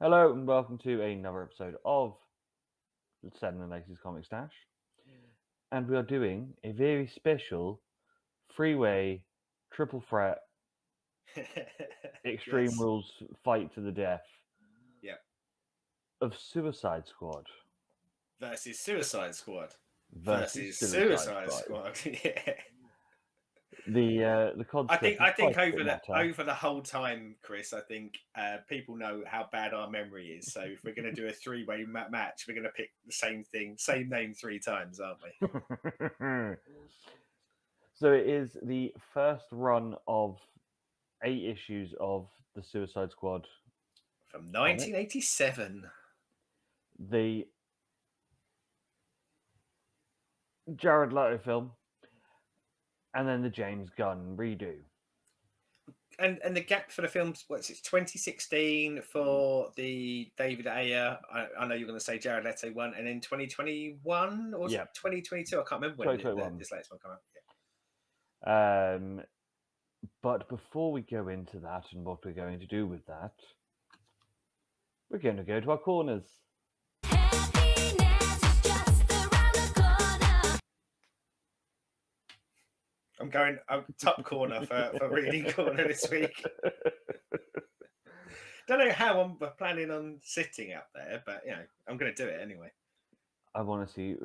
Hello and welcome to another episode of Seddon and Laceys Comic Stash. And we are doing a very special three-way triple threat Extreme Yes. Rules fight to the death Yep. of Suicide Squad Versus Suicide Squad. versus Versus Suicide Suicide Squad. Squad. Yeah. The I concept think is I think quite a over bit the meta. over the whole time, Chris, I think people know how bad our memory is. So if we're going to do a three-way match, we're going to pick the same thing, same name three times, aren't we? So it is the first run of 8 issues of the Suicide Squad From comic. 1987. The Jared Leto film, and then the James Gunn redo. And the gap for the films, what's it, 2016 for the David Ayer, I know you're going to say Jared Leto one, and then 2021, or was it Yeah, 2022? I can't remember when 2021. this latest one came out. Um, but before we go into that and what we're going to do with that, we're going to go to our corners. I'm going top corner for reading corner this week. Don't know how I'm planning on sitting up there, but I'm going to do it anyway. I want to see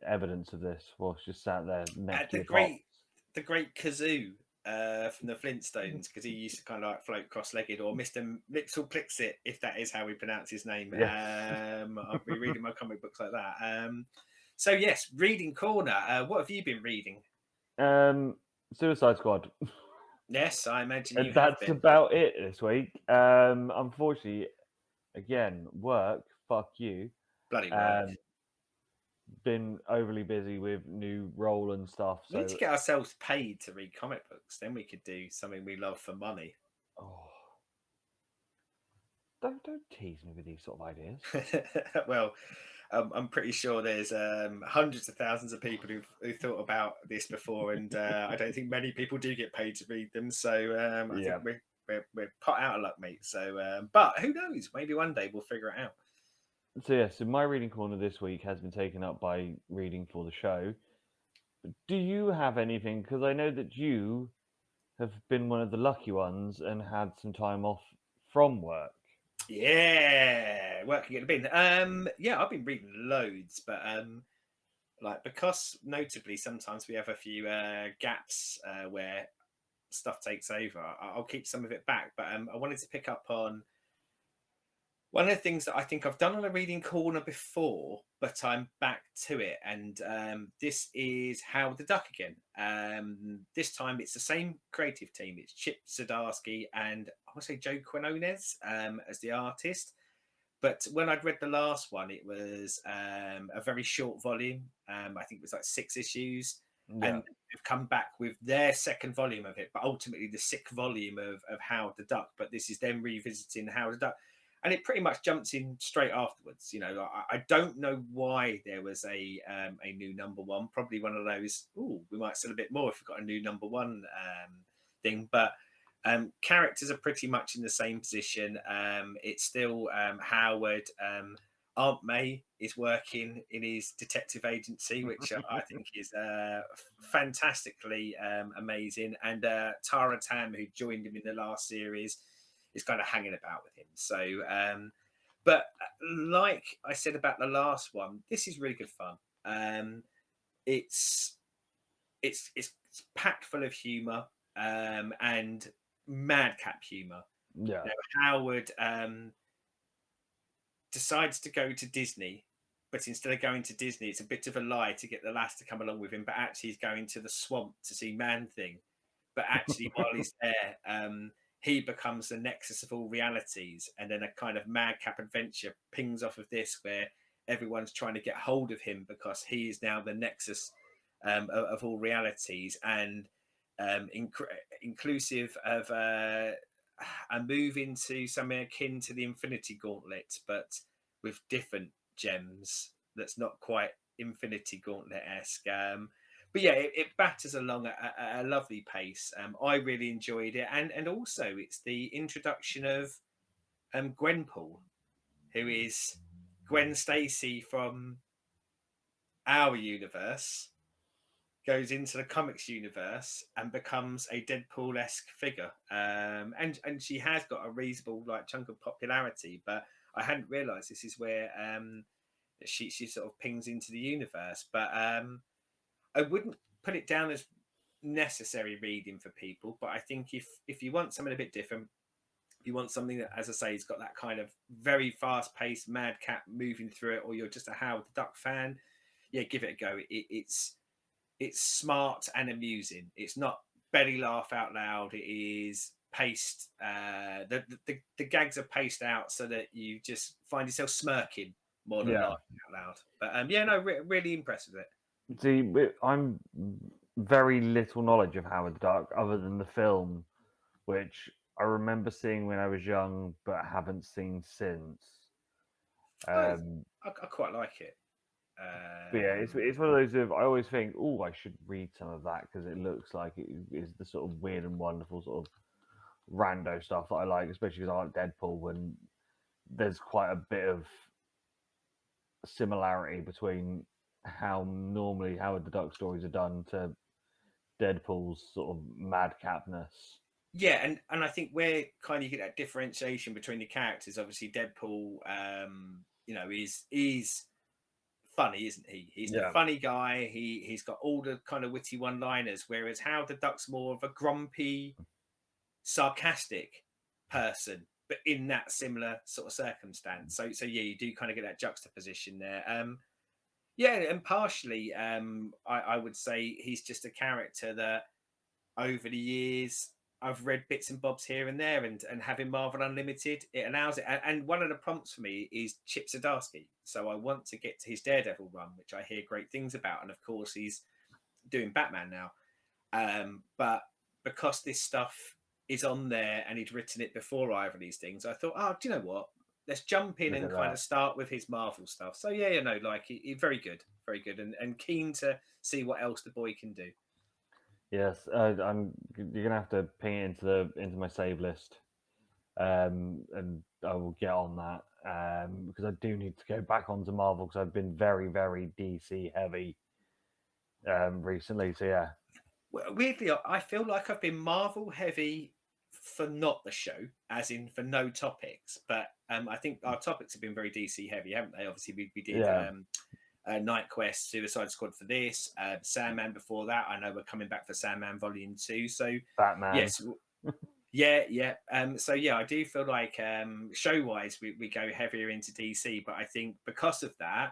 evidence of this whilst just sat there next to The your top. great Kazoo from the Flintstones, because he used to kind of like float cross-legged, or Mr. Mixel-Plixit, if that is how we pronounce his name. Yes. I'll be reading my comic books like that. So yes, reading corner. What have you been reading? Suicide Squad. Yes, I imagine you And have that's been. about it this week. Unfortunately, again, work, fuck you. Bloody work. Been overly busy with new role and stuff. We need So to get ourselves paid to read comic books. Then we could do something we love for money. oh, don't tease me with these sort of ideas. Well, I'm pretty sure there's hundreds of thousands of people who thought about this before, and I don't think many people do get paid to read them. So I think we're pot out of luck, mate. So, but who knows? Maybe one day we'll figure it out. So yeah, so my reading corner this week has been taken up by reading for the show. Do you have anything? Because I know that you have been one of the lucky ones and had some time off from work. Yeah, working at the bin. Yeah, I've been reading loads, but like, because notably sometimes we have a few gaps where stuff takes over. I'll keep some of it back, but I wanted to pick up on one of the things that I think I've done on a reading corner before, but I'm back to it. And this is Howard the Duck again. This time it's the same creative team. It's Chip Zdarsky and I want to say Joe Quinones as the artist. But when I'd read the last one, it was a very short volume. I think it was like 6 issues. Yeah. And they've come back with their second volume of it, but ultimately the 6th volume of Howard the Duck. But this is them revisiting Howard the Duck. And it pretty much jumps in straight afterwards. You know, I don't know why there was a new number one. Probably one of those, we might sell a bit more if we've got a new number one thing. But characters are pretty much in the same position. It's still Howard. Aunt May is working in his detective agency, which I think is fantastically amazing. And Tara Tam, who joined him in the last series, is kind of hanging about with him. So, but like I said about the last one, this is really good fun. It's packed full of humour and madcap humour. Yeah. You know, Howard decides to go to Disney, but instead of going to Disney, it's a bit of a lie to get the lass to come along with him. But actually, he's going to the swamp to see Man Thing. But actually, while he's there, he becomes the nexus of all realities, and then a kind of madcap adventure pings off of this, where everyone's trying to get hold of him because he is now the nexus of all realities, and inclusive of a move into something akin to the Infinity Gauntlet, but with different gems. That's not quite Infinity Gauntlet-esque. But yeah, it batters along at a lovely pace. I really enjoyed it, and also it's the introduction of Gwenpool, who is Gwen Stacy from our universe, goes into the comics universe and becomes a Deadpool-esque figure. And she has got a reasonable chunk of popularity, but I hadn't realised this is where she sort of pings into the universe. But I wouldn't put it down as necessary reading for people. But I think if you want something a bit different, if you want something that, as I say, has got that kind of very fast-paced madcap moving through it, or you're just a Howard the Duck fan, yeah, give it a go. It's smart and amusing. It's not belly laugh out loud. It is paced. The gags are paced out so that you just find yourself smirking more than Yeah. laughing out loud. But yeah, no, really impressed with it. See, I'm very little knowledge of Howard the Duck other than the film, which I remember seeing when I was young, but haven't seen since. I, Um, I quite like it. but yeah, it's one of those of I always think, oh, I should read some of that because it looks like it is the sort of weird and wonderful sort of rando stuff that I like, especially because I like Deadpool. When there's quite a bit of similarity between how normally Howard the Duck stories are done to Deadpool's sort of madcapness. Yeah, and I think where kind of you get that differentiation between the characters, obviously Deadpool, is funny, isn't he? He's the Yeah, funny guy. He's got all the kind of witty one-liners, whereas Howard the Duck's more of a grumpy, sarcastic person, but in that similar sort of circumstance. So yeah, you do kind of get that juxtaposition there. Yeah, and partially, I would say he's just a character that over the years I've read bits and bobs here and there, and having Marvel Unlimited, it allows it. And one of the prompts for me is Chip Zdarsky, so I want to get to his Daredevil run, which I hear great things about, and of course he's doing Batman now. But because this stuff is on there and he'd written it before either of these things, I thought, oh, do you know what? Let's jump in look and at kind that. of start with his Marvel stuff. So yeah, very good, and keen to see what else the boy can do. Yes, You're gonna have to ping it into my save list, and I will get on that because I do need to go back onto Marvel because I've been very DC heavy recently. So yeah, Weirdly, I feel like I've been Marvel heavy for not the show, as in for no topics, but I think our topics have been very DC heavy, haven't they? Obviously, we did yeah, Night Quest, Suicide Squad for this, Sandman before that. I know we're coming back for Sandman Volume 2. So, Batman. yes, yeah. So, yeah, I do feel like show wise, we go heavier into DC, but I think because of that,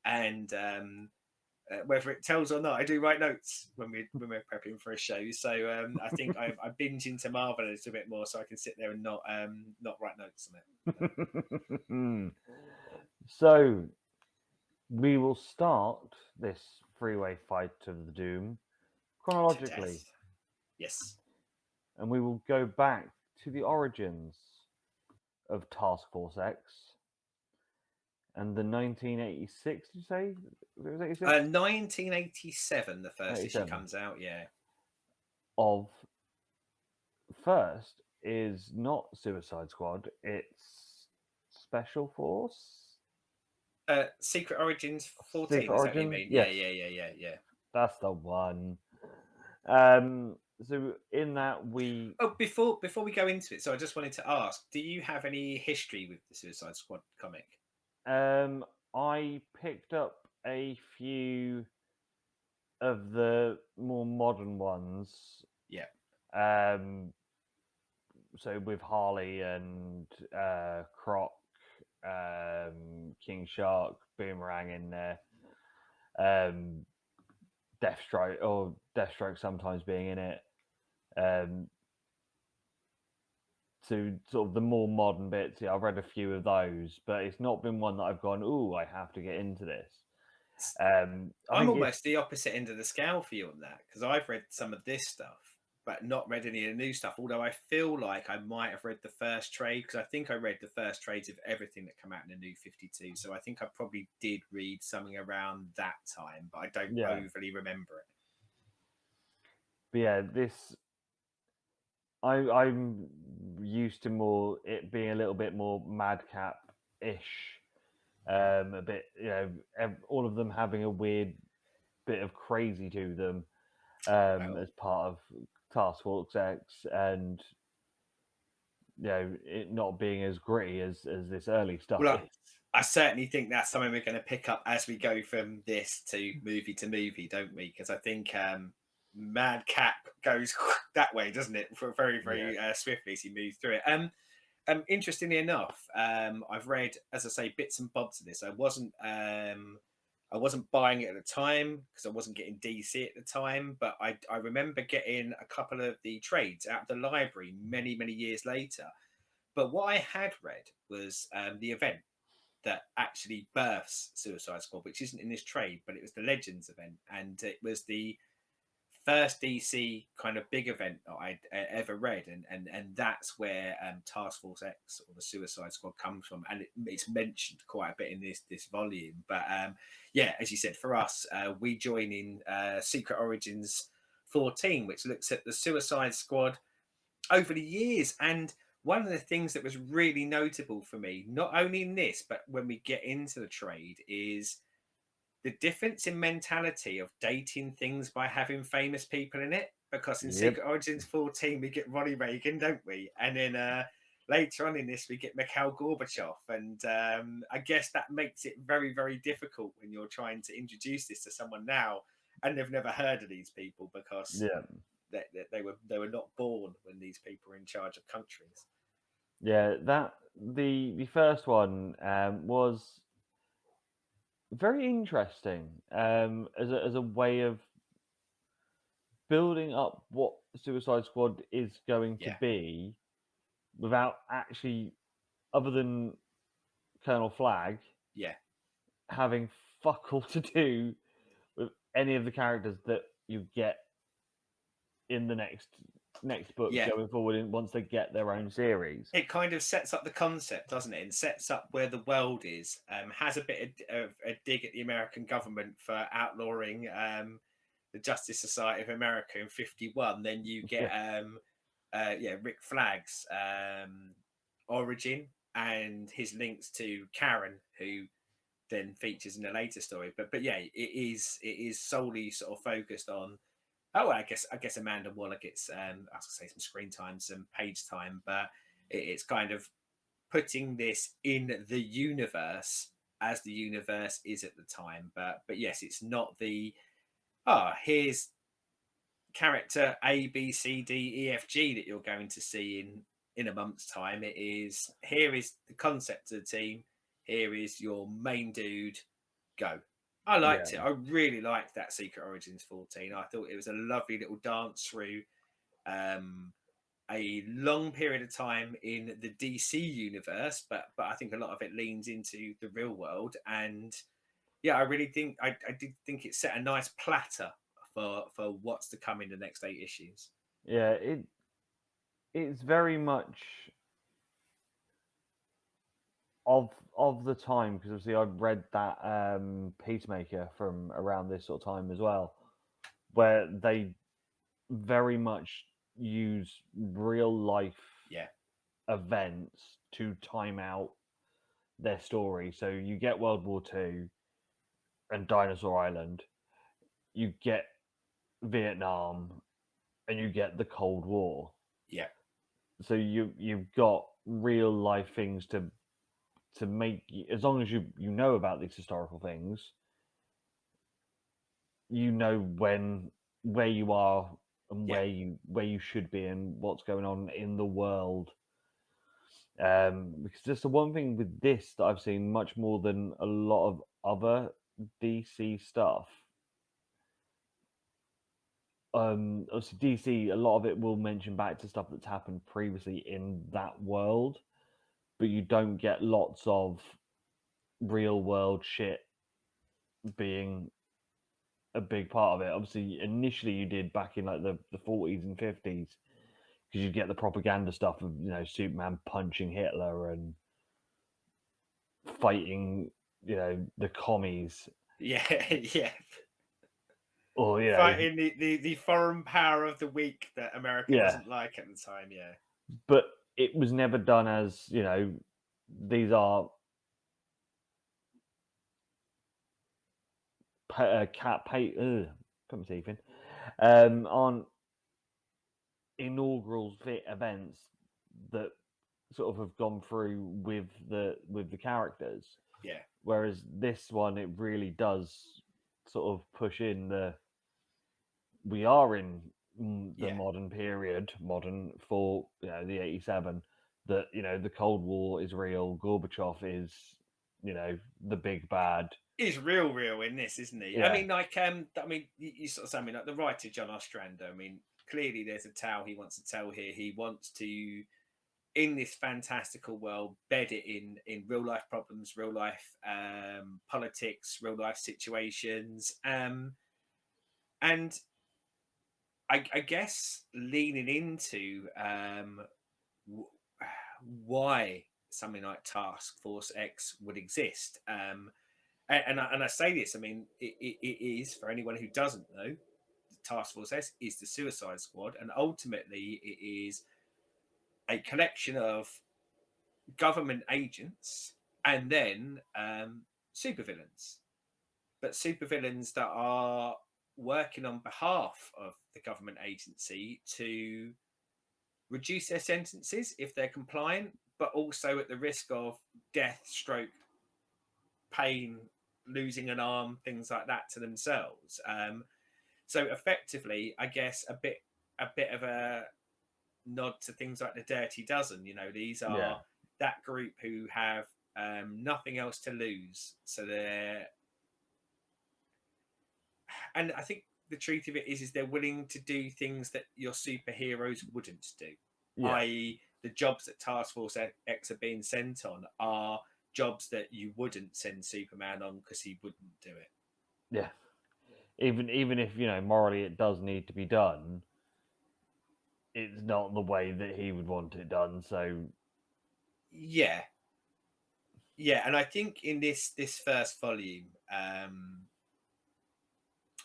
and whether it tells or not, I do write notes when we're prepping for a show. So I think I binge into Marvel a little bit more, so I can sit there and not write notes on it. So we will start this freeway fight of the doom To chronologically, death, yes. and we will go back to the origins of Task Force X and the 1986. Did you say it was 86? 1987, the first issue 87 comes out. Yeah. of first is not Suicide Squad. It's Special Force. Secret Origins Secret 14. Is that what you Origins. mean? Yeah, Yes, yeah. that's the one. So in that we Oh, before we go into it, so I just wanted to ask: do you have any history with the Suicide Squad comic? I picked up a few of the more modern ones. Yeah. Um, so with Harley and Croc, King Shark, Boomerang in there, um, Deathstroke sometimes being in it. Um, to sort of the more modern bits, yeah, I've read a few of those, but it's not been one that I've gone, "Ooh, I have to get into this." I I'm think it's almost the opposite end of the scale for you on that because I've read some of this stuff, but not read any of the new stuff. Although I feel like I might have read the first trade because I think I read the first trades of everything that came out in the new 52. So I think I probably did read something around that time, but I don't yeah, overly remember it. but yeah, this I'm used to more it being a little bit more madcap ish, a bit, all of them having a weird bit of crazy to them, Well, as part of Task Force X, and it not being as gritty as this early stuff well, is. I certainly think that's something we're going to pick up as we go from this to movie, don't we? Because I think Madcap goes that way, doesn't it? For very, Yeah. very swiftly as he moves through it. Interestingly enough, I've read, as I say, bits and bobs of this. I wasn't buying it at the time because I wasn't getting DC at the time, but I remember getting a couple of the trades out of the library many, many years later. But what I had read was the event that actually births Suicide Squad, which isn't in this trade, but it was the Legends event, and it was the first DC kind of big event that I'd ever read, and that's where Task Force X or the Suicide Squad comes from, and it's mentioned quite a bit in this volume. But yeah, as you said, for us, we join in Secret Origins 14, which looks at the Suicide Squad over the years. And one of the things that was really notable for me, not only in this, but when we get into the trade, is the difference in mentality of dating things by having famous people in it. Because in Yep. Secret Origins 14, we get Ronnie Reagan, don't we? And then later on in this, we get Mikhail Gorbachev. And I guess that makes it very, very difficult when you're trying to introduce this to someone now and they've never heard of these people because Yeah. they were not born when these people were in charge of countries. Yeah. That the first one was very interesting, as a way of building up what Suicide Squad is going to Yeah, be without actually, other than Colonel Flag, yeah, having fuck all to do with any of the characters that you get in the next book yeah. going forward, once they get their own series. It kind of sets up the concept, doesn't it? And sets up where the world is. Has a bit of a dig at the American government for outlawing the Justice Society of America in '51. Then you get Yeah. yeah, Rick Flag's origin and his links to Karen, who then features in a later story. But yeah, it is solely sort of focused on. Oh, well, I guess Amanda Waller gets I was gonna say some screen time, some page time, but it's kind of putting this in the universe as the universe is at the time. But yes, it's not the here's character A B C D E F G that you're going to see in a month's time. It is here is the concept of the team. Here is your main dude. Go. I Yeah. liked it. I really liked that Secret Origins 14. I thought it was a lovely little dance through um, a long period of time in the DC universe, but I think a lot of it leans into the real world. And yeah, I really think I did think it set a nice platter for what's to come in the next 8 issues. Yeah. It's very much of the time, because obviously I've read that Peacemaker from around this sort of time as well, where they very much use real life Yeah, events to time out their story. So you get World War Two and Dinosaur Island, you get Vietnam, and you get the Cold War. yeah, So you've got real life things to make, as long as you know about these historical things, you know where you are and yeah. where you should be and what's going on in the world. Because just the one thing with this that I've seen much more than a lot of other DC stuff. Obviously DC, a lot of it will mention back to stuff that's happened previously in that world, but you don't get lots of real world shit being a big part of it. Obviously, initially you did back in like the 40s and 50s, because you get the propaganda stuff of Superman punching Hitler and fighting the commies, Yeah, yeah. or Fighting the foreign power of the week that America yeah, doesn't like at the time. Yeah, but it was never done as these are cat pay. Put my teeth in. On inaugural events that sort of have gone through with the characters. Yeah, Whereas this one, it really does sort of push in we are in the yeah. modern period, modern for the 87. That the Cold War is real. Gorbachev is the big bad. He's real in this, isn't he? I Yeah, mean, like, I mean, you sort of say, I mean, like the writer John Ostrander. I mean, clearly there's a tale he wants to tell here. He wants to, in this fantastical world, bed it in real life problems, real life politics, real life situations, and I guess leaning into w- why something like Task Force X would exist. And I say this, I mean, it is for anyone who doesn't know, Task Force S is the Suicide Squad, and ultimately it is a collection of government agents and then supervillains, but supervillains that are working on behalf of the government agency to reduce their sentences if they're compliant, but also at the risk of death, stroke, pain, losing an arm, things like that to themselves. So effectively, I guess a bit of a nod to things like the Dirty Dozen. You know, these yeah, are that group who have nothing else to lose, so they're. And I think the truth of it is they're willing to do things that your superheroes wouldn't do, yeah, i.e., the jobs that Task Force X are being sent on are jobs that you wouldn't send Superman on because he wouldn't do it. yeah. Even if morally it does need to be done, it's not the way that he would want it done. So Yeah, yeah, and I think in this first volume,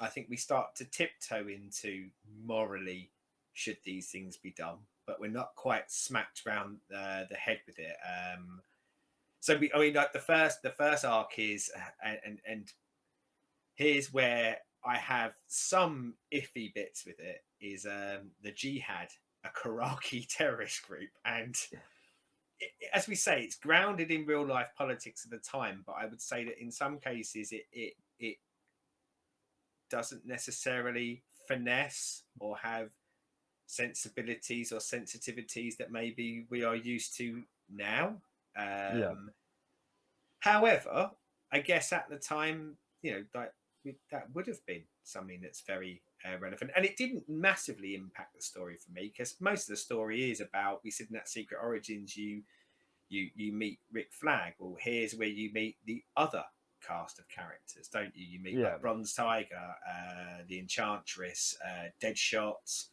I think we start to tiptoe into morally should these things be done, but we're not quite smacked around the head with it. So I mean, like the first arc is, and here's where I have some iffy bits with it. Is the Jihad, a Karaki terrorist group, and as we say, it's grounded in real life politics at the time. But I would say that in some cases, it doesn't necessarily finesse or have sensibilities or sensitivities that maybe we are used to now. yeah, Um, However, I guess at the time, that would have been something that's very relevant, and it didn't massively impact the story for me because most of the story is about we said in that Secret Origins you meet Rick Flag. Well, here's where you meet the other cast of characters, don't you? You meet yeah, like Bronze Tiger, the Enchantress, Deadshot.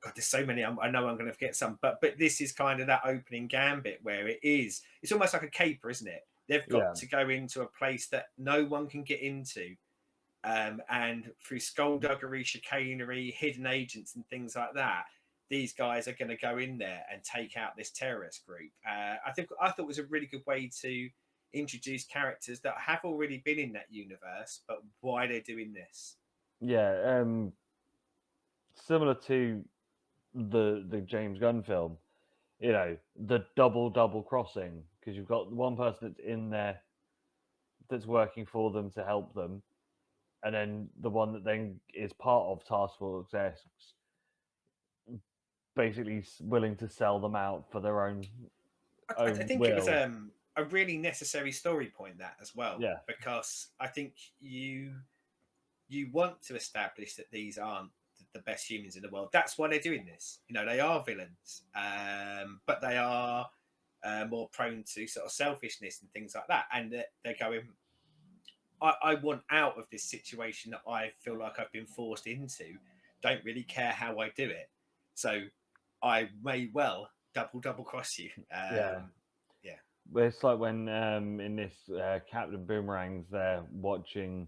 God, there's so many. I know I'm going to forget some, but this is kind of that opening gambit where it's almost like a caper, isn't it? They've got yeah, to go into a place that no one can get into, and through skullduggery, chicanery, hidden agents, and things like that, these guys are going to go in there and take out this terrorist group. I thought it was a really good way to introduce characters that have already been in that universe, but why they're doing this. yeah. Similar to the James Gunn film, the double crossing, because you've got one person that's in there that's working for them to help them, and then the one that then is part of Task Force X, basically willing to sell them out for their own I own think it was will. a really necessary story point that as well, Yeah, because I think you want to establish that these aren't the best humans in the world. That's why they're doing this. You know, they are villains, but they are more prone to sort of selfishness and things like that. And they're going, I want out of this situation that I feel like I've been forced into. Don't really care how I do it. So I may well double cross you. yeah. Yeah, But it's like when in this Captain Boomerang's there watching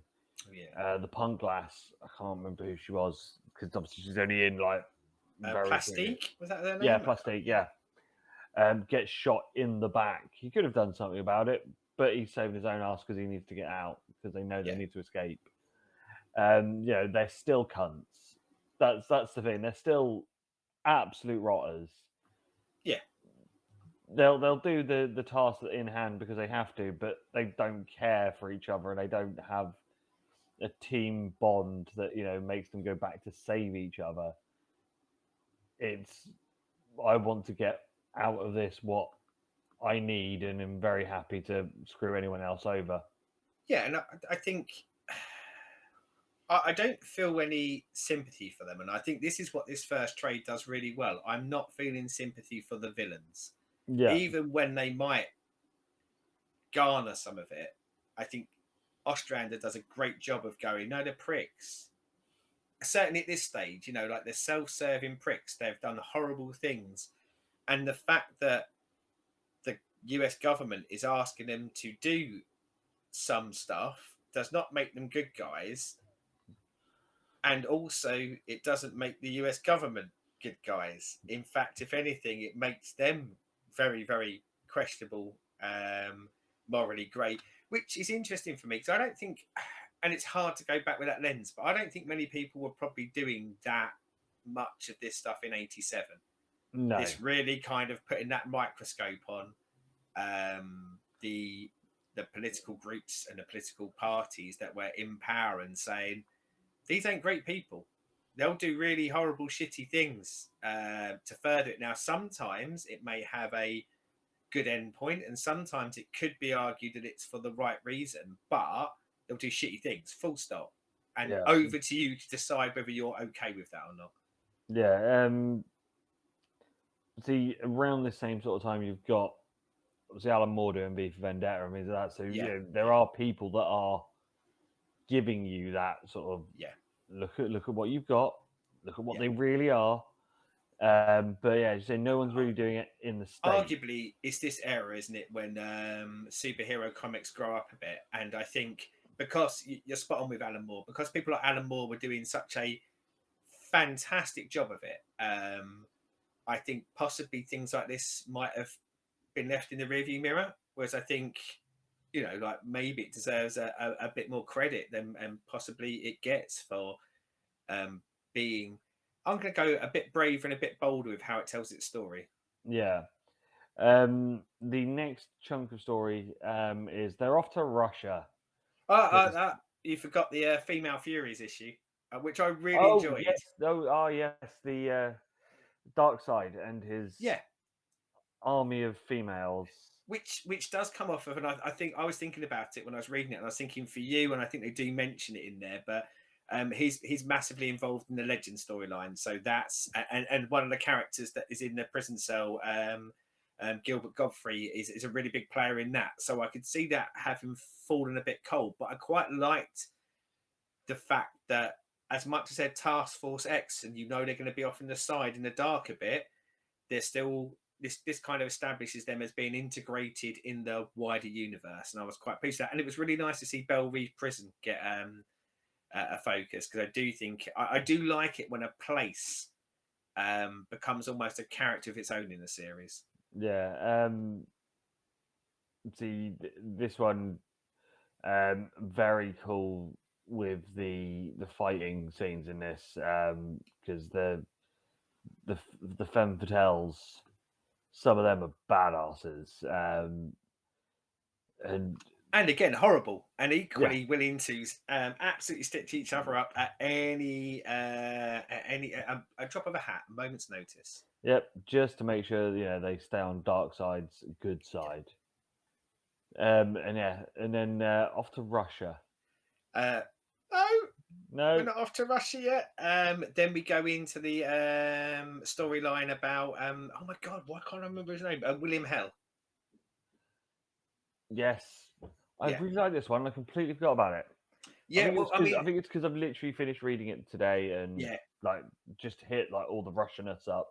yeah. the Punk Lass. I can't remember who she was because obviously she's only in like very quickly. Plastique, was that their Yeah, name? I can't, Plastique. yeah, Yeah, gets shot in the back. He could have done something about it, but he's saving his own ass because he needs to get out because they know they yeah. need to escape. They're still cunts. That's the thing. They're still absolute rotters. Yeah, They'll do the task in hand because they have to, but they don't care for each other, and they don't have a team bond that makes them go back to save each other. It's I want to get out of this what I need, and am very happy to screw anyone else over. yeah, and I think I don't feel any sympathy for them, and I think this is what this first trade does really well. I'm not feeling sympathy for the villains, Yeah, even when they might garner some of it. I think Ostrander does a great job of going, no, they're pricks. Certainly at this stage, like they're self-serving pricks. They've done horrible things, and the fact that the US government is asking them to do some stuff does not make them good guys, and also it doesn't make the US government good guys. In fact, if anything, it makes them very, very questionable, morally great, which is interesting for me because I don't think, and it's hard to go back with that lens, but I don't think many people were probably doing that much of this stuff in '87. no, This really kind of putting that microscope on the political groups and the political parties that were in power and saying, these ain't great people. They'll do really horrible, shitty things to further it. Now, sometimes it may have a good end point, and sometimes it could be argued that it's for the right reason, but they'll do shitty things, full stop. And yeah, over to you to decide whether you're okay with that or not. yeah. See, around the same sort of time, you've got obviously Alan Moore doing V for Vendetta. I mean, that so Yeah, there are people that are giving you that sort of yeah, look at what you've got, look at what yeah. they really are. But yeah, as you say, no one's really doing it in the States. Arguably, it's this era, isn't it, when superhero comics grow up a bit. And I think because you're spot on with Alan Moore, because people like Alan Moore were doing such a fantastic job of it, I think possibly things like this might have been left in the rearview mirror. Whereas I think, like maybe it deserves a bit more credit than possibly it gets for um, being. I'm going to go a bit braver and a bit bolder with how it tells its story. Yeah. The next chunk of story is they're off to Russia. You forgot the female Furies issue, which I really Oh enjoyed. yes, yes, the Dark Side and his Yeah, army of females. which does come off of, and I think I was thinking about it when I was reading it, and I was thinking for you, and I think they do mention it in there, but he's massively involved in the Legend storyline, so that's and one of the characters that is in the prison cell. Gilbert Godfrey is a really big player in that, so I could see that having fallen a bit cold. But I quite liked the fact that as much as they're Task Force X, and they're going to be off in the side in the dark a bit, they're still this kind of establishes them as being integrated in the wider universe, and I was quite pleased with that. And it was really nice to see Belle Reeve Prison get a focus, because I do think I do like it when a place becomes almost a character of its own in a series. Yeah. See, this one very cool with the fighting scenes in this because the the femme fatales, some of them are badasses, and And again, horrible, and yeah, equally willing to absolutely stitch each other up at any a drop of a hat, a moment's notice. yep, just to make sure they stay on Dark Side's good side. And yeah, and then off to Russia. No, we're No, not off to Russia yet. Then we go into the storyline about oh my god, why can't I remember his name? William Hell. yes, I Yeah, really like this one. I completely forgot about it. I yeah. think it's Well, I because mean, I've literally finished reading it today and yeah. like just hit like all the Russianness up.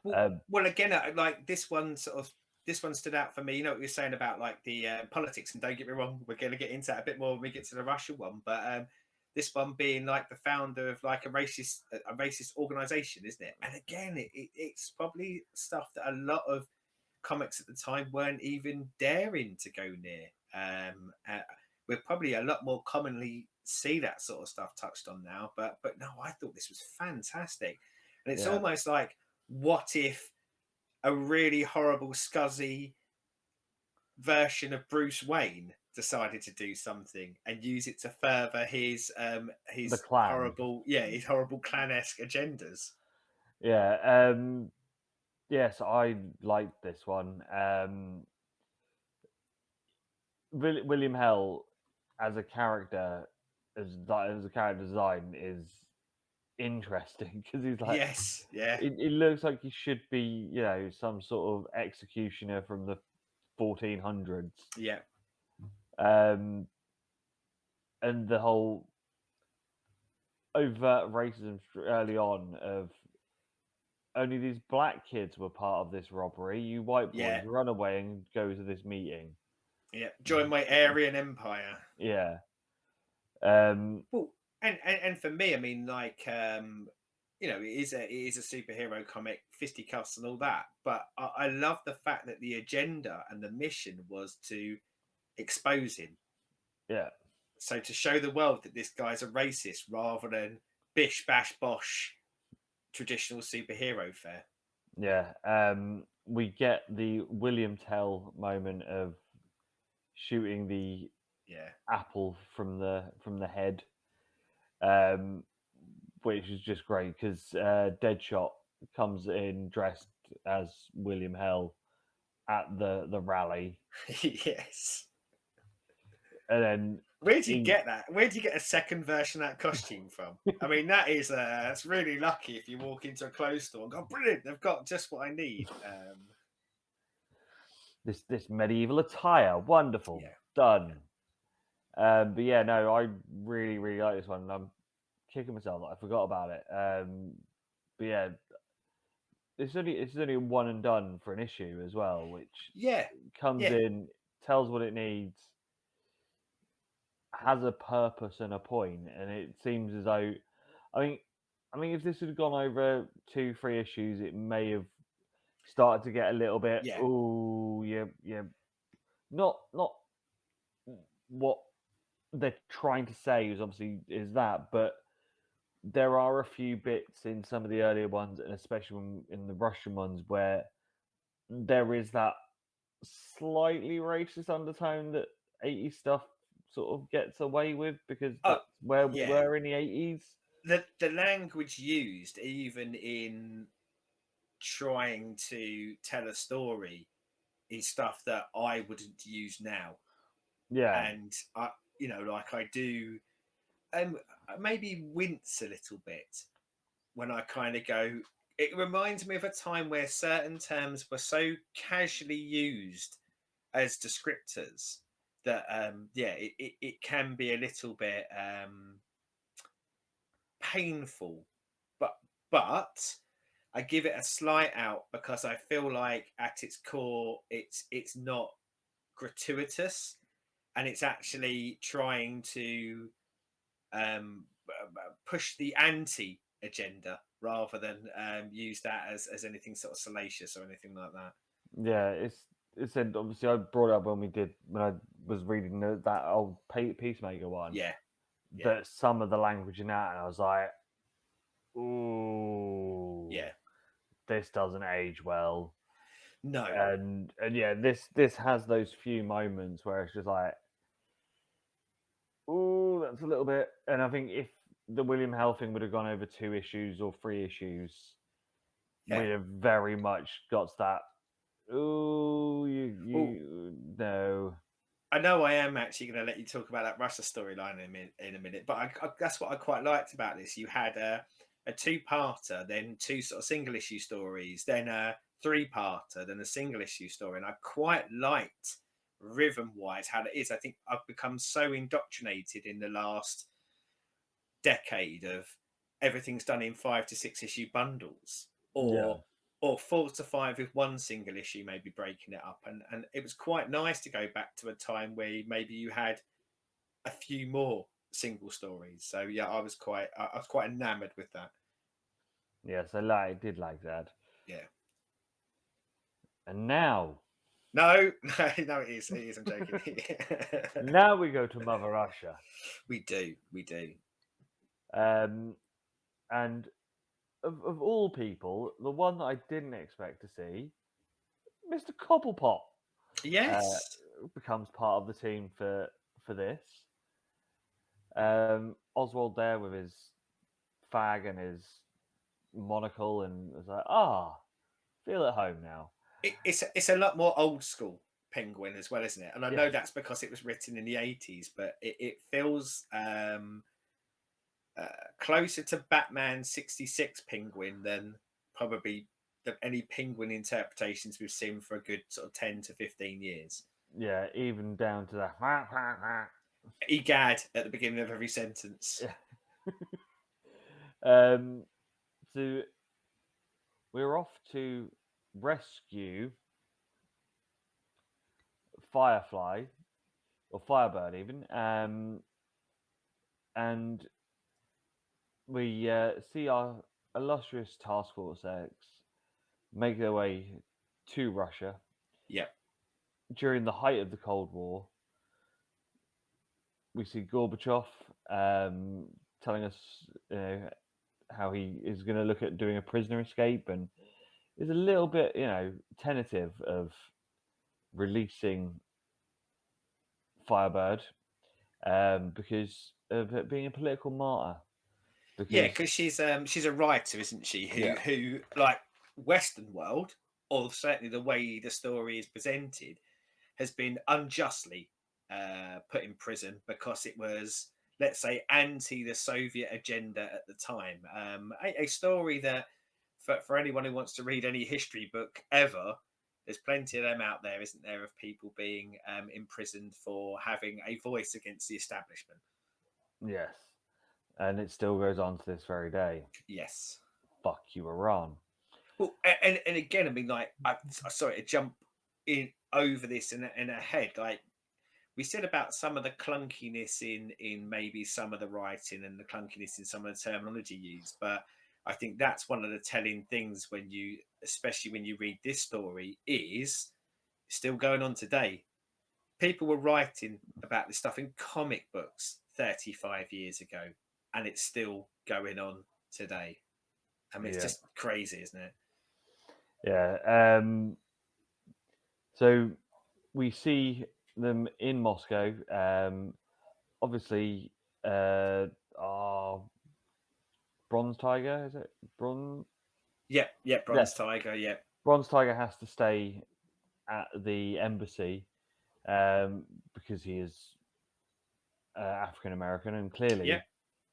Well, Um, well, again, like this one stood out for me. You know what you're saying about like the politics, and don't get me wrong, we're going to get into that a bit more when we get to the Russia one. But this one being like the founder of like a racist organization, isn't it? And again, it's probably stuff that a lot of comics at the time weren't even daring to go near. We're probably a lot more commonly see that sort of stuff touched on now. But no, I thought this was fantastic, and it's Yeah, almost like, what if a really horrible, scuzzy version of Bruce Wayne decided to do something and use it to further the his clan. horrible, his horrible clan-esque agendas. Yeah. Yes, I liked this one. William Hell as a character, as a character design is interesting because he's like, Yes, yeah, it looks like he should be, some sort of executioner from the 1400s. yeah, Um, and the whole overt racism early on of only these black kids were part of this robbery. You white yeah, boys run away and go to this meeting. yeah. Join my Aryan Empire. Yeah. Um, Well, and for me, I mean, like, it is a superhero comic, fisticuffs and all that. But I love the fact that the agenda and the mission was to expose him. yeah. So to show the world that this guy's a racist, rather than bish bash bosh traditional superhero fare. Yeah. We get the William Tell moment of shooting the Yeah, apple from the head, um, which is just great because Deadshot comes in dressed as William Hell at the rally, yes. and then Where do you in, get that? Where do you get a second version of that costume from? I mean, that's really lucky if you walk into a clothes store and go, brilliant, they've got just what I need. this medieval attire, wonderful, Yeah, done. But yeah, no, I really like this one, and I'm kicking myself that I forgot about it. But yeah, it's only a one and done for an issue as well, which yeah, comes yeah, in, tells what it needs, has a purpose and a point, and it seems as though, I mean, if this had gone over 2, 3 issues, it may have started to get a little bit. yeah. Oh, yeah, not what they're trying to say is obviously is that, but there are a few bits in some of the earlier ones, and especially in the Russian ones, where there is that slightly racist undertone that 80s stuff sort of gets away with because Oh, that's where we yeah. were in the 80s. The language used, even in trying to tell a story, is stuff that I wouldn't use now. Yeah, And like, I do, um, maybe wince a little bit when I kind of go. It reminds me of a time where certain terms were so casually used as descriptors that, it can be a little bit painful, but but I give it a slight out because I feel like at its core it's not gratuitous, and it's actually trying to push the anti agenda rather than use that as anything sort of salacious or anything like that. yeah. It's said obviously I brought it up when I was reading that old Peacemaker one, Yeah, yeah, that some of the language in that, and I was like, ooh, yeah. this doesn't age well. No, And yeah, this has those few moments where it's just like, ooh, that's a little bit. And I think if the William Hell thing would have gone over 2 issues or 3 issues, yeah. we'd have very much got that. Ooh, Well, you no. I know I am actually going to let you talk about that Russia storyline in a minute, but that's what I quite liked about this. You had a two-parter, then two sort of single issue stories, then a three-parter, then a single issue story, and I quite liked rhythm-wise how that is. I think I've become so indoctrinated in the last decade of everything's done in 5 to 6 issue bundles, Yeah. or 4 to 5 with one single issue, maybe breaking it up. And it was quite nice to go back to a time where maybe you had a few more single stories. So yeah, I was quite enamored with that. Yes, I did like that. Yeah. And now No, no, no, it is. It is. I'm joking. Now we go to Mother Russia. We do. We do. Um, and of all people, the one that I didn't expect to see, Mr. Cobblepot, uh, Yes. becomes part of the team for this. Oswald there with his fag and his monocle, and was like, feel at home now. It's a lot more old school Penguin as well, isn't it? And I know Yes, that's because it was written in the 80s, but it feels closer to Batman 66 Penguin than probably any Penguin interpretations we've seen for a good sort of 10 to 15 years. yeah, even down to the Egad at the beginning of every sentence. yeah. um, so we're off to rescue Firefly or Firebird, even, and we see our illustrious Task Force X make their way to Russia Yep. during the height of the Cold War. We see Gorbachev telling us, how he is going to look at doing a prisoner escape, and is a little bit, tentative of releasing Firebird because of it being a political martyr. Yeah, Because because she's a writer, isn't she? yeah, Who like Western world, or certainly the way the story is presented, has been unjustly put in prison because it was, let's say, anti the Soviet agenda at the time. A story that, for anyone who wants to read any history book ever, there's plenty of them out there, isn't there, of people being imprisoned for having a voice against the establishment. yes, and it still goes on to this very day. Yes. Fuck you, Iran. Well, and again, I mean, like, sorry to jump in over this and ahead. Like, we said about some of the clunkiness in maybe some of the writing and the clunkiness in some of the terminology used, but I think that's one of the telling things when you, especially when you read this story, is still going on today. People were writing about this stuff in comic books 35 years ago, and it's still going on today. I mean, it's Yeah, just crazy, isn't it? yeah. So we see them in Moscow. Obviously, our Bronze Tiger, is it? Yep, yep, Yeah, Bronze Tiger, yep, Bronze Tiger has to stay at the embassy um, because he is African American, and yep, clearly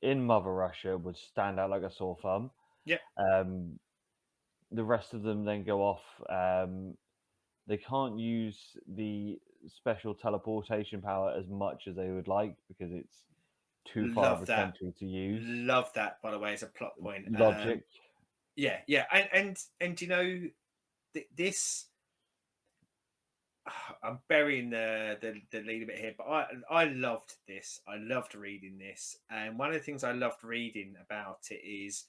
in Mother Russia would stand out like a sore thumb. yep. Um, the rest of them then go off. They can't use the special teleportation power as much as they would like because it's too far of Love a that. country to use. Love that, by the way, as a plot point. Logic, Yeah, yeah, and you know, this. I'm burying the lead a bit here, but I loved this. I loved reading this, and one of the things I loved reading about it is,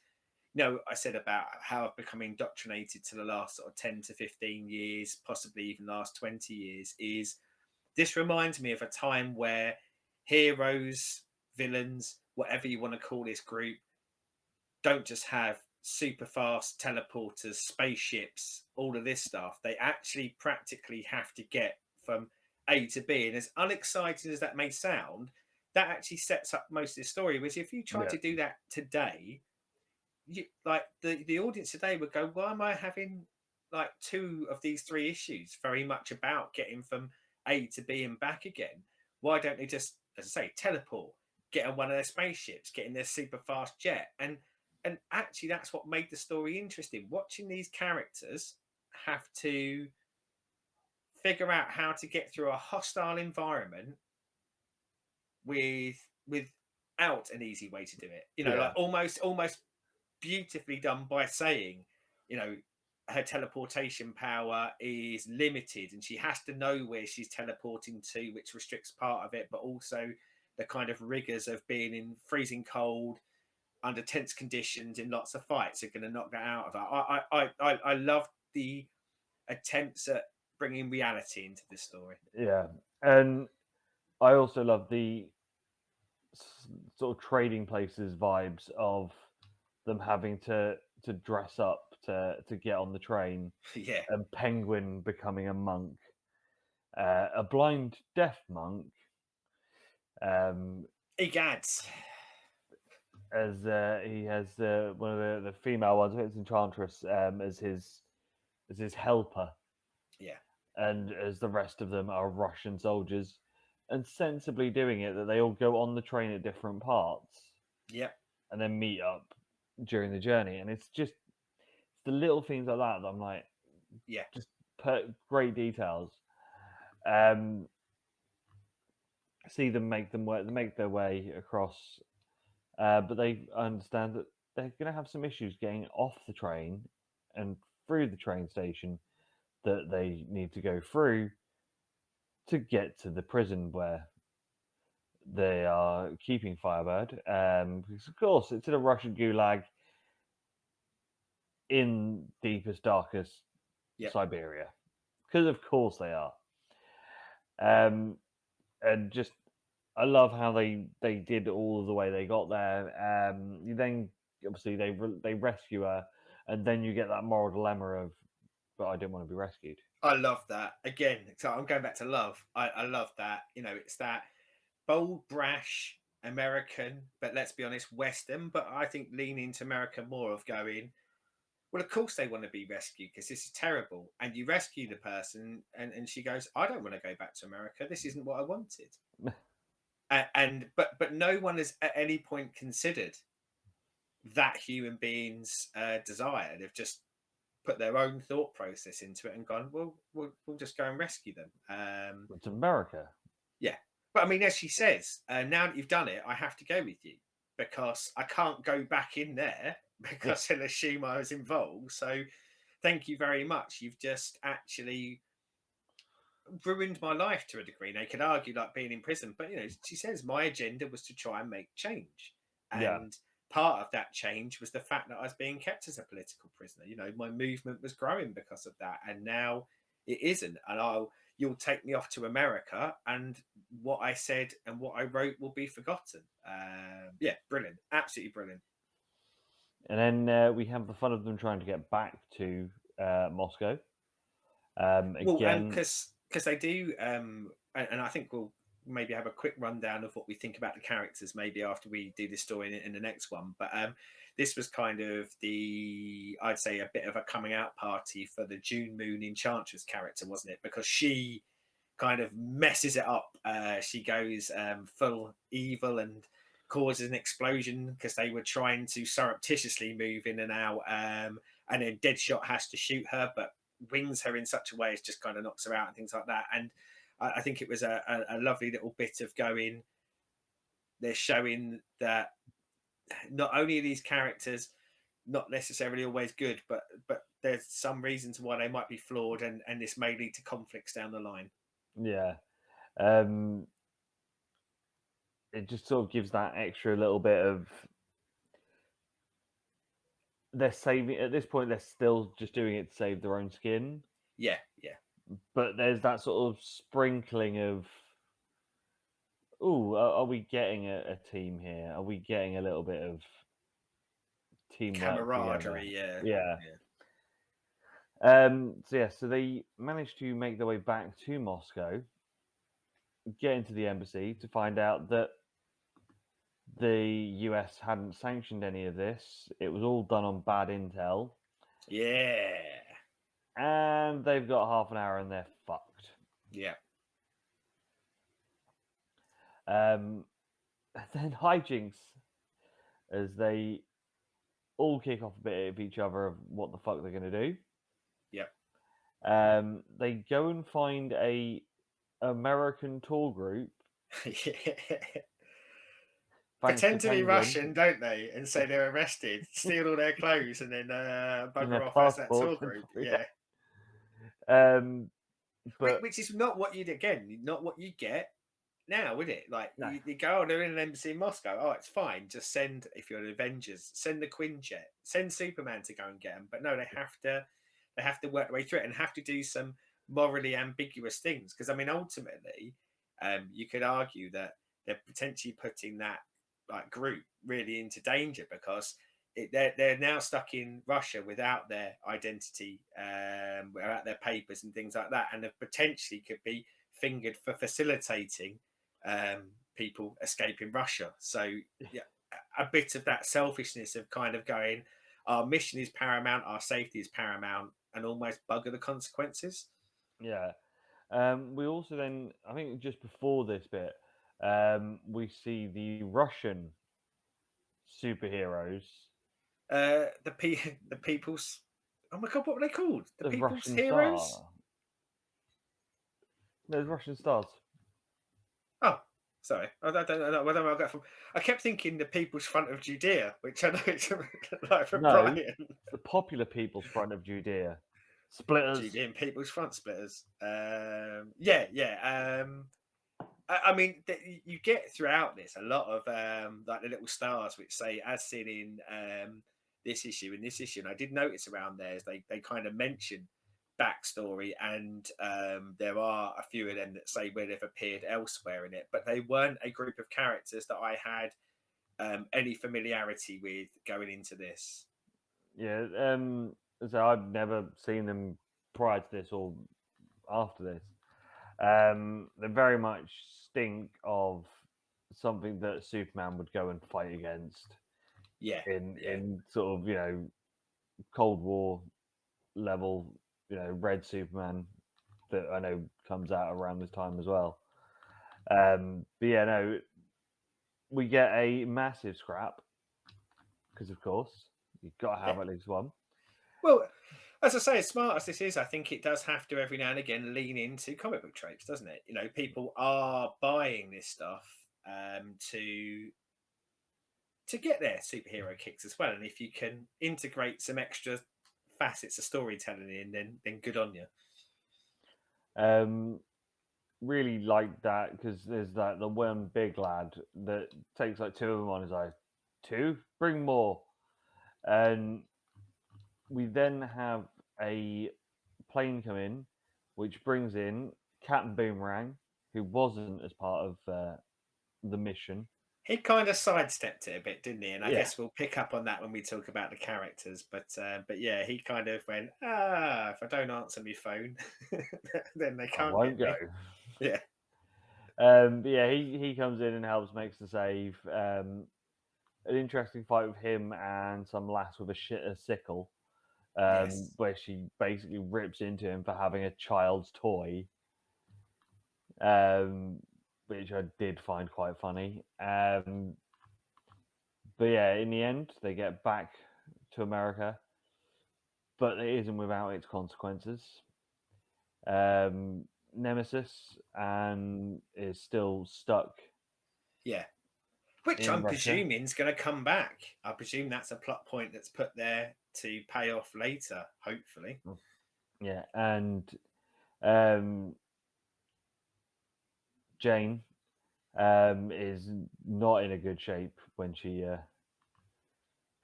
I said about how I've become indoctrinated to the last sort of 10 to 15 years, possibly even last 20 years. Is this reminds me of a time where heroes, villains, whatever you want to call this group, don't just have super fast teleporters, spaceships, all of this stuff. They actually practically have to get from A to B. And as unexciting as that may sound, that actually sets up most of the story. Which, if you try yeah, to do that today, like the audience today would go, "Why am I having like two of these three issues very much about getting from A to B and back again? Why don't they just, as I say, teleport, get on one of their spaceships, get in their super fast jet?" And actually, that's what made the story interesting. Watching these characters have to figure out how to get through a hostile environment without an easy way to do it. Like yeah, almost beautifully done by saying, you know, her teleportation power is limited and she has to know where she's teleporting to, which restricts part of it, but also the kind of rigors of being in freezing cold under tense conditions in lots of fights are going to knock that out of her. I loved the attempts at bringing reality into the story. Yeah, and I also love the sort of trading places vibes of them having to dress up to get on the train, Yeah, and Penguin becoming a monk, a blind deaf monk, um, egads. as he has one of the female ones, I think it's Enchantress, as his helper, Yeah, and as the rest of them are Russian soldiers, and sensibly doing it that they all go on the train at different parts yep, and then meet up during the journey, and it's the little things like that that I'm like, yeah. just great details. Um, See them make them work, make their way across, but they understand that they're going to have some issues getting off the train and through the train station that they need to go through to get to the prison where they are keeping Firebird. Because of course it's in a Russian gulag in deepest, darkest Yep. Siberia. Because of course they are. Um, and just I love how they did all of the way they got there. You then obviously they rescue her, and then you get that moral dilemma of, but I didn't want to be rescued. I love that. Again, so I'm going back to love. I love that. You know, it's that bold, brash American, but let's be honest, Western. But I think leaning to America more of going, well, of course they want to be rescued because this is terrible. And you rescue the person, and she goes, I don't want to go back to America. This isn't what I wanted. And but no one has at any point considered that human being's desire. They've just put their own thought process into it and gone, well, we'll just go and rescue them. It's America. Yeah. But I mean, as she says, now that you've done it, I have to go with you because I can't go back in there Yeah, because they'll assume I was involved. So thank you very much. You've just actually ruined my life to a degree. They could argue like being in prison, but you know, she says my agenda was to try and make change. yeah, And part of that change was the fact that I was being kept as a political prisoner. You know, my movement was growing because of that. And now it isn't. And you'll take me off to America and what I said and what I wrote will be forgotten. Yeah, brilliant. Absolutely brilliant. and then we have the fun of them trying to get back to Moscow. Well, Again, because they do, and I think we'll maybe have a quick rundown of what we think about the characters maybe after we do the story in the next one. But this was kind of I'd say a bit of a coming out party for the June Moon Enchantress character, wasn't it? Because she kind of messes it up. She goes full evil and causes an explosion because they were trying to surreptitiously move in and out. And then Deadshot has to shoot her, but wings her in such a way as just kind of knocks her out and things like that. And I think it was a lovely little bit of going. They're showing that not only are these characters not necessarily always good, but there's some reasons why they might be flawed, and this may lead to conflicts down the line. yeah, um, it just sort of gives that extra little bit of, they're saving at this point. They're still just doing it to save their own skin, Yeah, yeah. but there's that sort of sprinkling of, oh, are we getting a team here? Are we getting a little bit of teamwork together? Camaraderie, yeah, Yeah. yeah. So yeah, so they managed to make their way back to Moscow, get into the embassy to find out that the US hadn't sanctioned any of this. It was all done on bad intel, Yeah, and they've got half an hour and they're fucked. yeah. And then hijinks as they all kick off a bit of each other of what the fuck they're going to do. Yep. They go and find a American tour group, thanks to Pretend to be Penguin, Russian, don't they? And say they're arrested, steal all their clothes, and then and their bugger off as that tour passports. group. Yeah. Yeah. But Which is not what you'd, again, not what you get now, would it? Like, no, you go, oh, they're in an embassy in Moscow. Oh, it's fine. Just send, if you're an Avengers, send the Quinjet, send Superman to go and get them. But no, they have to work their way through it and have to do some morally ambiguous things. Because I mean, ultimately, you could argue that they're potentially putting that like group really into danger because they're now stuck in Russia without their identity, without their papers and things like that, and they potentially could be fingered for facilitating people escaping Russia. So yeah, a bit of that selfishness of kind of going, our mission is paramount, our safety is paramount, and almost bugger the consequences. Yeah. We also then, I think, just before this bit, we see the Russian superheroes, The people's, oh my god, what were they called? The the people's Russian heroes. Star. No, the Russian Stars. Oh, sorry, I don't know where I got from. I kept thinking the People's Front of Judea, which I know it's like from No, Brian. it's the Popular People's Front of Judea. Splitters. Judean People's Front Splitters. Yeah, yeah. I mean, you get throughout this a lot of like the little stars which say, as seen in this issue and this issue. And I did notice around there is they kind of mention backstory, and there are a few of them that say where they've appeared elsewhere in it, but they weren't a group of characters that I had any familiarity with going into this. Yeah. So I've never seen them prior to this or after this. They very much stink of something that Superman would go and fight against Yeah, yeah, in sort of Cold War level, Red Superman that I know comes out around this time as well. But yeah, no, we get a massive scrap because of course you've got to yeah. have at least one. Well, as I say, as smart as this is, I think it does have to every now and again lean into comic book tropes, doesn't it? You know, people are buying this stuff to get their superhero kicks as well. And if you can integrate some extra facets of storytelling in, then good on you. Um, really like that because there's the one big lad that takes like two of them on his eye. Two, bring more. And we then have a plane come in, which brings in Captain Boomerang, who wasn't as part of the mission. He kind of sidestepped it a bit, didn't he? And I Yeah, guess we'll pick up on that when we talk about the characters. But yeah, he kind of went, if I don't answer my phone, then they I can't won't get go. me. Yeah. But yeah, he comes in and helps makes the save. An interesting fight with him and some lass with a sickle, Yes. where she basically rips into him for having a child's toy, um, which I did find quite funny. But yeah, in the end, they get back to America, but it isn't without its consequences. Nemesis and is still stuck Yeah. Which in I'm Russia. presuming is going to come back. I presume that's a plot point that's put there to pay off later, hopefully. Yeah, and um, Jane is not in a good shape when she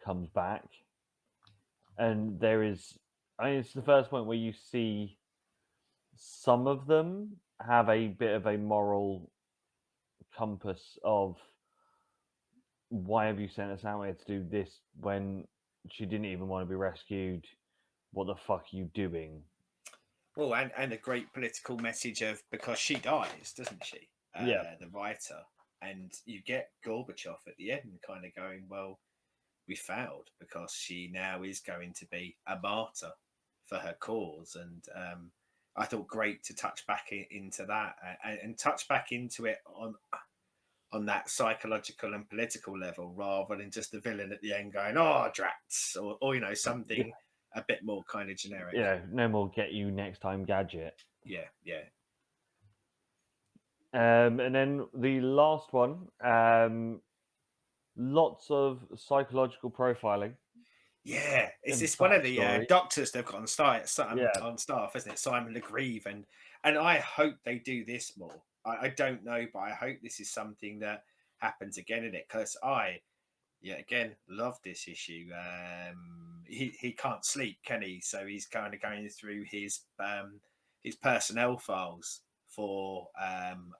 comes back. And there is, I mean, it's the first point where you see some of them have a bit of a moral compass of why have you sent us out here to do this when she didn't even want to be rescued? What the fuck are you doing? Well, and a great political message of because she dies, doesn't she? Yeah, The writer. And you get Gorbachev at the end kind of going, well, we failed because she now is going to be a martyr for her cause. And I thought great to touch back into that and touch back into it on that psychological and political level rather than just the villain at the end going, oh, drats, or yeah, something a bit more kind of generic. no more get you next time gadget. Yeah, yeah. And then the last one, lots of psychological profiling Yeah, it's and this one of the backstory. doctors they've got on staff, Yeah, on staff, isn't it? Simon Legreve, and I hope they do this more. I don't know, but I hope this is something that happens again in it because yeah, again, love this issue. He can't sleep, can he? So he's kind of going through his his personnel files for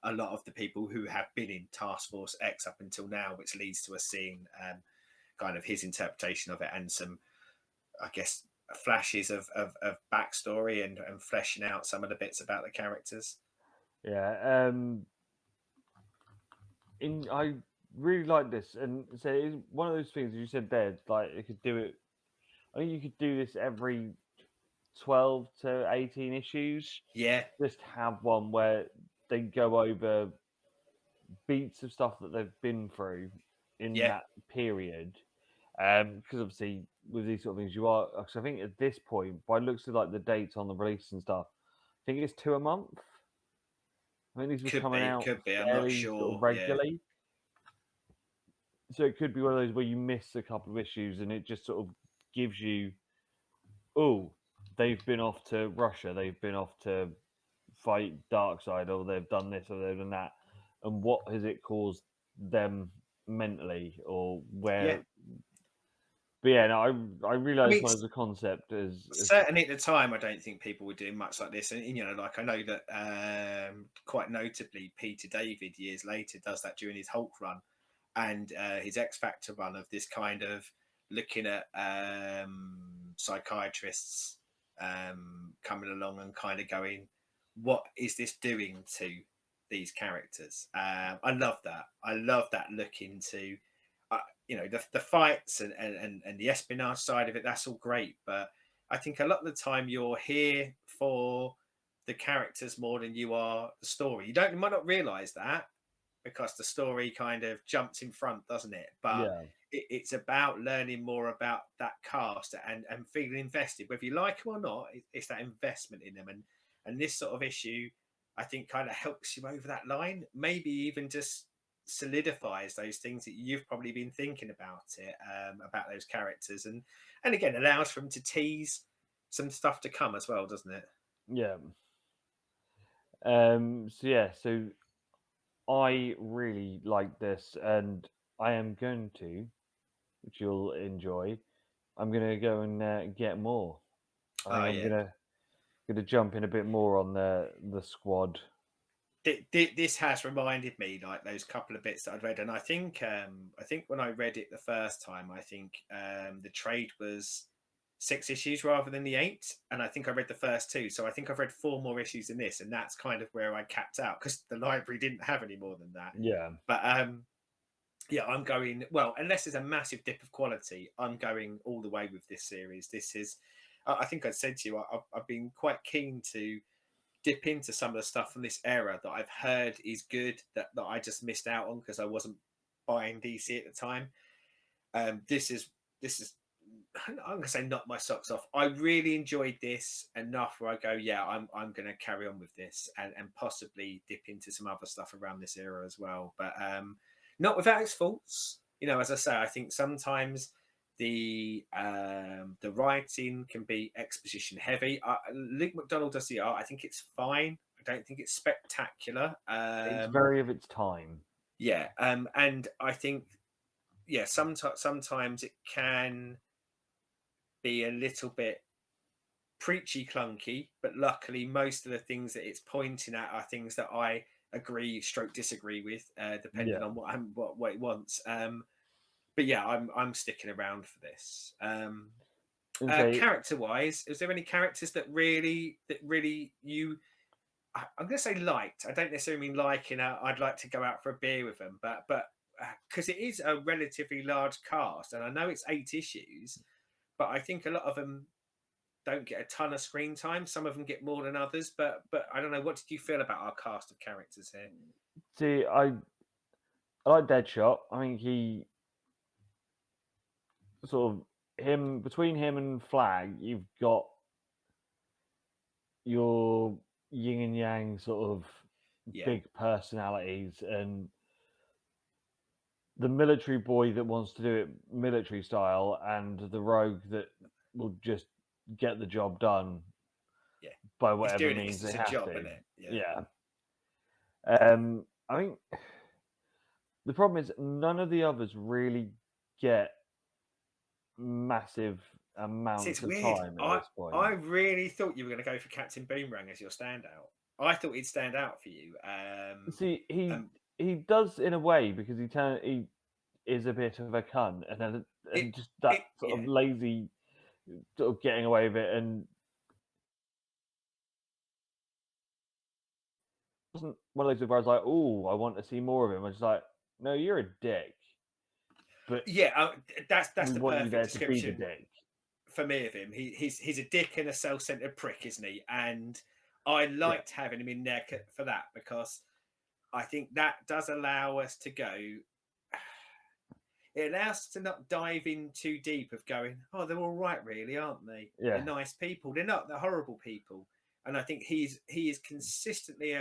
a lot of the people who have been in Task Force X up until now, which leads to us seeing kind of his interpretation of it and some, I guess, flashes of backstory and fleshing out some of the bits about the characters. Yeah. I really like this, and so it's one of those things you said there. Like you could do it. I think you could do this every 12 to 18 issues. Yeah, Just have one where they go over beats of stuff that they've been through in yeah, that period. Because obviously with these sort of things, you are. Cause I think at this point, by looks of like the dates on the release and stuff, I think it's 2 a month. I think these were could coming be, out could be. I'm not fairly sort of sure. Yeah, regularly. So it could be one of those where you miss a couple of issues and it just sort of gives you, oh, they've been off to Russia, they've been off to fight Darkseid, or they've done this, or they've done that, and what has it caused them mentally, or yeah. where? But yeah, no, I I realised mean, one as a concept as certainly at the time, I don't think people were doing much like this. And you know, like I know that quite notably, Peter David years later does that during his Hulk run and his X Factor run of this kind of looking at psychiatrists coming along and kind of going, what is this doing to these characters? I love that. I love that look into uh, you know, the fights and the espionage side of it. That's all great, but I think a lot of the time you're here for the characters more than you are the story. You might not realize that because the story kind of jumps in front, doesn't it? But yeah, it's about learning more about that cast and feeling invested, whether you like them or not. It's that investment in them, and this sort of issue, I think, kind of helps you over that line. Maybe even just solidifies those things that you've probably been thinking about those characters, and again allows for them to tease some stuff to come as well, doesn't it? yeah. So yeah, so I really like this, and I am going to, which you'll enjoy. I'm gonna go and get more. I Oh think I'm yeah. gonna jump in a bit more on the squad. This has reminded me like those couple of bits that I'd read, and I think when I read it the first time, I think the trade was 6 issues rather than the 8, and I think I read the first 2, so I think I've read 4 more issues in this, and that's kind of where I capped out because the library didn't have any more than that. Yeah, But yeah, I'm going well unless there's a massive dip of quality. I'm going all the way with this series. This is, I think I said to you, I've been quite keen to dip into some of the stuff from this era that I've heard is good that I just missed out on because I wasn't buying DC at the time. This is I'm gonna say knock my socks off. I really enjoyed this enough where I go, yeah, I'm gonna carry on with this and possibly dip into some other stuff around this era as well. But not without its faults. You know, as I say, I think sometimes the writing can be exposition heavy. Luke McDonald does the art. I think it's fine. I don't think it's spectacular. it's very of its time. Yeah, and I think yeah, sometimes it can be a little bit preachy clunky, but luckily most of the things that it's pointing at are things that I agree stroke disagree with, depending Yeah, on what it wants. But yeah, I'm sticking around for this. and say Character wise, is there any characters that really you? I'm going to say liked. I don't necessarily mean liking. I'd like to go out for a beer with them, but because it is a relatively large cast, and I know it's 8 issues, but I think a lot of them don't get a ton of screen time. Some of them get more than others, but I don't know. What did you feel about our cast of characters here? see, I like Deadshot. I think he sort of him between him and Flag, you've got your yin and yang sort of Yeah, big personalities, and the military boy that wants to do it military style, and the rogue that will just get the job done yeah. by He's whatever doing it means because they it's a have job, to. isn't it? Yeah, Yeah. I think the problem is none of the others really get massive. See, amounts it's of weird. time at I this point. I really thought you were going to go for Captain Boomerang as your standout. I thought he'd stand out for you. See, he Um, he does in a way because he is a bit of a cunt, and then it and just that sort yeah of lazy sort of getting away with it, and wasn't one of those where I was like, "Oh, I want to see more of him." I was like, "No, you're a dick, but yeah. That's we the want you perfect there to be the description dick." for me of him. He's a dick and a self-centered prick, isn't he? And I Yeah, liked having him in there for that because I think that does allow us to go. It allows us to not dive in too deep of going, oh, they're all right, really, aren't they? They're yeah, nice people. They're not. They're horrible people. And I think he is consistently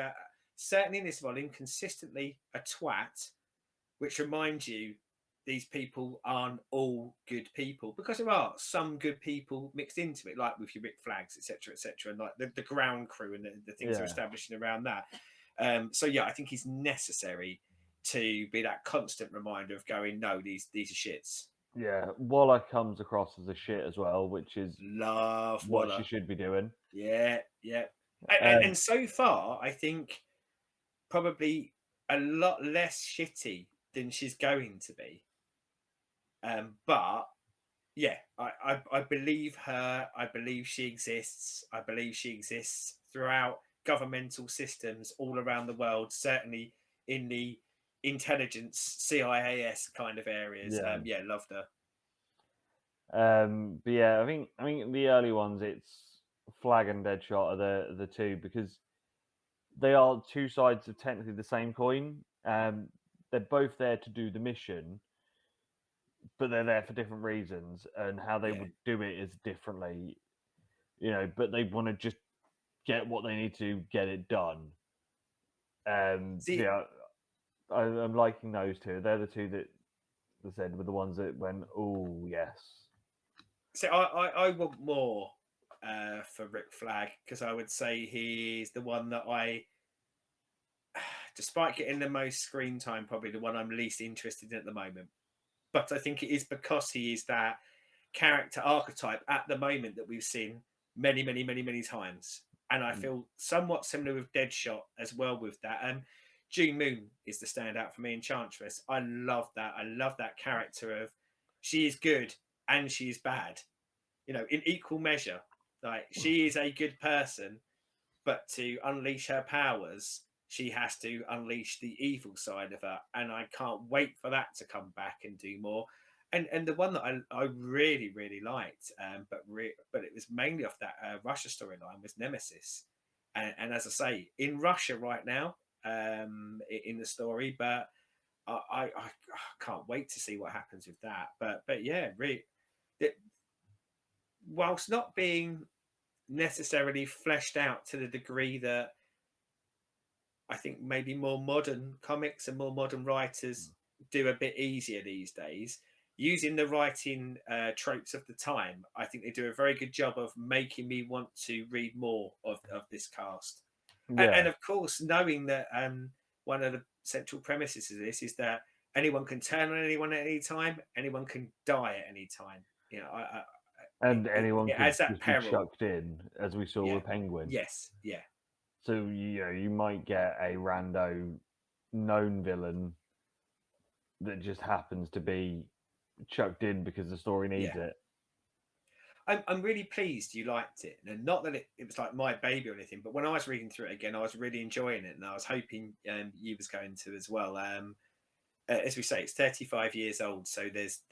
certainly in this volume consistently a twat, which reminds you these people aren't all good people because there are some good people mixed into it, like with your Rick Flags, etc., and like the ground crew and the things they're yeah, establishing around that. So yeah, I think he's necessary to be that constant reminder of going, no, these are shits. yeah. Waller comes across as a shit as well, which is Love what she Waller. should be doing. Yeah, yeah. Um, And so far, I think probably a lot less shitty than she's going to be. But yeah, I believe her. I believe she exists. I believe she exists throughout governmental systems all around the world, certainly in the intelligence CIAS kind of areas. yeah, Yeah, loved her. but yeah, I think the early ones, it's Flag and Deadshot are the two because they are two sides of technically the same coin. They're both there to do the mission, but they're there for different reasons, and how they Yeah. would do it is differently. But they want to just get what they need to get it done. So See, yeah, I'm liking those two. They're the two that I said were the ones that went, oh yes, I want more for Rick Flag because I would say he's the one that despite getting the most screen time, probably the one I'm least interested in at the moment. But I think it is because he is that character archetype at the moment that we've seen many times. And I mm, feel somewhat similar with Deadshot as well with that. June Moon is the standout for me, Enchantress. I love that. I love that character of she is good and she is bad, in equal measure. Like she is a good person, but to unleash her powers, she has to unleash the evil side of her. And I can't wait for that to come back and do more. And the one that I really liked, but it was mainly off that Russia storyline was Nemesis, and as I say, in Russia right now, in the story, but I can't wait to see what happens with that. But yeah, really, it, whilst not being necessarily fleshed out to the degree that I think maybe more modern comics and more modern writers do a bit easier these days. Using the writing tropes of the time, I think they do a very good job of making me want to read more of this cast. And yeah. of course, knowing that one of the central premises of this is that anyone can turn on anyone at any time, anyone can die at any time. And anyone It could adds that just be peril. chucked in, as we saw Yeah. with Penguin. Yes. Yeah. So you might get a rando known villain that just happens to be chucked in because the story needs Yeah. it. I'm really pleased you liked it, and not that it was like my baby or anything. But when I was reading through it again, I was really enjoying it, and I was hoping you was going to as well. As we say, it's 35 years old, so there's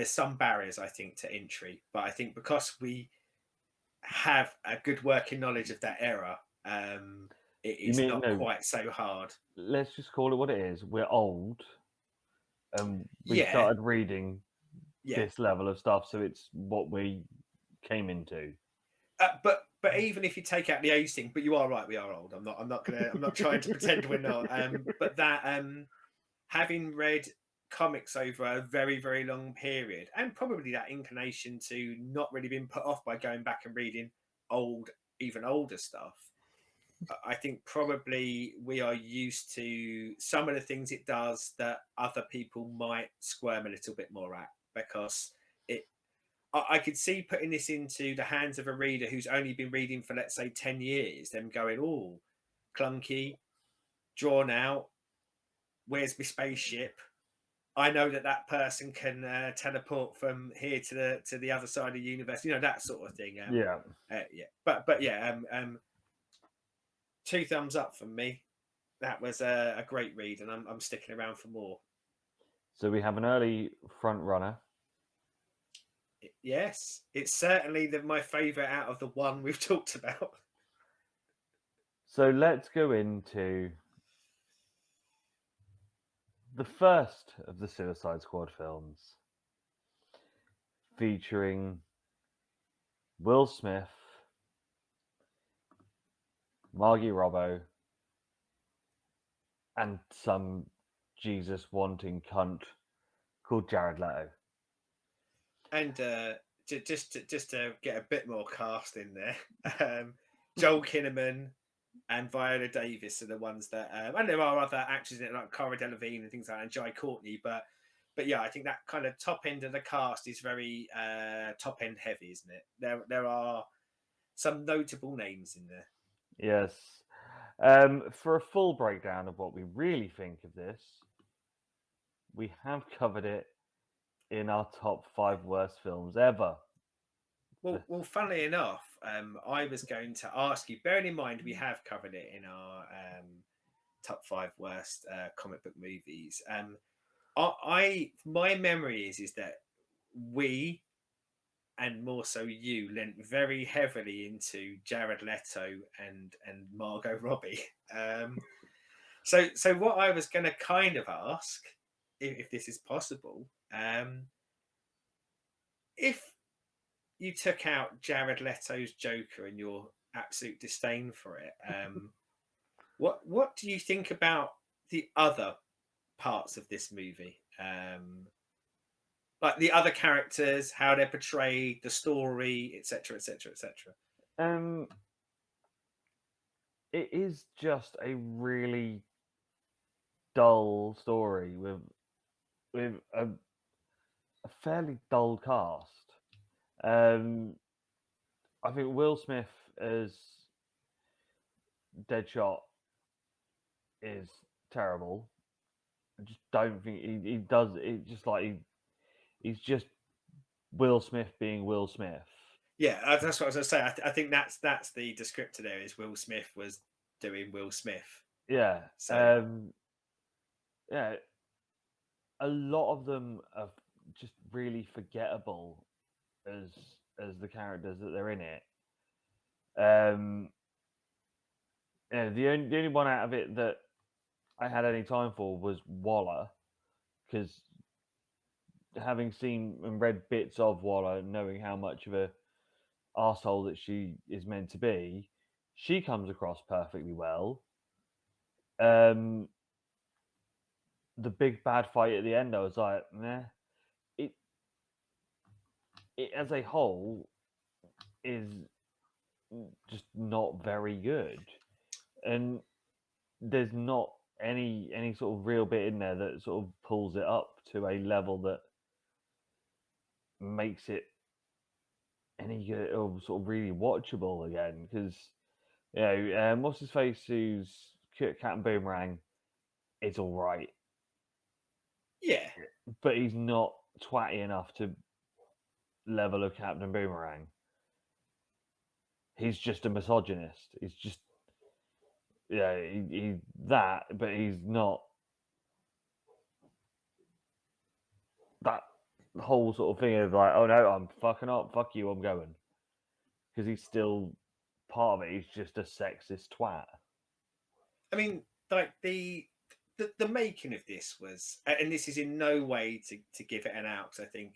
some barriers I think to entry, but I think because we have a good working knowledge of that era, You it's mean not no? quite so hard. Let's just call it what it is. We're old, and we Yeah, started reading yeah. this level of stuff, so it's what we came into. But even if you take out the age thing, but you are right, we are old. I'm not trying to pretend we're not. But that having read comics over a very long period, and probably that inclination to not really been put off by going back and reading old, even older stuff. I think probably we are used to some of the things it does that other people might squirm a little bit more at. because it. I could see putting this into the hands of a reader who's only been reading for, let's say, 10 years, them going, oh, clunky, drawn out, where's my spaceship? I know that person can teleport from here to the other side of the universe, that sort of thing. Yeah. Yeah, but yeah, 2 thumbs up from me. That was a great read, and I'm sticking around for more. So we have an early front runner. Yes, it's certainly my favourite out of the one we've talked about. So let's go into the first of the Suicide Squad films, featuring Will Smith, Margie Robbo, and some Jesus wanting cunt called Jared Leto. And just to get a bit more cast in there, Joel Kinnaman and Viola Davis are the ones that, and there are other actors in it like Cara Delevingne and things like that, and Jai Courtney, but yeah, I think that kind of top end of the cast is very top end heavy, isn't it? There are some notable names in there. Yes. For a full breakdown of what we really think of this, we have covered it in our top 5 worst films ever. Well, funnily enough, I was going to ask you, bearing in mind we have covered it in our top 5 worst comic book movies. My memory is that we, and more so you, lent very heavily into Jared Leto and Margot Robbie. So what I was going to kind of ask, if this is possible, if you took out Jared Leto's Joker and your absolute disdain for it, what do you think about the other parts of this movie? Like the other characters, how they're portrayed, the story, etc., etc., etc. It is just a really dull story with a fairly dull cast. I think Will Smith as Deadshot is terrible. I just don't think he does it. Just like he's just Will Smith being Will Smith. Yeah, that's what I was going to say. I think that's the descriptor there. Is Will Smith was doing Will Smith. Yeah. So yeah. A lot of them are just really forgettable as the characters that they're in it. Yeah, the only one out of it that I had any time for was Waller, because having seen and read bits of Waller, knowing how much of a arsehole that she is meant to be, she comes across perfectly well. The big bad fight at the end, I was like, nah. It as a whole is just not very good, and there's not any sort of real bit in there that sort of pulls it up to a level that makes it any good or sort of really watchable again. Because what's his face who's Captain Boomerang is all right, yeah, but he's not twatty enough to level of Captain Boomerang. He's just a misogynist. He's just he's that, but he's not that whole sort of thing of like, oh no, I'm fucking up, fuck you, I'm going. Because he's still part of it. He's just a sexist twat. I mean, like the making of this was, and this is in no way to give it an out, because I think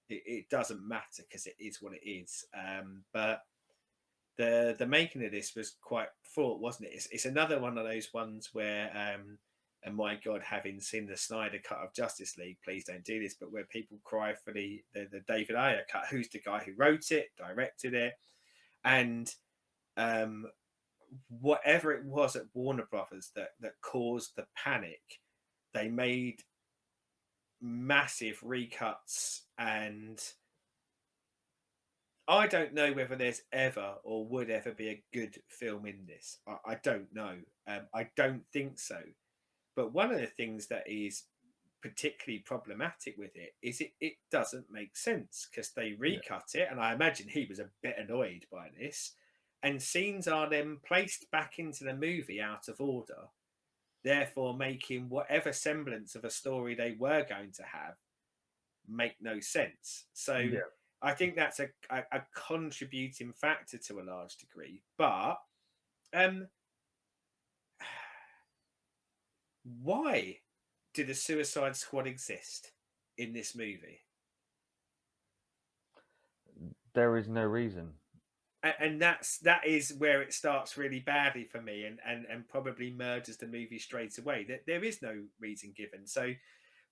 it doesn't matter because it is what it is. But the making of this was quite fraught, wasn't it? It's another one of those ones where, and my God, having seen the Snyder cut of Justice League, please don't do this, but where people cry for the David Ayer cut, who's the guy who wrote it, directed it, and whatever it was at Warner Brothers that caused the panic, they made massive recuts, and I don't know whether there's ever or would ever be a good film in this. I don't know. I don't think so. But one of the things that is particularly problematic with it is it doesn't make sense because they Yeah. recut it, and I imagine he was a bit annoyed by this. And scenes are then placed back into the movie out of order, therefore making whatever semblance of a story they were going to have make no sense. So Yeah. I think that's a contributing factor to a large degree. But um, why did a Suicide Squad exist in this movie? There is no reason. And that is where it starts really badly for me, and probably murders the movie straight away. That there is no reason given. So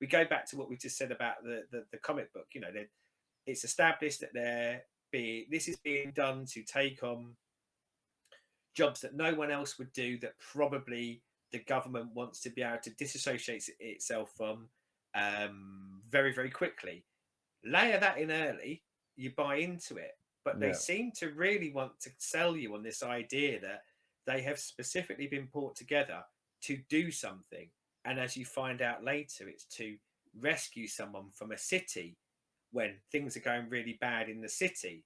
we go back to what we just said about the comic book. You know, it's established that this is being done to take on jobs that no one else would do, that probably the government wants to be able to disassociate itself from very, very quickly. Layer that in early, you buy into it. But they Yeah. seem to really want to sell you on this idea that they have specifically been brought together to do something. And as you find out later, it's to rescue someone from a city when things are going really bad in the city.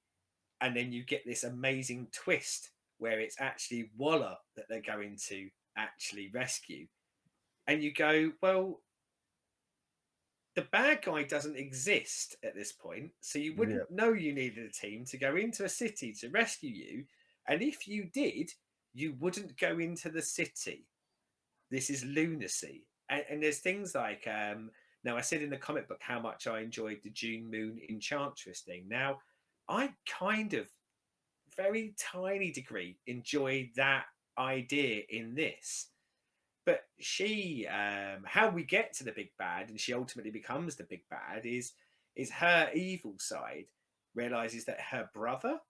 And then you get this amazing twist where it's actually Waller that they're going to actually rescue. And you go, well, the bad guy doesn't exist at this point, so you Yeah. wouldn't know you needed a team to go into a city to rescue you. And if you did, you wouldn't go into the city. This is lunacy. And there's things like, now I said in the comic book how much I enjoyed the June Moon Enchantress thing. Now, I kind of, very tiny degree, enjoyed that idea in this. But she, how we get to the big bad, and she ultimately becomes the big bad, is her evil side realizes that her brother,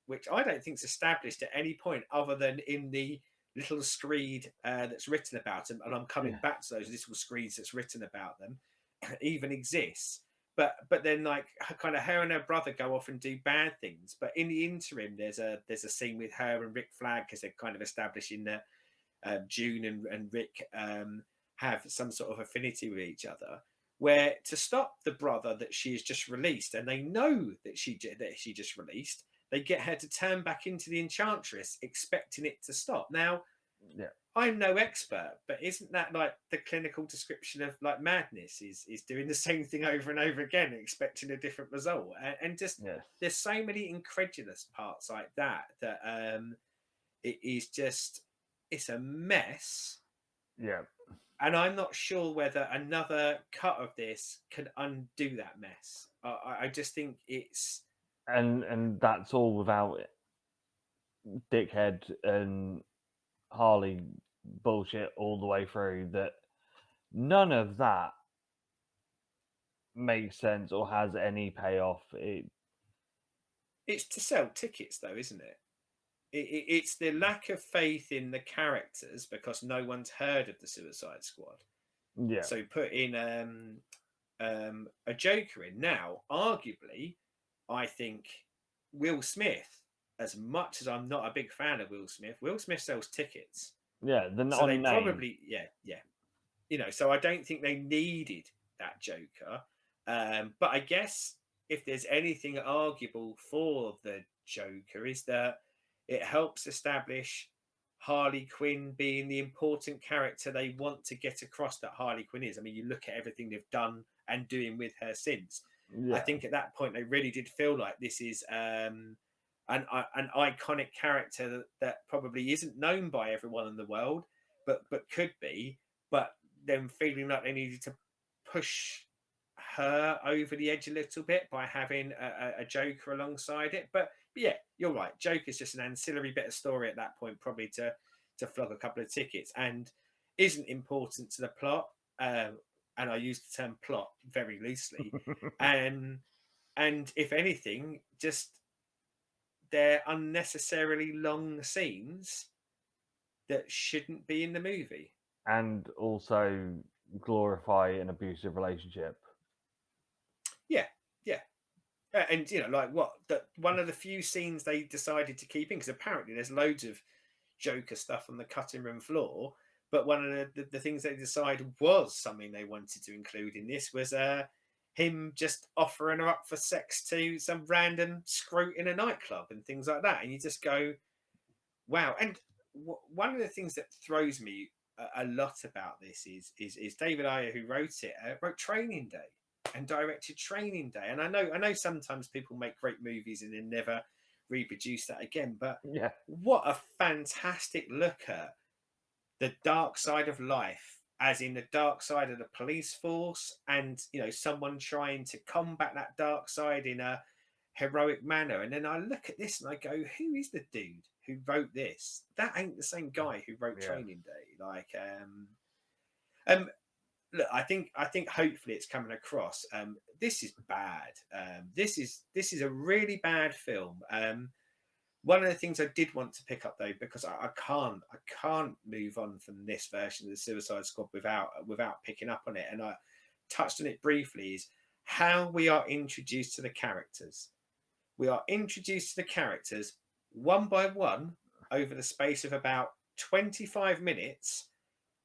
which I don't think is established at any point other than in the little screed that's written about them, and I'm coming Yeah. back to those little screeds that's written about them, even exists. But then like kind of her and her brother go off and do bad things. But in the interim, there's a scene with her and Rick Flag because they're kind of establishing that June and Rick have some sort of affinity with each other. Where to stop the brother that she has just released, and they know that she just released, they get her to turn back into the Enchantress, expecting it to stop. Now, Yeah. I'm no expert, but isn't that like the clinical description of like madness? Is doing the same thing over and over again, expecting a different result, and just Yes. there's so many incredulous parts like that it is just it's a mess, Yeah. and I'm not sure whether another cut of this can undo that mess. I just think it's And that's all without dickhead and Harley bullshit all the way through. That none of that makes sense or has any payoff. it's to sell tickets though, isn't it? It's the lack of faith in the characters because no one's heard of the Suicide Squad. Yeah. So put in a Joker in. Now, arguably, I think Will Smith, as much as I'm not a big fan of Will Smith sells tickets. Yeah. Then So they on name. probably, yeah, yeah. So I don't think they needed that Joker. But I guess if there's anything arguable for the Joker is that it helps establish Harley Quinn being the important character they want to get across that Harley Quinn is. I mean, you look at everything they've done and doing with her since. I Yeah. think at that point they really did feel like this is an iconic character that probably isn't known by everyone in the world, but could be. But them feeling like they needed to push her over the edge a little bit by having a Joker alongside it. But yeah, you're right. Joker's just an ancillary bit of story at that point, probably to flog a couple of tickets, and isn't important to the plot. And I use the term plot very loosely. And and if anything, just they're unnecessarily long scenes that shouldn't be in the movie. And also glorify an abusive relationship. Yeah, yeah. And like what? One of the few scenes they decided to keep in, because apparently there's loads of Joker stuff on the cutting room floor. But one of the things they decided was something they wanted to include in this was him just offering her up for sex to some random scrote in a nightclub and things like that. And you just go, wow. And one of the things that throws me a lot about this is David Ayer, who wrote it, wrote Training Day and directed Training Day. And I know sometimes people make great movies and then never reproduce that again. But Yeah. what a fantastic look at the dark side of life, as in the dark side of the police force, and someone trying to combat that dark side in a heroic manner. And then I look at this and I go, who is the dude who wrote this? That ain't the same guy who wrote Yeah. Training Day. Um look, I think hopefully it's coming across. This is bad. This is a really bad film. One of the things I did want to pick up though, because I can't move on from this version of the Suicide Squad without picking up on it, and I touched on it briefly, is how we are introduced to the characters. We are introduced to the characters one by one over the space of about 25 minutes,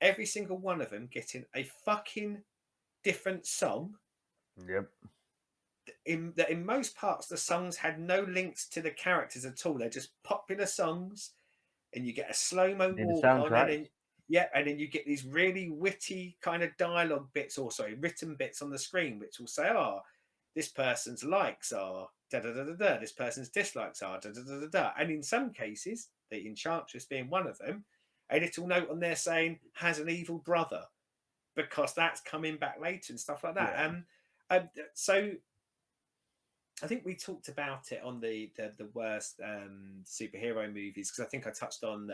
every single one of them getting a fucking different song. Yep. In most parts, the songs had no links to the characters at all. They're just popular songs, and you get a slow-mo In the walk on, and soundtrack. then yeah, and then you get these really witty kind of dialogue bits, or sorry, written bits on the screen, which will say, "Oh, this person's likes are da da da da da. This person's dislikes are da da da da da." And in some cases, the Enchantress being one of them, a little note on there saying has an evil brother, because that's coming back later and stuff like that. Yeah. So I think we talked about it on the worst superhero movies, because I think I touched on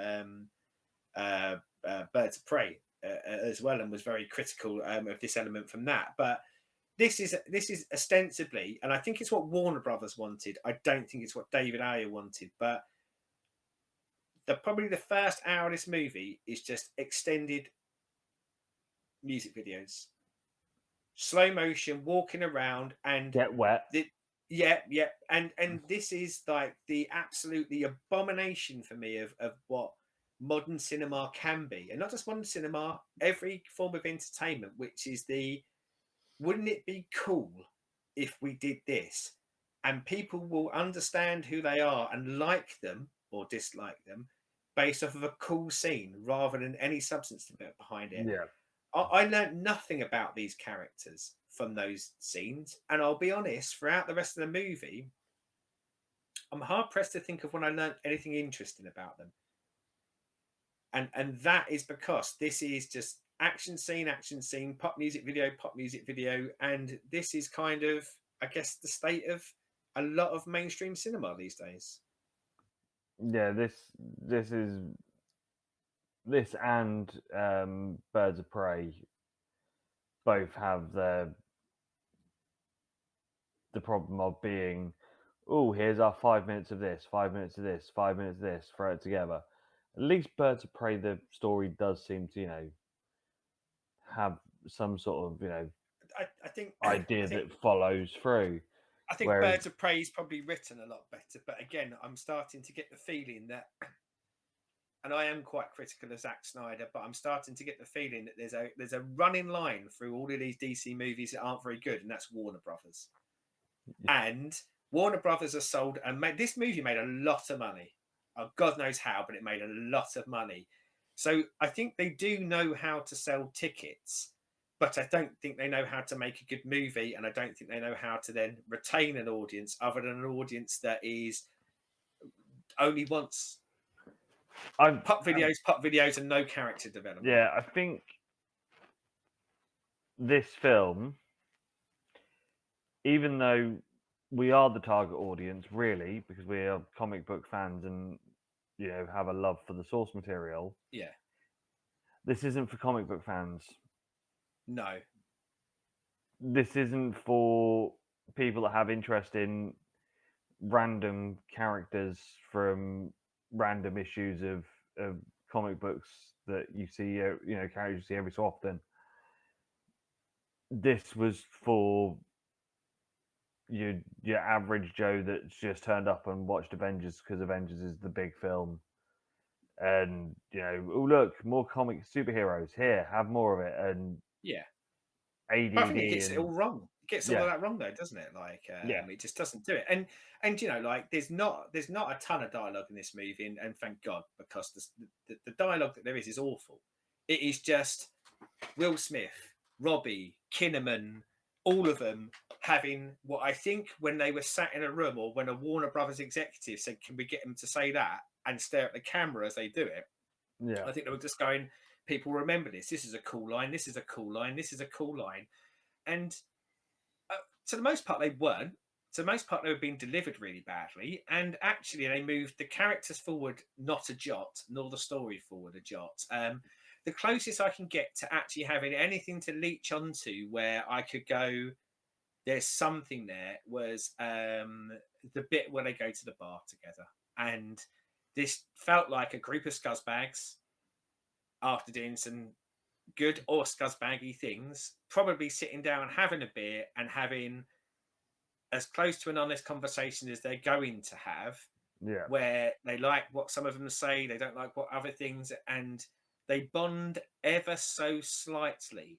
Birds of Prey as well, and was very critical of this element from that. But this is ostensibly, and I think it's what Warner Brothers wanted. I don't think it's what David Ayer wanted. But probably the first hour of this movie is just extended music videos, slow motion, walking around, and Get wet. the yeah, and this is like the absolutely abomination for me of what modern cinema can be, and not just modern cinema, every form of entertainment, which is wouldn't it be cool if we did this, and people will understand who they are and like them or dislike them based off of a cool scene rather than any substance behind it. Yeah. I learned nothing about these characters from those scenes, and I'll be honest, throughout the rest of the movie, I'm hard pressed to think of when I learned anything interesting about them. And that is because this is just action scene, pop music video, and this is kind of, I guess, the state of a lot of mainstream cinema these days. Yeah. This is this and Birds of Prey both have the problem of being, oh, here's our 5 minutes of this, 5 minutes of this, 5 minutes of this, throw it together. At least Birds of Prey, the story does seem to, have some sort of, I think I idea think that follows through. I think Whereas, Birds of Prey is probably written a lot better, but again, I'm starting to get the feeling that, and I am quite critical of Zack Snyder, but I'm starting to get the feeling that there's a running line through all of these DC movies that aren't very good, and that's Warner Brothers. And Warner Brothers are sold, and this movie made a lot of money. Oh, God knows how, but it made a lot of money. So I think they do know how to sell tickets, but I don't think they know how to make a good movie, and I don't think they know how to then retain an audience, other than an audience that is only wants I, pop videos, and no character development. yeah, I think this film, even though we are the target audience, really, because we are comic book fans and have a love for the source material, Yeah, this isn't for comic book fans. no, This isn't for people that have interest in random characters from random issues of comic books that you see, characters you see every so often. This was for your average Joe that's just turned up and watched Avengers because Avengers is the big film, and oh look, more comic superheroes here, have more of it, and Yeah. But I think it ADD gets it all and wrong. It gets all of yeah, that wrong though, doesn't it? Like, yeah, it just doesn't do it. And like there's not a ton of dialogue in this movie, and thank God, because the dialogue that there is awful. It is just Will Smith, Robbie, Kinnaman, all of them having what I think when they were sat in a room, or when a Warner Brothers executive said, "Can we get them to say that?" and stare at the camera as they do it. yeah, I think they were just going, "People remember this. This is a cool line. This is a cool line. This is a cool line." And to the most part, they weren't. To the most part, they were being delivered really badly. And actually, they moved the characters forward not a jot, nor the story forward a jot. The closest I can get to actually having anything to leech onto where I could go, there's something there, was the bit where they go to the bar together. And this felt like a group of scuzzbags after doing some good or scuzzbaggy things, probably sitting down, having a beer, and having as close to an honest conversation as they're going to have, yeah, where they like what some of them say, they don't like what other things, and they bond ever so slightly.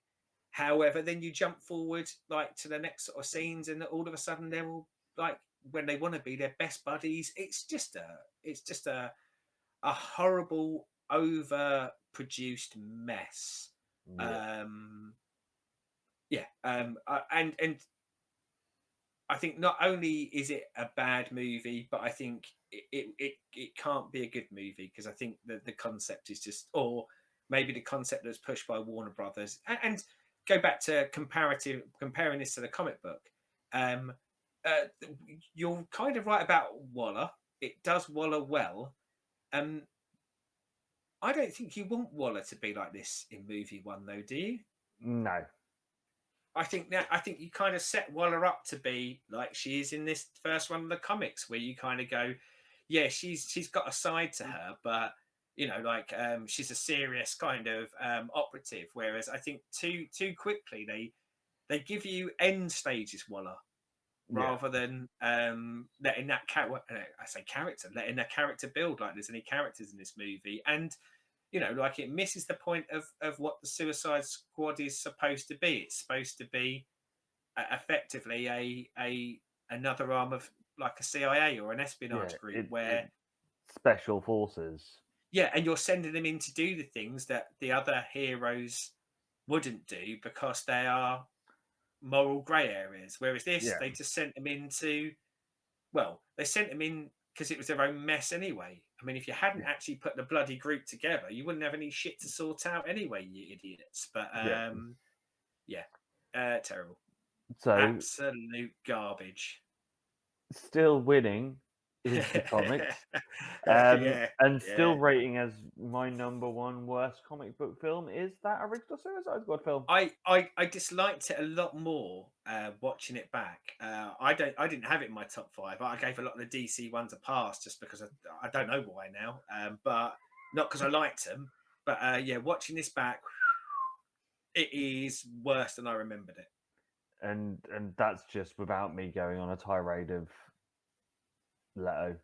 However, then you jump forward like to the next sort of scenes, and all of a sudden they're all like, when they want to be, their best buddies. It's just a horrible, overproduced mess. yeah, Yeah, and I think not only is it a bad movie, but I think it can't be a good movie, because I think the concept is just, or maybe the concept that was pushed by Warner Brothers, and go back to comparing this to the comic book. Um, uh, you're kind of right about Waller. It does Waller well. Um, I don't think you want Waller to be like this in movie one, though, do you? no, I think you kind of set Waller up to be like she is in this first one of the comics, where you kind of go, yeah, she's got a side to her, but like she's a serious kind of operative. Whereas I think too quickly they give you end stages Waller, yeah, rather than letting that I say character, letting that character build like there's any characters in this movie. And like it misses the point of what the Suicide Squad is supposed to be. It's supposed to be effectively a another arm of like a CIA or an yeah. espionage group, It where special forces. yeah, and you're sending them in to do the things that the other heroes wouldn't do, because they are moral grey areas. Whereas this, Yeah, they just sent them into, well, they sent them in because it was their own mess anyway. I mean, if you hadn't yeah, actually put the bloody group together, you wouldn't have any shit to sort out anyway, you idiots. But yeah. yeah, terrible, So absolute garbage. still winning is the comics, Yeah, and yeah. still rating as my number one worst comic book film is that original Suicide Squad film. I disliked it a lot more watching it back. I didn't have it in my top five. I gave a lot of the DC ones a pass, just because I don't know why now, but not because I liked them. But yeah, watching this back, it is worse than I remembered it. And that's just without me going on a tirade of Leto.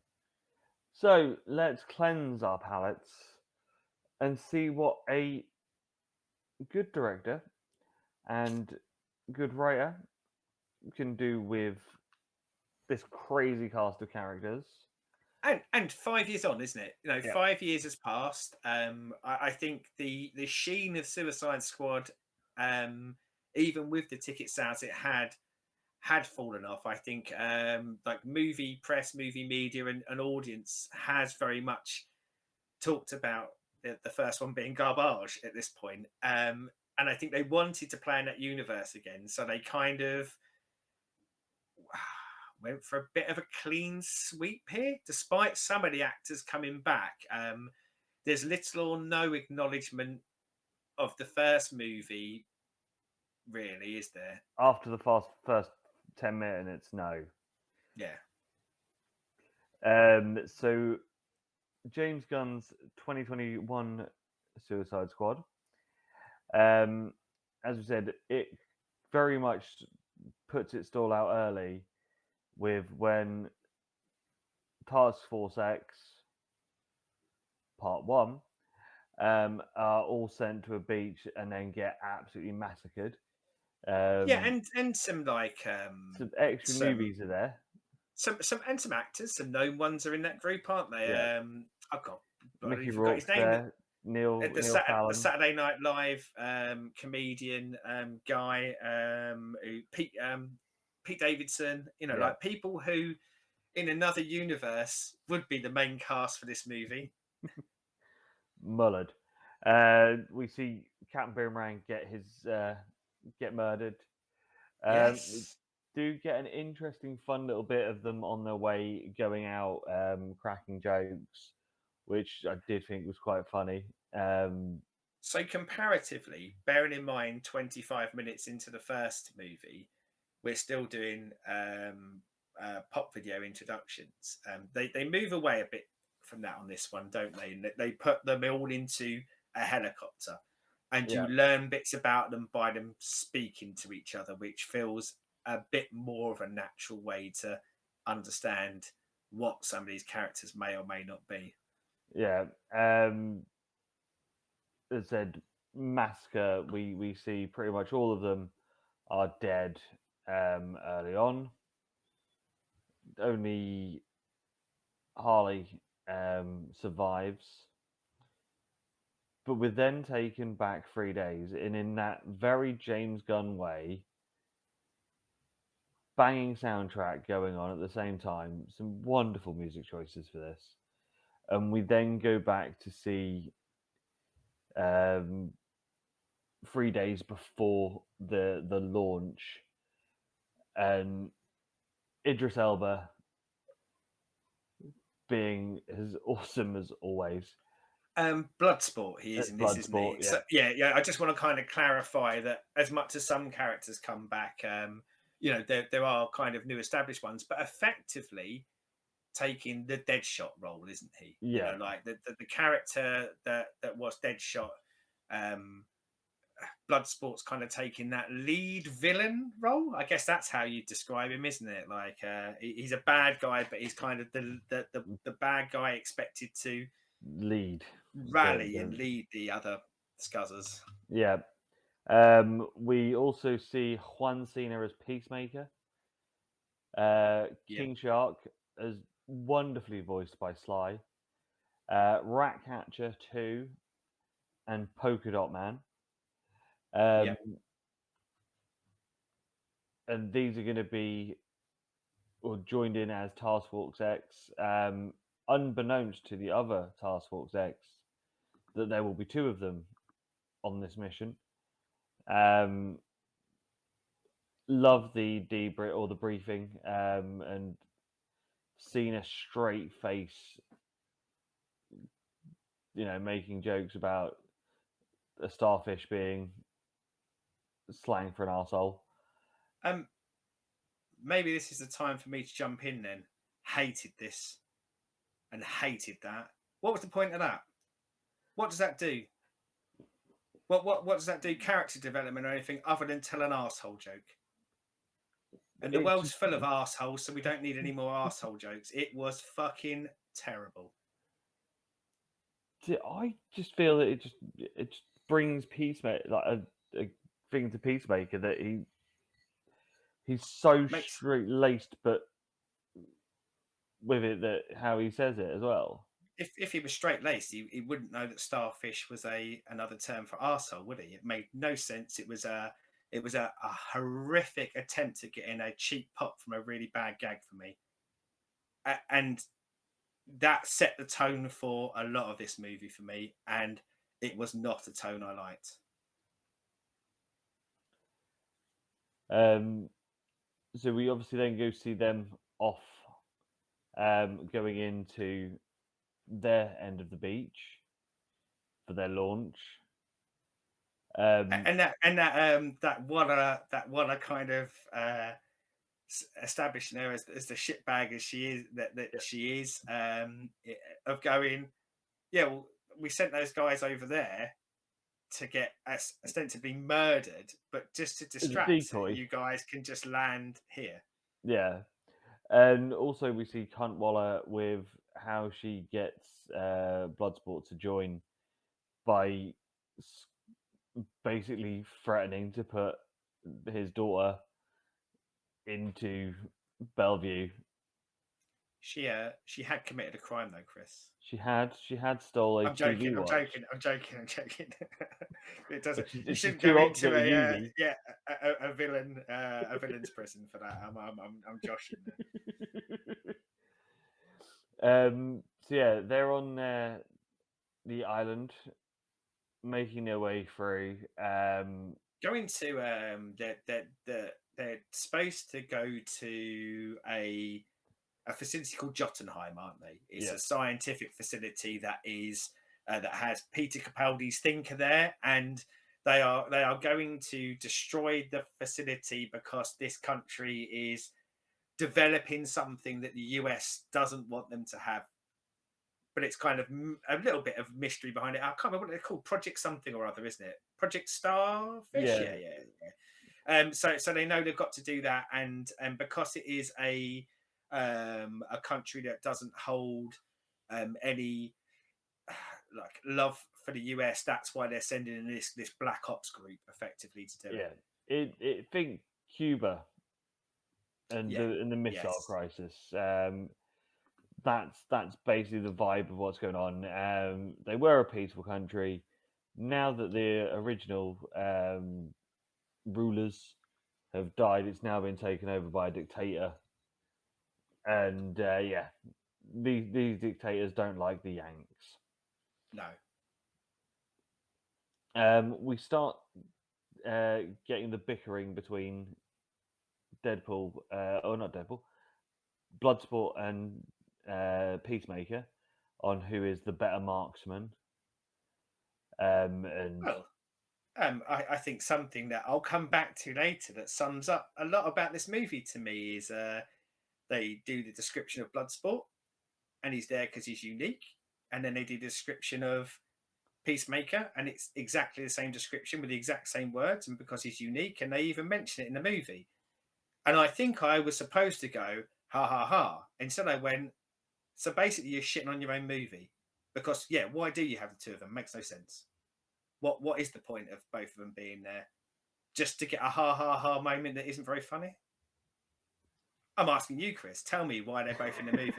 So let's cleanse our palates and see what a good director and good writer can do with this crazy cast of characters. And 5 years on, isn't it? Yeah, 5 years has passed. I think the sheen of Suicide Squad, um, even with the ticket sales it had fallen off. I think like movie press, movie media, and audience has very much talked about the first one being garbage at this point. And I think they wanted to play in that universe again, so they kind of went for a bit of a clean sweep here, despite some of the actors coming back. There's little or no acknowledgement of the first movie, really, is there? after the first 10 minutes, no. Yeah. So James Gunn's 2021 Suicide Squad. As we said, it very much puts its stall out early, with when Task Force X Part 1 are all sent to a beach and then get absolutely massacred. Yeah, Um, and some like some extra some newbies are there. some actors, some known ones are in that group, aren't they? Yeah, I've got bloody Mickey forgot his Rourke's name. there. Neil The Fallon. Saturday Night Live comedian guy, Pete Davidson. You know, Yeah, like people who in another universe would be the main cast for this movie. mullered. We see Captain Boomerang get murdered. We Yes. do get an interesting, fun little bit of them on their way going out, cracking jokes, which I did think was quite funny. So comparatively, bearing in mind 25 minutes into the first movie, we're still doing pop video introductions. They move away a bit from that on this one, don't they? And they put them all into a helicopter, and Yeah, you learn bits about them by them speaking to each other, which feels a bit more of a natural way to understand what some of these characters may or may not be. yeah. As I said, massacre. We see pretty much all of them are dead early on. Only Harley survives, but we're then taken back 3 days, and in that very James Gunn way, banging soundtrack going on at the same time. Some wonderful music choices for this, and we then go back to see um, 3 days before the launch, and Idris Elba being as awesome as always. Bloodsport, he is At in this, isn't Bloodsport, he? yeah, So yeah, yeah. I just want to kind of clarify that as much as some characters come back, you know, there are kind of new established ones, but effectively taking the Deadshot role, isn't he? You yeah, know, like the character that was Deadshot, um, Bloodsport's kind of taking that lead villain role. I guess that's how you describe him, isn't it? Like he's a bad guy, but he's kind of the bad guy expected to lead. rally and lead the other scuzzers. Yeah. We also see Juan Cena as Peacemaker. Yeah, King Shark as wonderfully voiced by Sly. Ratcatcher 2 and Polka Dot Man. yeah. Um, and these are going to be or joined in as Task Force X. Unbeknownst to the other Task Force X, that there will be two of them on this mission. Um, love the debrief or the briefing, and seeing a straight face, making jokes about a starfish being slang for an arsehole. Um, maybe this is the time for me to jump in. Then hated this and hated that. What was the point of that? What does that do? What does that do? Character development or anything other than tell an asshole joke? And the It world's just, full of assholes, so we don't need any more asshole jokes. It was fucking terrible. I just feel that it just brings Peacemaker like a thing to Peacemaker that he's so Makes straight laced, but with it that how he says it as well. if he was straight laced, he wouldn't know that starfish was a another term for arsehole, would he? It made no sense. It was a horrific attempt at getting a cheap pop from a really bad gag for me, and that set the tone for a lot of this movie for me. And it was not a tone I liked. Um, so we obviously then go see them off, going into their end of the beach for their launch. Um, And that kind of establishing her as the shitbag as she is that yeah, she is of going, yeah, well, we sent those guys over there to get ostensibly murdered, but just to as a distract it, decoy, you guys can just land here. yeah. And also we see Cuntwaller with how she gets Bloodsport to join by basically threatening to put his daughter into Bellevue. She had committed a crime though, Chris. She had stole a I'm joking. TV I'm watch, joking. I'm joking. I'm joking. It doesn't. which is You it's just shouldn't go too into opposite of a uni. yeah a villain's prison for that. I'm joshing there. So yeah, they're on the island, making their way through. Going to they're supposed to go to a facility called Jotunheim, aren't they? It's Yeah, a scientific facility that is that has Peter Capaldi's thinker there, and they are going to destroy the facility because this country is developing something that the US doesn't want them to have. But it's kind of a little bit of mystery behind it. I can't remember what they're called. Project something or other, isn't it? Project Starfish. yeah, Yeah. So they know they've got to do that, and because it is a country that doesn't hold any like love for the US, that's why they're sending in this black ops group effectively to do yeah. it. It think Cuba Yeah. and the missile Yes. crisis. That's basically the vibe of what's going on. They were a peaceful country. Now that the original rulers have died, it's now been taken over by a dictator. And yeah, these dictators don't like the Yanks. No. We start getting the bickering between Deadpool, or not Deadpool, Bloodsport and Peacemaker on who is the better marksman. And Well, I think something that I'll come back to later that sums up a lot about this movie to me is they do the description of Bloodsport, and he's there because he's unique, and then they do the description of Peacemaker, and it's exactly the same description with the exact same words, and because he's unique, and they even mention it in the movie. And I think I was supposed to go ha ha ha. Instead, I went, so basically you're shitting on your own movie because yeah, why do you have the two of them? Makes no sense. What is the point of both of them being there? Just to get a ha ha ha moment that isn't very funny? I'm asking you, Chris. Tell me why they're both in the movie.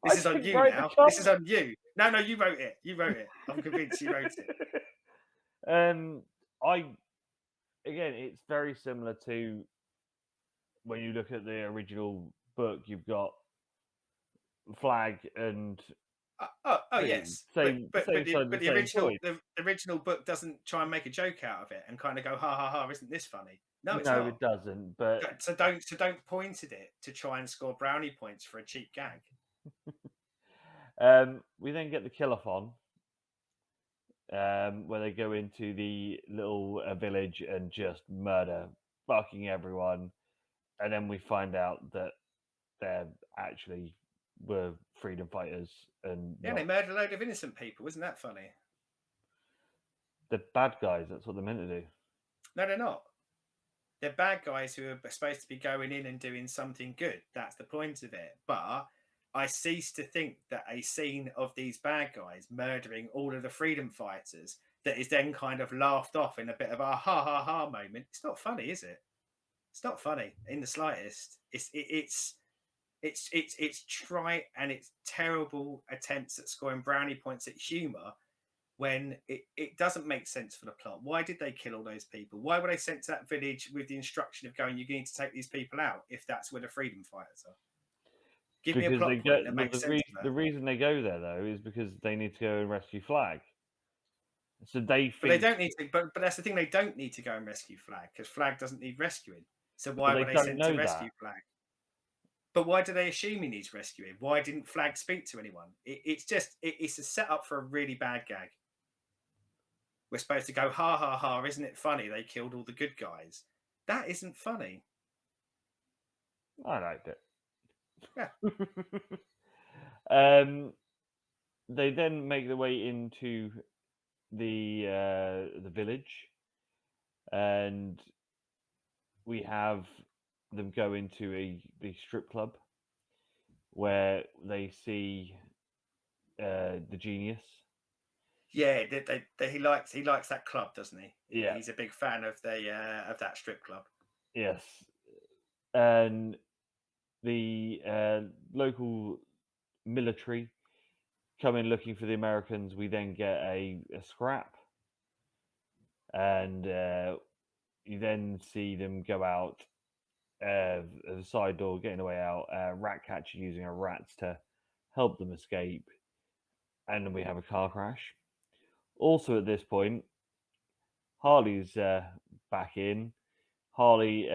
I This is on didn't you write the now. This is comment. on you. No, you wrote it. You wrote it. I'm convinced you wrote it. I again, it's very similar to when you look at the original book. You've got Flag and Oh Pete, yes, same but same the side of but the the same original coin. the original book doesn't try and make a joke out of it and kind of go ha ha ha. Isn't this funny? No, it's No, it not. doesn't. But So don't point at it to try and score brownie points for a cheap gag. we then get the killathon, where they go into the little village and just murder fucking everyone, and then we find out that they're actually were freedom fighters and Yeah, they not murdered a load of innocent people. Isn't that funny? the bad guys. That's what they're meant to do. No, they're not. They're bad guys who are supposed to be going in and doing something good. That's the point of it. But I cease to think that a scene of these bad guys murdering all of the freedom fighters that is then kind of laughed off in a bit of a ha ha ha moment. It's not funny, is it? It's not funny in the slightest. It's trite and it's terrible attempts at scoring brownie points at humor when it doesn't make sense for the plot. Why did they kill all those people? Why were they sent to that village with the instruction of going, you need to take these people out if that's where the freedom fighters are? Give me a Because they plot point get that well, makes sense of the that. reason they go there though is because they need to go and rescue Flag. So they But they think, don't need to. But that's the thing. They don't need to go and rescue Flag because Flag doesn't need rescuing. So but why they were they don't sent to know that rescue Flag? But why do they assume he needs rescuing? Why didn't Flag speak to anyone? It's a setup for a really bad gag. We're supposed to go ha ha ha. Isn't it funny? They killed all the good guys. That isn't funny. I liked it. Yeah. They then make their way into the village, and we have them go into the strip club. where they see the genius. Yeah, he likes that club, doesn't he? Yeah. He's a big fan of that strip club. Yes. And the local military come in looking for the Americans. We then get a scrap, and you then see them go out the side door, getting away out. Rat catcher using a rat to help them escape, and then we have a car crash. Also, at this point, Harley's back in. Harley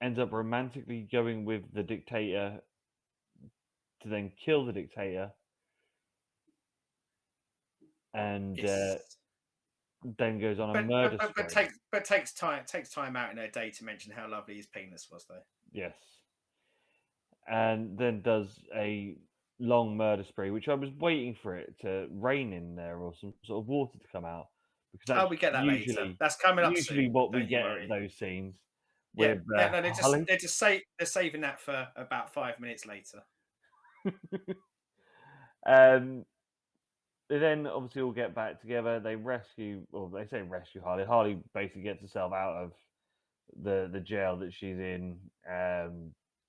ends up romantically going with the dictator to then kill the dictator, and Yes, then goes on a but murder spree. takes time out in her day to mention how lovely his penis was, though. Yes, and then does a long murder spree, which I was waiting for it to rain in there or some sort of water to come out, because Oh, that's we get that later. usually That's coming up usually soon. what we Don't you get at worry. those scenes Yeah, with yeah. No, Harley. they're saving that for about 5 minutes later. um, they then obviously all get back together. They rescue, or they say rescue Harley. Harley basically gets herself out of the jail that she's in,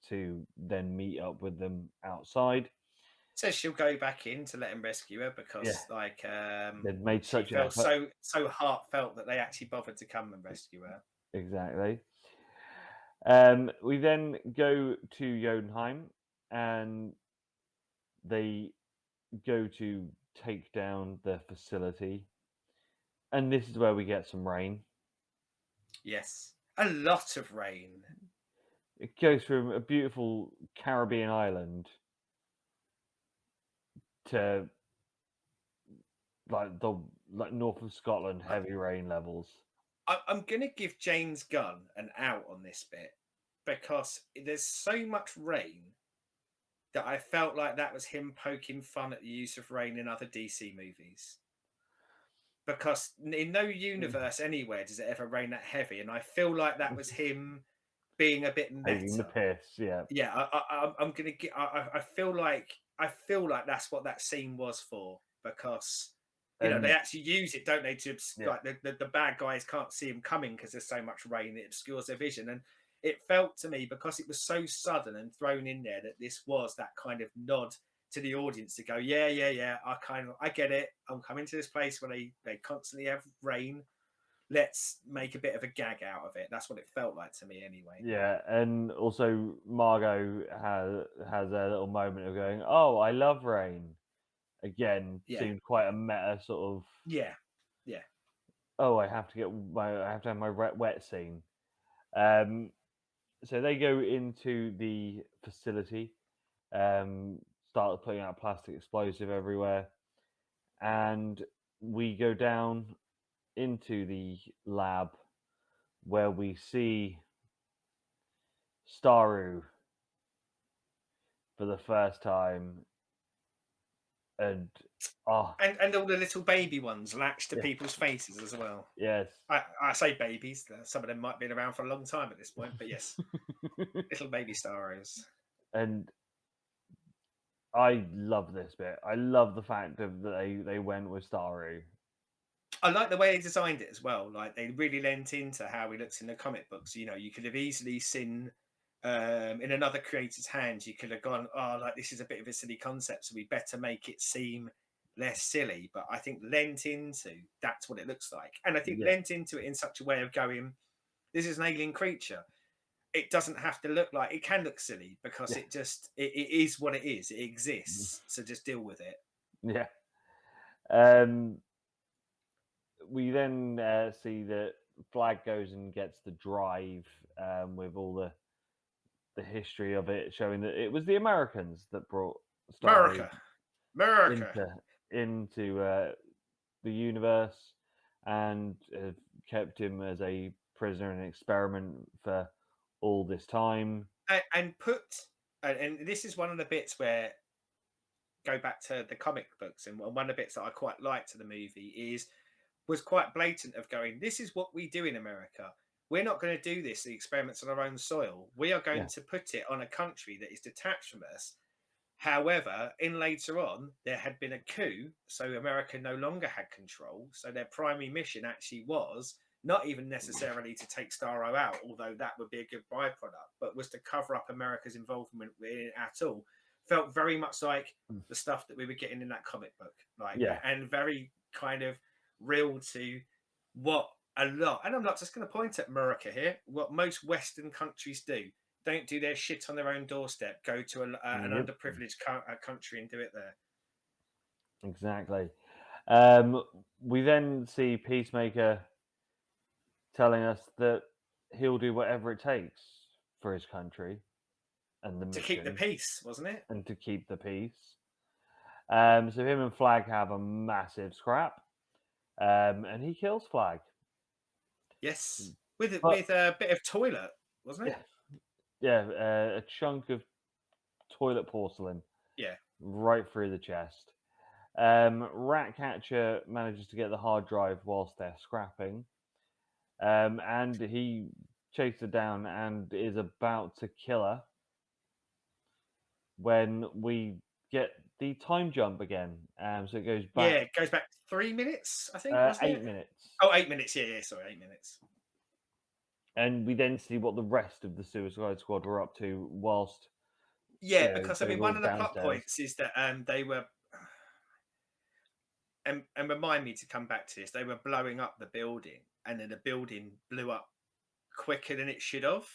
to then meet up with them outside. Says she'll go back in to let him rescue her Yeah, because they've made she such an felt effort. so heartfelt that they actually bothered to come and rescue her. Exactly. We then go to Jotunheim, and they go to take down the facility, and this is where we get some rain. Yes, a lot of rain. It goes from a beautiful Caribbean island to like the north of Scotland, I, heavy rain levels. I'm going to give James Gunn an out on this bit because there's so much rain that I felt like that was him poking fun at the use of rain in other DC movies. Because in no universe anywhere does it ever rain that heavy, and I feel like that was him being a bit Taking the meta. piss, yeah. Yeah, I'm gonna get. I feel like that's what that scene was for, because they And actually use it, don't they? To yeah, like the bad guys can't see him coming because there's so much rain, it obscures their vision. And it felt to me, because it was so sudden and thrown in there, that this was that kind of nod to the audience to go, yeah, I get it. I'm coming to this place where they constantly have rain. Let's make a bit of a gag out of it. That's what it felt like to me, anyway. yeah, and also Margot has a little moment of going, "Oh, I love rain." Again, Yeah, seemed quite a meta sort of. yeah, yeah. Oh, I have to have my wet scene. Um, so they go into the facility, start putting out plastic explosive everywhere, and we go down into the lab where we see Staru for the first time, and oh And all the little baby ones latched to yeah, people's faces as well. yes, I say babies. Some of them might have been around for a long time at this point, but yes, little baby Staros. and I love this bit. I love the fact of that they went with Staru. I like the way they designed it as well. Like, they really lent into how he looks in the comic books. You could have easily seen, in another creator's hands, you could have gone, oh, like, this is a bit of a silly concept, so we better make it seem less silly. But I think lent into that's what it looks like, and I think Yeah, lent into it in such a way of going, this is an alien creature. It doesn't have to look like, it can look silly because yeah, it is what it is. It exists, so just deal with it. yeah. Um, we then see that Flag goes and gets the drive, with all the history of it, showing that it was the Americans that brought Staru America, America. into the universe, and have kept him as a prisoner in an experiment for all this time. And and this is one of the bits where, go back to the comic books, and one of the bits that I quite liked to the movie was quite blatant of going, this is what we do in America. we're not going to do this, the experiments on our own soil. We are going Yeah. to put it on a country that is detached from us. However, in later on, there had been a coup, so America no longer had control. So their primary mission actually was not even necessarily to take Starro out, although that would be a good byproduct, but was to cover up America's involvement in it at all. Felt very much like Mm. the stuff that we were getting in that comic book, like, Yeah. and very kind of real to what a lot. And I'm not just going to point at America here. What most Western countries do, don't do their shit on their own doorstep. Go to an Yep. underprivileged country and do it there. Exactly. We then see Peacemaker telling us that he'll do whatever it takes for his country and the To keep the mission peace, wasn't it? and to keep the peace. So him and Flag have a massive scrap, and he kills Flag. Yes, with But a bit of toilet, wasn't yeah, it? yeah, a chunk of toilet porcelain Yeah. right through the chest. Ratcatcher manages to get the hard drive whilst they're scrapping, and he chases her down and is about to kill her when we get the time jump again. So it goes Yeah, back it goes back 3 minutes, I think, wasn't it? 8 minutes, Oh, 8 minutes. Yeah, yeah, sorry, 8 minutes. and we then see what the rest of the Suicide Squad were up to whilst Yeah, because I they're mean, one all of the plot downstairs. points is that they were, and remind me to come back to this. They were blowing up the building, and then the building blew up quicker than it should have,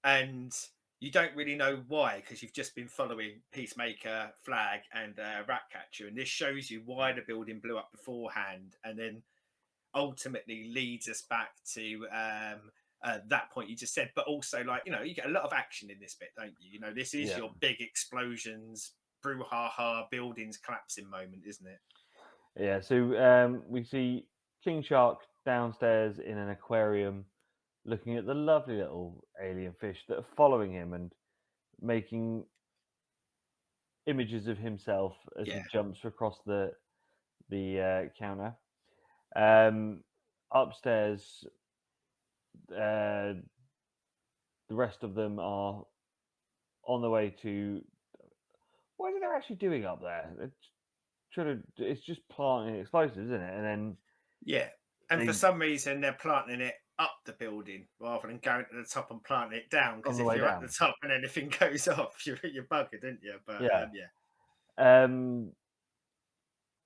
and you don't really know why because you've just been following Peacemaker, Flag, and Ratcatcher, and this shows you why the building blew up beforehand, and then ultimately leads us back to that point you just said. But also, like, you get a lot of action in this bit, don't you? This is Yeah, your big explosions, brouhaha, buildings collapsing moment, isn't it? yeah. So we see King Shark downstairs in an aquarium, looking at the lovely little alien fish that are following him and making images of himself as he Yeah. jumps across the counter. Um, Upstairs, uh, the rest of them are on the way to. What are they actually doing up there? They're trying to. It's just planting explosives, isn't it? And then Yeah. And for they some reason, they're planting it up the building rather than going to the top and planting it down. on Because the if way you're at the down. top and anything goes off, you're buggered, didn't you? But Yeah. yeah, Um,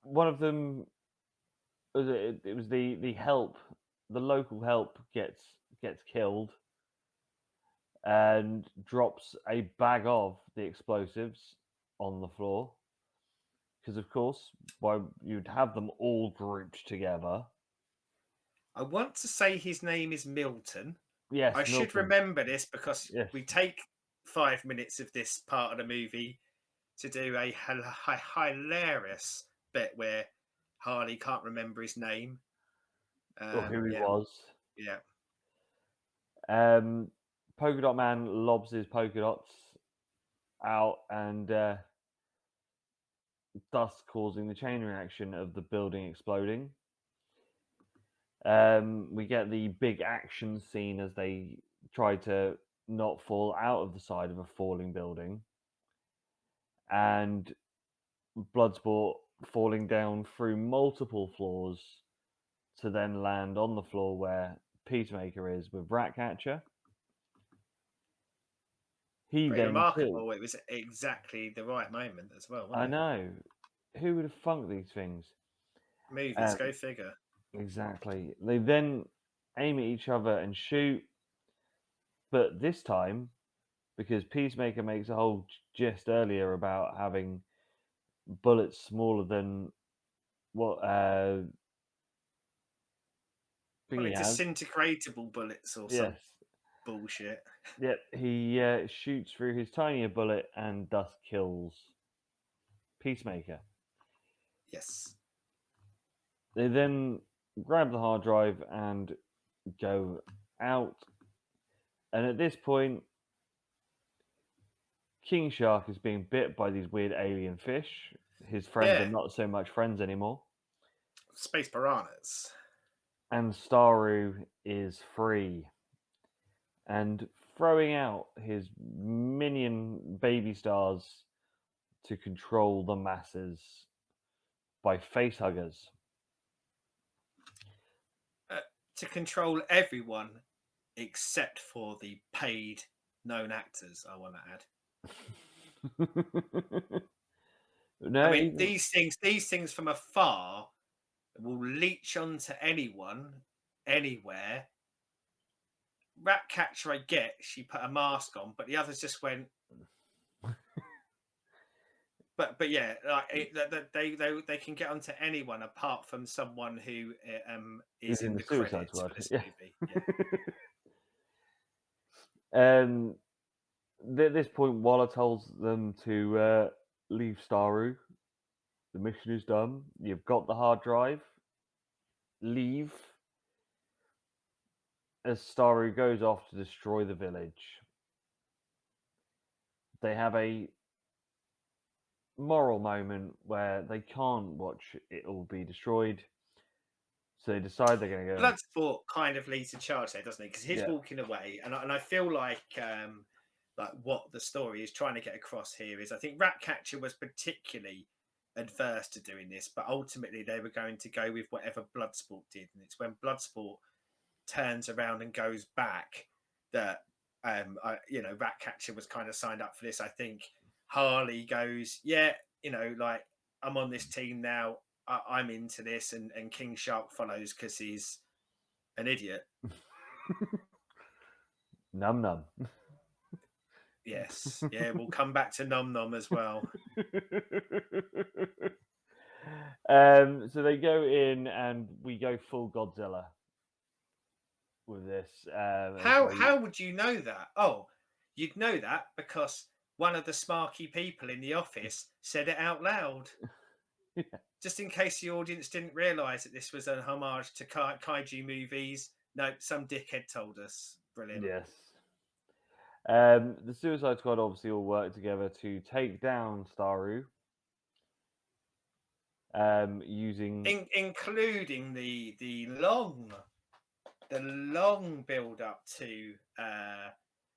One of them it was the help, the local help gets killed and drops a bag of the explosives on the floor because of course why you'd have them all grouped together. I want to say his name is Milton. I Yes, should Milton. remember this because Yes. we take 5 minutes of this part of the movie to do a hilarious bit where Harley can't remember his name. Or who he Yeah, was. yeah. Polka Dot Man lobs his polka dots out and thus causing the chain reaction of the building exploding. We get the big action scene as they try to not fall out of the side of a falling building, and Bloodsport falling down through multiple floors to then land on the floor where Peacemaker is with Ratcatcher. He Pretty then kills. remarkable. It was exactly the right moment as well, I wasn't it? know. Who would have funked these things? Movies, Um, go figure. exactly. They then aim at each other and shoot, but this time, because Peacemaker makes a whole gist earlier about having bullets smaller than what Probably Thingy has. disintegratable bullets or some Yes. bullshit. Yep. He shoots through his tinier bullet and thus kills Peacemaker. Yes. They then grab the hard drive and go out. And at this point, King Shark is being bit by these weird alien fish. His friends are Yeah. not so much friends anymore. Space piranhas. And Staru is free. and throwing out his minion baby stars to control the masses by facehuggers. To control everyone except for the paid known actors, I want to add. No, I mean, even these things from afar will leech onto anyone, anywhere. Ratcatcher, I get she put a mask on, but the others just went. But yeah, like they can get onto anyone apart from someone who is is in in the the Suicide credits for Squad. this Yeah. movie. Yeah. At this point, Waller tells them to leave Staru. The mission is done. You've got the hard drive. Leave. As Staru goes off to destroy the village, they have a moral moment where they can't watch it all be destroyed. So they decide they're going to go. Bloodsport kind of leads the charge there, doesn't he? Because he's Yeah. walking away, and I feel like what the story is trying to get across here is I think Ratcatcher was particularly adverse to doing this, but ultimately they were going to go with whatever Bloodsport did, and it's when Bloodsport turns around and goes back that Ratcatcher was kind of signed up for this. I think Harley goes, yeah, like I'm on this team now. I'm into this, and King Shark follows because he's an idiot. Num num. Yes, yeah, we'll come back to Nom Nom as well. So they go in and we go full Godzilla with this. How would you know that? Oh, you'd know that because one of the smarky people in the office said it out loud. Yeah. Just in case the audience didn't realise that this was a homage to kaiju movies. No, some dickhead told us. Brilliant. Yes. The Suicide Squad obviously all work together to take down Staru. Using Including the long build up to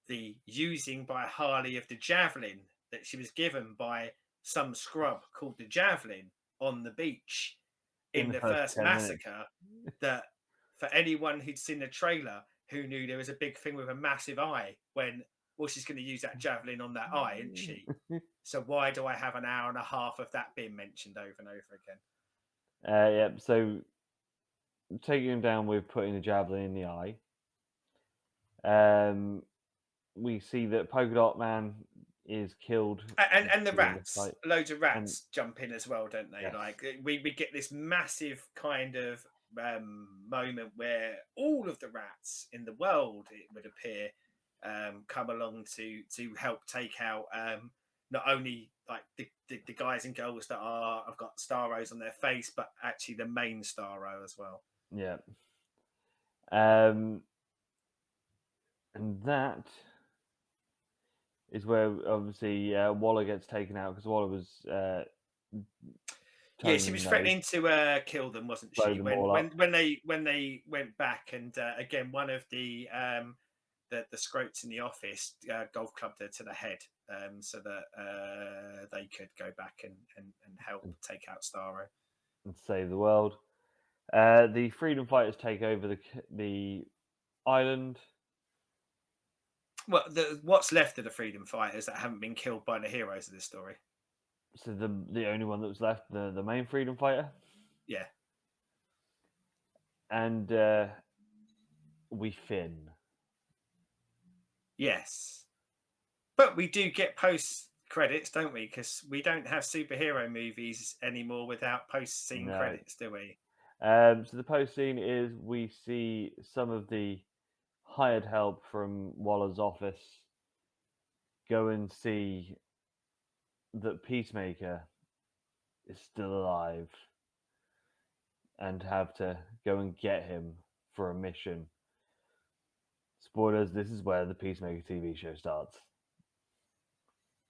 the using by Harley of the javelin that she was given by some scrub called the Javelin on the beach in in the the first first 10 minutes. massacre. That for anyone who'd seen the trailer who knew there was a big thing with a massive eye when, well, she's going to use that javelin on that eye, isn't she? So why do I have an hour and a half of that being mentioned over and over again? Yeah, so taking him down with putting the javelin in the eye. We see that Polka Dot Man is killed And the during this rats, fight. loads of And rats jump in as well, don't they? yes, Like we get this massive kind of moment where all of the rats in the world, it would appear, come along to help take out not only like the guys and girls that have got Starros on their face, but actually the main Starro as well. yeah. And that is where obviously Waller gets taken out because Waller was Yeah, telling she them was no, threatening to kill them, wasn't blow she? them all up. When they went back, and again, one of the scroats in the office golf clubbed her to the head, so that they could go back and help take out Starro. And save the world. The freedom fighters take over the island. Well, what's left of the freedom fighters that haven't been killed by the heroes of this story? So the only one that was left, the main freedom fighter, Yeah. and we Finn. Yes, but we do get post credits, don't we? Because we don't have superhero movies anymore without post scene No. credits, do we? So the post scene is we see some of the hired help from Waller's office go and see that Peacemaker is still alive and have to go and get him for a mission. Spoilers, this is where the Peacemaker TV show starts.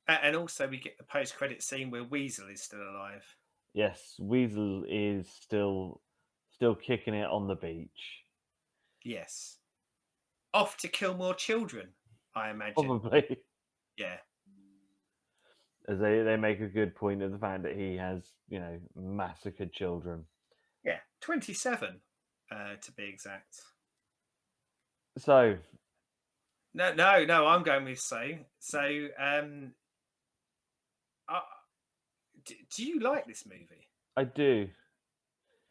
And also, we get the post-credit scene where Weasel is still alive. Yes, Weasel is still kicking it on the beach. Yes. off to kill more children, I imagine. Probably. Yeah. As they make a good point of the fact that he has, massacred children. Yeah. 27, to be exact. So, No, I'm going with so. So, uh, do you like this movie? I do.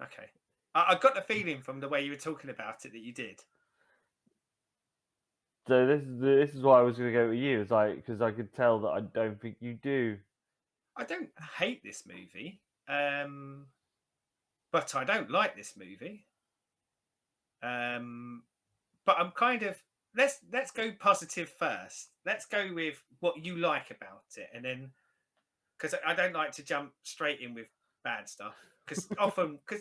Okay. I got the feeling from the way you were talking about it that you did. So this is why I was going to go with you. It's like, because I could tell that I don't think you do. I don't hate this movie, but I don't like this movie. But I'm kind of let's go positive first. Let's go with what you like about it, and then because I don't like to jump straight in with bad stuff. Because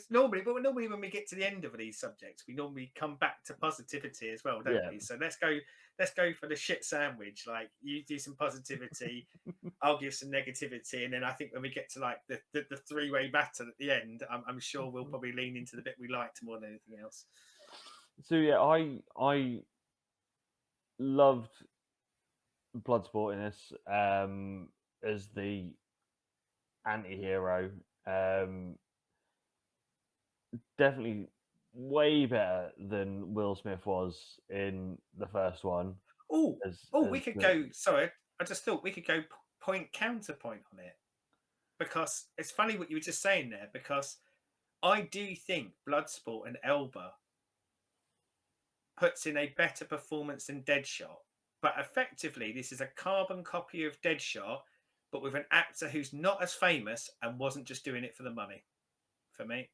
normally when we get to the end of these subjects, we normally come back to positivity as well, don't Yeah. we? So let's go for the shit sandwich. Like you do some positivity, I'll give some negativity, and then I think when we get to like the three-way battle at the end, I'm sure we'll probably lean into the bit we liked more than anything else. So yeah, I loved Bloodsport in this as the anti-hero. Definitely way better than Will Smith was in the first one. Oh, we As could the go. Sorry, I just thought we could go point counterpoint on it because it's funny what you were just saying there. Because I do think Bloodsport and Elba puts in a better performance than Deadshot, but effectively this is a carbon copy of Deadshot, but with an actor who's not as famous and wasn't just doing it for the money. For me,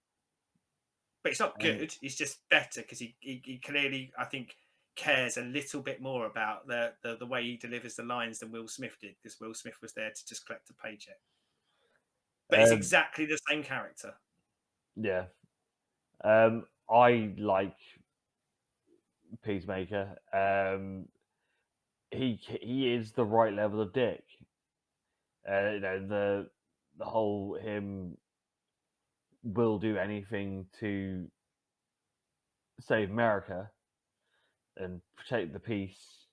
but it's not and good. It's just better because he clearly, I think, cares a little bit more about the way he delivers the lines than Will Smith did, because Will Smith was there to just collect a paycheck. But it's um, exactly the same character. yeah, I like Peacemaker. He is the right level of dick. The whole him will do anything to save America and protect the peace.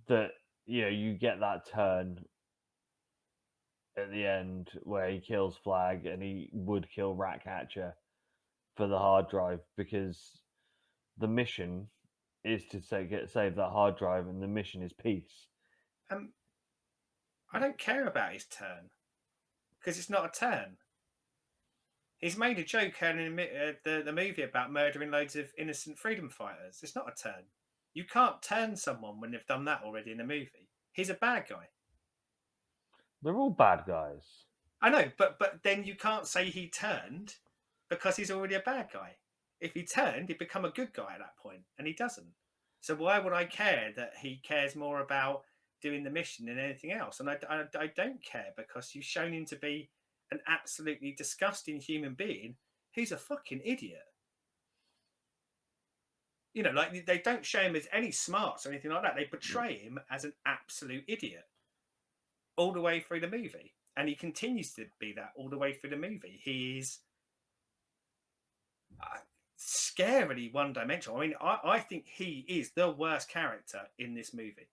That you get that turn at the end where he kills Flag and he would kill Ratcatcher for the hard drive because the mission is to save that hard drive and the mission is peace. Um, I don't care about his turn because it's not a turn. He's made a joke in the movie about murdering loads of innocent freedom fighters. It's not a turn. You can't turn someone when they've done that already in a movie. He's a bad guy. They're all bad guys. I know, but then you can't say he turned because he's already a bad guy. If he turned, he'd become a good guy at that point, and he doesn't. So why would I care that he cares more about doing the mission than anything else? And I don't care because you've shown him to be an absolutely disgusting human being who's a fucking idiot. You know, like they don't show him as any smarts or anything like that. They portray him as an absolute idiot all the way through the movie. And he continues to be that all the way through the movie. He is scarily one dimensional. I mean, I think he is the worst character in this movie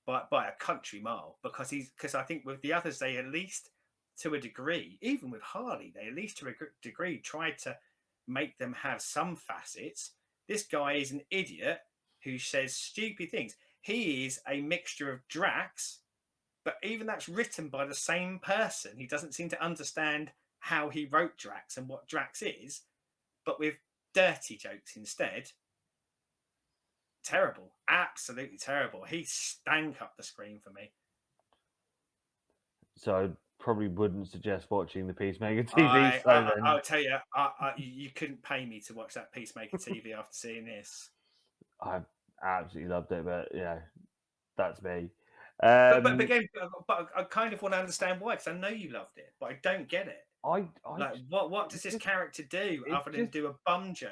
by a country mile because I think with the others, they at least to a degree, even with Harley, they at least to a degree tried to make them have some facets. This guy is an idiot who says stupid things. He is a mixture of Drax, but even that's written by the same person. He doesn't seem to understand how he wrote Drax and what Drax is, but with dirty jokes instead. Terrible, absolutely terrible. He stank up the screen for me. So I probably wouldn't suggest watching the Peacemaker TV show then. I'll tell you, you couldn't pay me to watch that Peacemaker TV after seeing this. I absolutely loved it, but that's me. But again, but I kind of want to understand why, because I know you loved it, but I don't get it. I Like, what does this character do it other than do a bum joke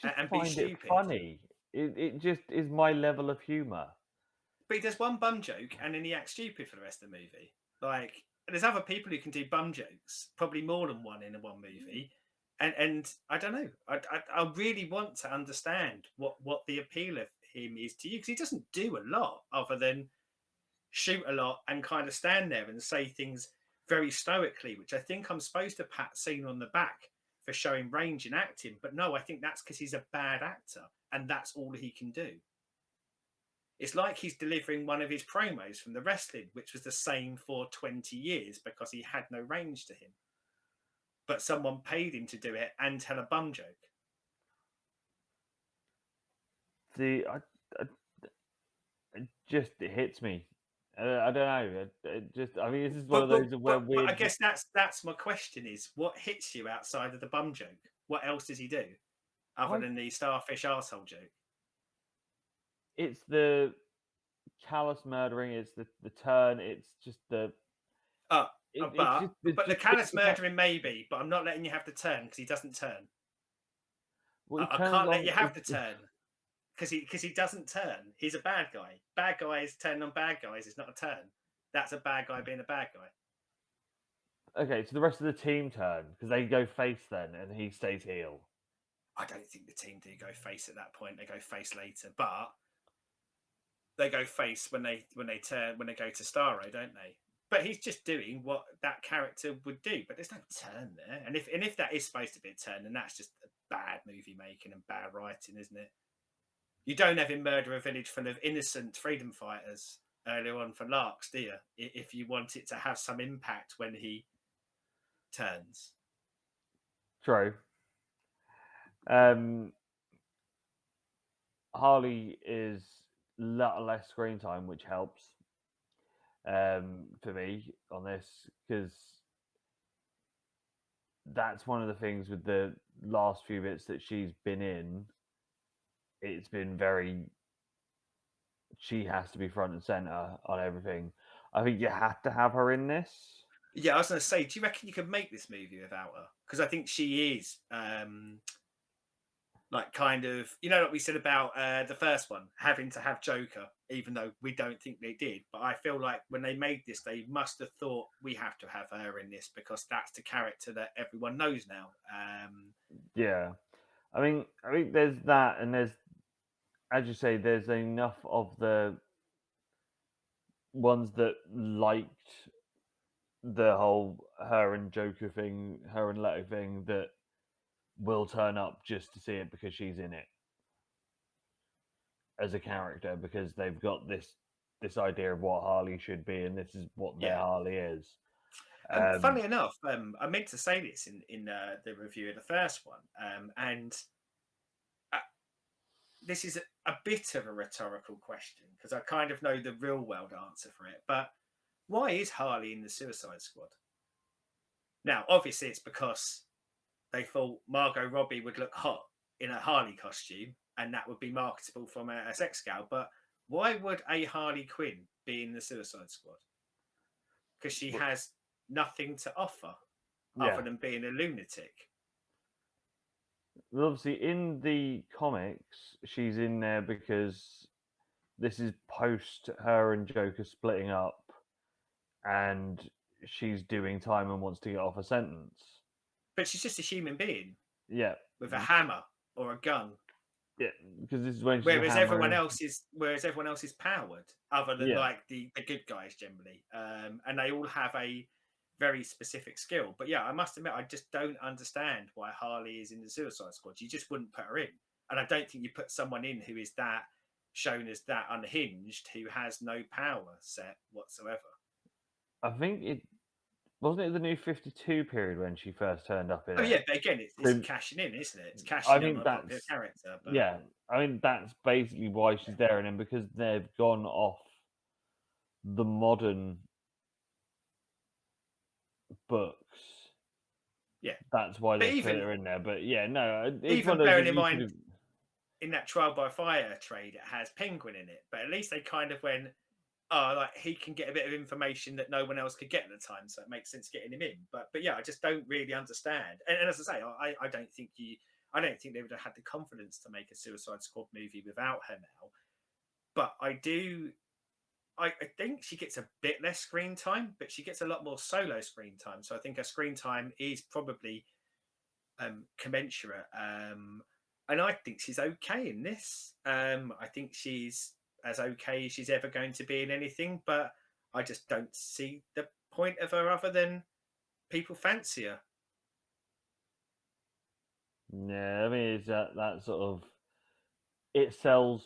just and be find it stupid? funny. It just is my level of humor. But he does one bum joke and then he acts stupid for the rest of the movie. Like, there's other people who can do bum jokes, probably more than one in one movie, And I don't know. I really want to understand what the appeal of him is to you, because he doesn't do a lot other than shoot a lot and kind of stand there and say things very stoically, which I think I'm supposed to pat scene on the back for showing range in acting. But no, I think that's because he's a bad actor and that's all he can do. It's like he's delivering one of his promos from the wrestling, which was the same for 20 years because he had no range to him. But someone paid him to do it and tell a bum joke. See, it just it hits me. I don't know. It just, I mean, this is one of those where But I weird. guess that's my question: is what hits you outside of the bum joke? What else does he do other I, than the starfish arsehole joke? it's the callous murdering. It's the turn. It's just the. Uh, It's just it's but the just callous the fact. murdering maybe, but I'm not letting you have the turn because he doesn't turn. Well, he I turns can't let on. you have the turn because he doesn't turn. He's a bad guy. Bad guys turning on bad guys is not a turn. That's a bad guy being a bad guy. Okay, so the rest of the team turn because they go face then, and he stays heel. I don't think the team do go face at that point. They go face later, but they go face when they go to Starro, don't they? But he's just doing what that character would do. But there's no turn there. And if that is supposed to be a turn, then that's just bad movie making and bad writing, isn't it? You don't have him murder a village full of innocent freedom fighters earlier on for larks, do you? If you want it to have some impact when he turns. True. Um, Harley is a lot less screen time, which helps for me on this because that's one of the things with the last few bits that she's been in. It's been very. She has to be front and center on everything. I think you have to have her in this. Yeah, I was going to say, do you reckon you could make this movie without her? Because I think she is like kind of, like we said about the first one, having to have Joker, even though we don't think they did. But I feel like when they made this, they must have thought we have to have her in this because that's the character that everyone knows now. Yeah, I think there's that, and there's, as you say, there's enough of the ones that liked the whole her and Joker thing, her and Leto thing, that will turn up just to see it because she's in it as a character because they've got this idea of what Harley should be, and this is what their Yeah. Harley is. Funnily enough, I meant to say this in the review of the first one, and uh, this is a bit of a rhetorical question because I kind of know the real world answer for it. But why is Harley in the Suicide Squad? Now, obviously, it's because they thought Margot Robbie would look hot in a Harley costume, and that would be marketable from a sex scale. But why would a Harley Quinn be in the Suicide Squad? Because she has nothing to offer Yeah, other than being a lunatic. well, obviously in the comics, she's in there because this is post her and Joker splitting up, and she's doing time and wants to get off a sentence. But she's just a human being Yeah, with a hammer or a gun. yeah, because this is when she's a Whereas hammer everyone and else is powered, other than yeah. like the good guys generally, and they all have a very specific skill. But yeah, I must admit, I just don't understand why Harley is in the Suicide Squad. You just wouldn't put her in, and I don't think you put someone in who is that shown as that unhinged, who has no power set whatsoever. I think it wasn't it the new 52 period when she first turned up in Oh it. yeah, but again, it's So cashing in, isn't it? It's I cashing in think on a popular that's character. But yeah. I mean that's basically why she's there, and then because they've gone off the modern books, yeah, that's why but they've put even her in there. But yeah, no, it's even one of those bearing that in you could mind have. in that trial by fire trade, it has Penguin in it, but at least they kind of went, oh, like he can get a bit of information that no one else could get at the time, so it makes sense getting him in. But yeah, I just don't really understand. And as I say, I don't think I don't think they would have had the confidence to make a Suicide Squad movie without her now. But I do. I think she gets a bit less screen time, but she gets a lot more solo screen time. So I think her screen time is probably commensurate. And I think she's okay in this. I think she's as okay as she's ever going to be in anything, but I just don't see the point of her other than people fancy her. Yeah, I mean, it's that sort of it sells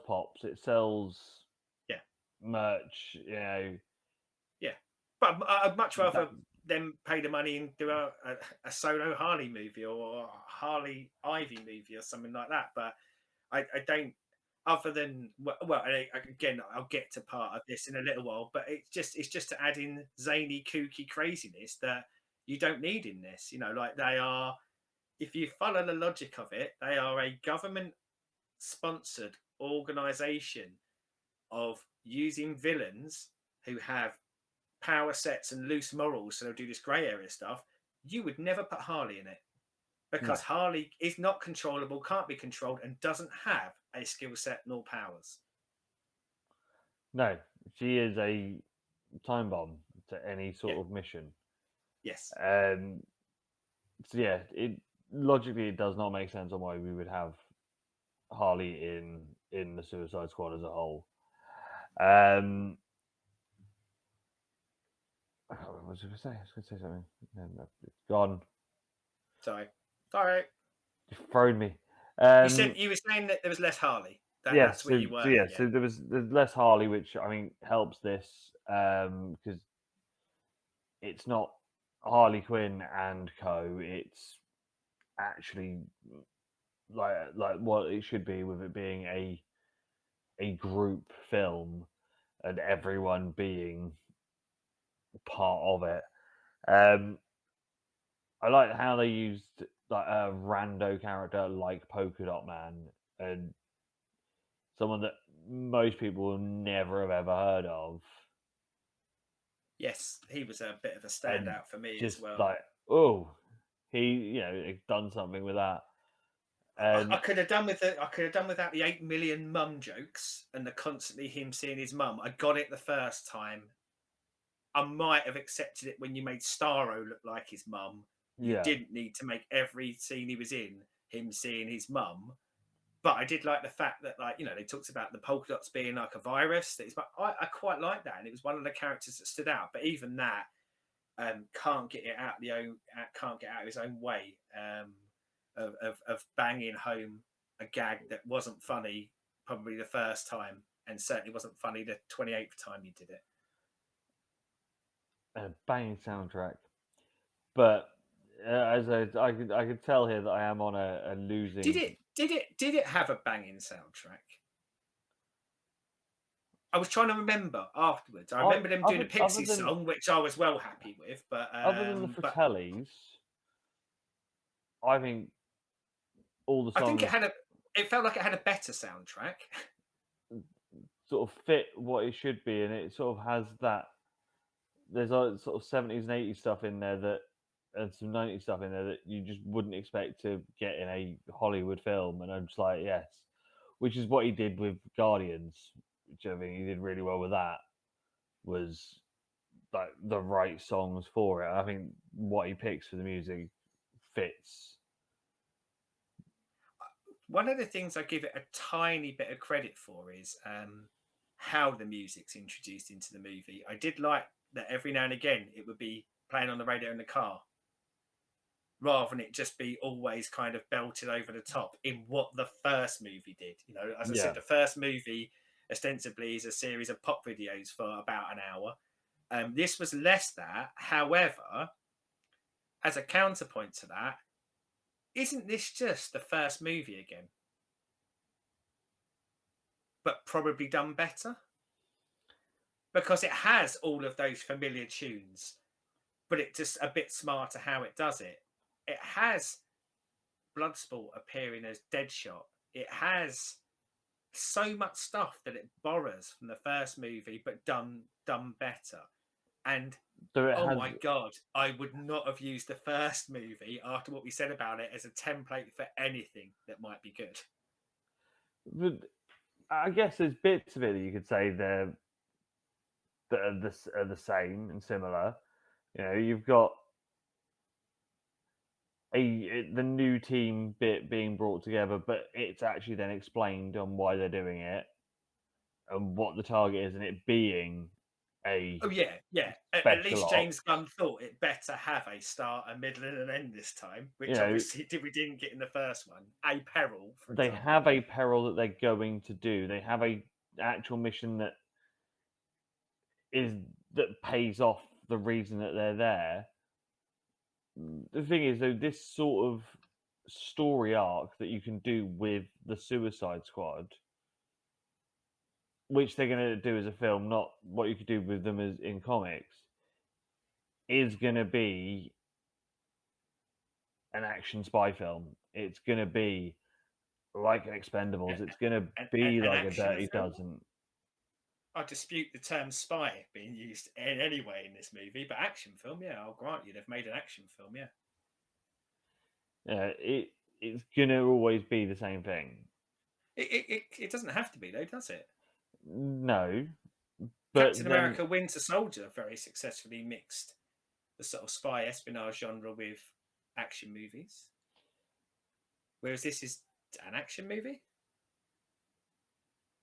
pops, it sells Yeah, merch, you know. yeah. But I'd much That rather them pay the money and do a solo Harley movie or a Harley Ivy movie or something like that. But I don't. Other than well, again, I'll get to part of this in a little while. But it's just to add in zany, kooky craziness that you don't need in this. You know, like they are. If you follow the logic of it, they are a government sponsored organization of using villains who have power sets and loose morals, so they'll do this grey area stuff. You would never put Harley in it no, because Harley is not controllable, can't be controlled, and doesn't have a skill set nor powers. no, she is a time bomb to any Yeah. sort of mission. Yes. Um, so yeah, it logically it does not make sense on why we would have Harley in the Suicide Squad as a whole. Um, what was I going to say? I was going to say something. No, it's gone. Sorry. Sorry. You've thrown me. You said you were saying that there was less Harley. Yeah, That's where you were. yeah, Yeah. so there's less Harley, which I mean helps this because it's not Harley Quinn and co. It's actually like what it should be with it being a group film and everyone being part of it. Um, I like how they used like a rando character like Polka Dot Man and someone that most people will never have ever heard of, Yes, he was a bit of a and standout for me as just well. like oh, he done something with that, I and could have done with it. I could have done without the 8 million mum jokes and the constantly him seeing his mum. I got it the first time. I might have accepted it when you made Starro look like his mum. You yeah, didn't need to make every scene he was in him seeing his mum. But I did like the fact that, like, they talked about the polka dots being like a virus. I quite like that, and it was one of the characters that stood out. But even that can't get it out can't get out of his own way of banging home a gag that wasn't funny probably the first time, and certainly wasn't funny the 28th time you did it. a banging soundtrack. But as I could tell here that I am on a Did losing. it? Did it have a banging soundtrack? I was trying to remember afterwards. I I remember them doing a other Pixie than song, which I was well happy with. But other than the Fratellis, I think all the I think songs it felt like it had a better soundtrack. sort of fit what it should be, and it sort of has that. There's a sort of 70s and 80s stuff in there that, and some 90s stuff in there that you just wouldn't expect to get in a Hollywood film, and I'm just like, yes, which is what he did with Guardians, which I think he did really well with. That was like the right songs for it. I think what he picks for the music fits. One of the things I give it a tiny bit of credit for is how the music's introduced into the movie. I did like that every now and again it would be playing on the radio in the car rather than it just be always kind of belted over the top in what the first movie did. As I said, Yeah, the first movie ostensibly is a series of pop videos for about an hour. This was less that. However, as a counterpoint to that, isn't this just the first movie again, but probably done better? Because it has all of those familiar tunes, but it's just a bit smarter how it does it. It has Bloodsport appearing as Deadshot. It has so much stuff that it borrows from the first movie, but done better. And so it oh has. my god, I would not have used the first movie after what we said about it as a template for anything that might be good. But I guess there's bits of it that you could say that are the same and similar. You've got the new team bit being brought together, but it's actually then explained on why they're doing it and what the target is, and it being a Oh yeah, yeah. At special least James ops. Gunn thought it better have a start, a middle, and an end this time, You which know, obviously we didn't get in the first one. A peril, for they example. have a peril that they're going to do. They have a actual mission is that pays off the reason that they're there. The thing is, though, this sort of story arc that you can do with the Suicide Squad, which they're going to do as a film, not what you could do with them as in comics, is going to be an action spy film. It's going to be like an Expendables. It's going to be An like a action Dirty film. Dozen. I dispute the term spy being used in any way in this movie, but action film, yeah, I'll grant you they've made an action film, yeah. Yeah, it's going to always be the same thing. It doesn't have to be though, does it? No, but Captain then America: Winter Soldier very successfully mixed the sort of spy espionage genre with action movies, whereas this is an action movie.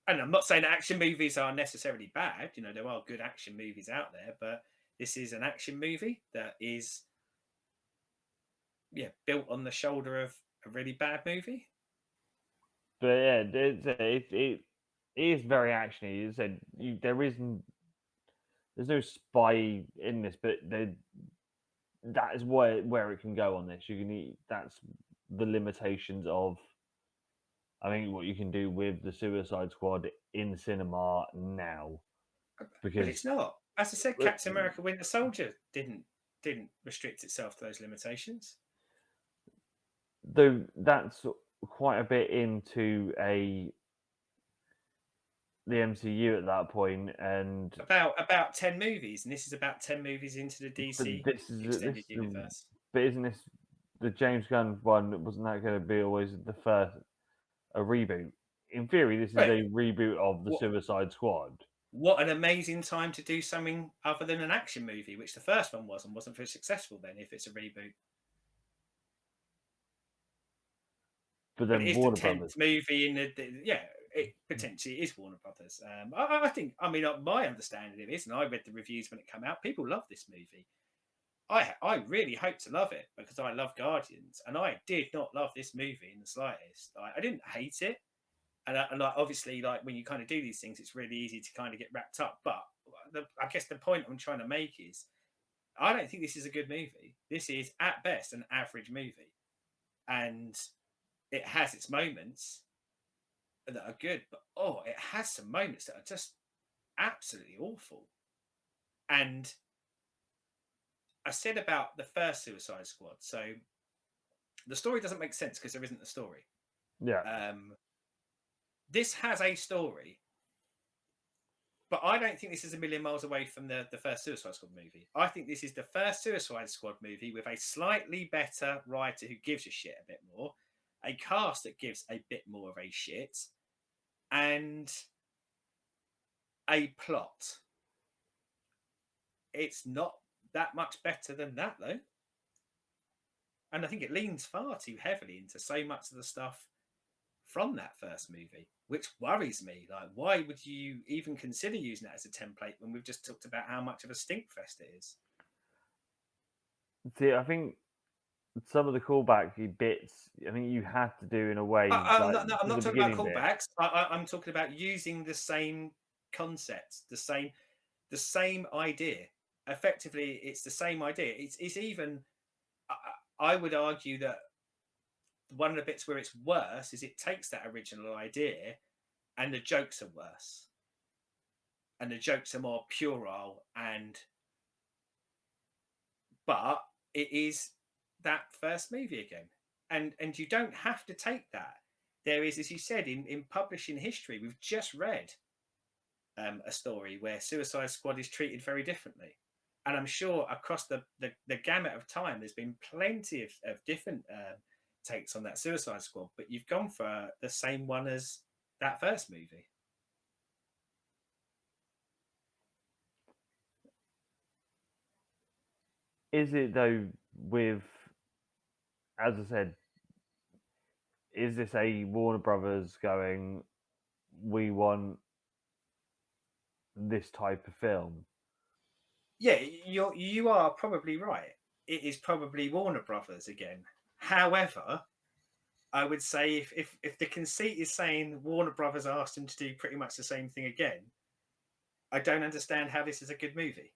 And I'm not saying action movies are necessarily bad. You know, there are good action movies out there, but this is an action movie that is, yeah, built on the shoulder of a really bad movie. but yeah, it is very actiony. You said there's no spy in this, but that is where it can go on this. That's the limitations of I think what you can do with the Suicide Squad in cinema now, But it's because not. As I said, but Captain America: Winter Soldier didn't restrict itself to those limitations. though that's quite a bit into the MCU at that point, and About 10 movies, and this is about 10 movies into the but DC this is extended universe. but isn't this the James Gunn one? Wasn't that going to be always the first a reboot? In theory, this is Right. a reboot of the What Suicide Squad. what an amazing time to do something other than an action movie, which the first one was and wasn't very successful then if it's a reboot. But But it then is the Warner Brothers. 10th movie in yeah, it potentially is Warner Brothers. I think, I mean, my understanding of it is, and I read the reviews when it came out, people love this movie. I really hope to love it because I love Guardians, and I did not love this movie in the slightest. I didn't hate it, and like obviously, like when you kind of do these things, it's really easy to kind of get wrapped up. But I guess the point I'm trying to make is, I don't think this is a good movie. This is at best an average movie, and it has its moments that are good, but oh, it has some moments that are just absolutely awful. And I said about the first Suicide Squad, so the story doesn't make sense because there isn't a story. Yeah, This has a story, but I don't think this is a million miles away from the first Suicide Squad movie. I think this is the first Suicide Squad movie with a slightly better writer who gives a shit a bit more, a cast that gives a bit more of a shit, and a plot. It's not that much better than that, though. And I think it leans far too heavily into so much of the stuff from that first movie, which worries me. Like, why would you even consider using that as a template when we've just talked about how much of a stinkfest it is? see, I think some of the callback bits, I think you had to do in a way like I'm to not the talking about beginning bit. callbacks. I'm talking about using the same concepts, the same idea. Effectively, it's the same idea. It's even. I would argue that one of the bits where it's worse is it takes that original idea and the jokes are worse, and the jokes are more puerile, and but it is that first movie again, and you don't have to take that. There is, as you said, in publishing history, we've just read a story where Suicide Squad is treated very differently, and I'm sure across the gamut of time, there's been plenty of different takes on that Suicide Squad, but you've gone for the same one as that first movie. Is it though with as I said, is this a Warner Brothers going, we want this type of film? Yeah, you are probably right. It is probably Warner Brothers again. However, I would say if the conceit is saying Warner Brothers asked him to do pretty much the same thing again, I don't understand how this is a good movie,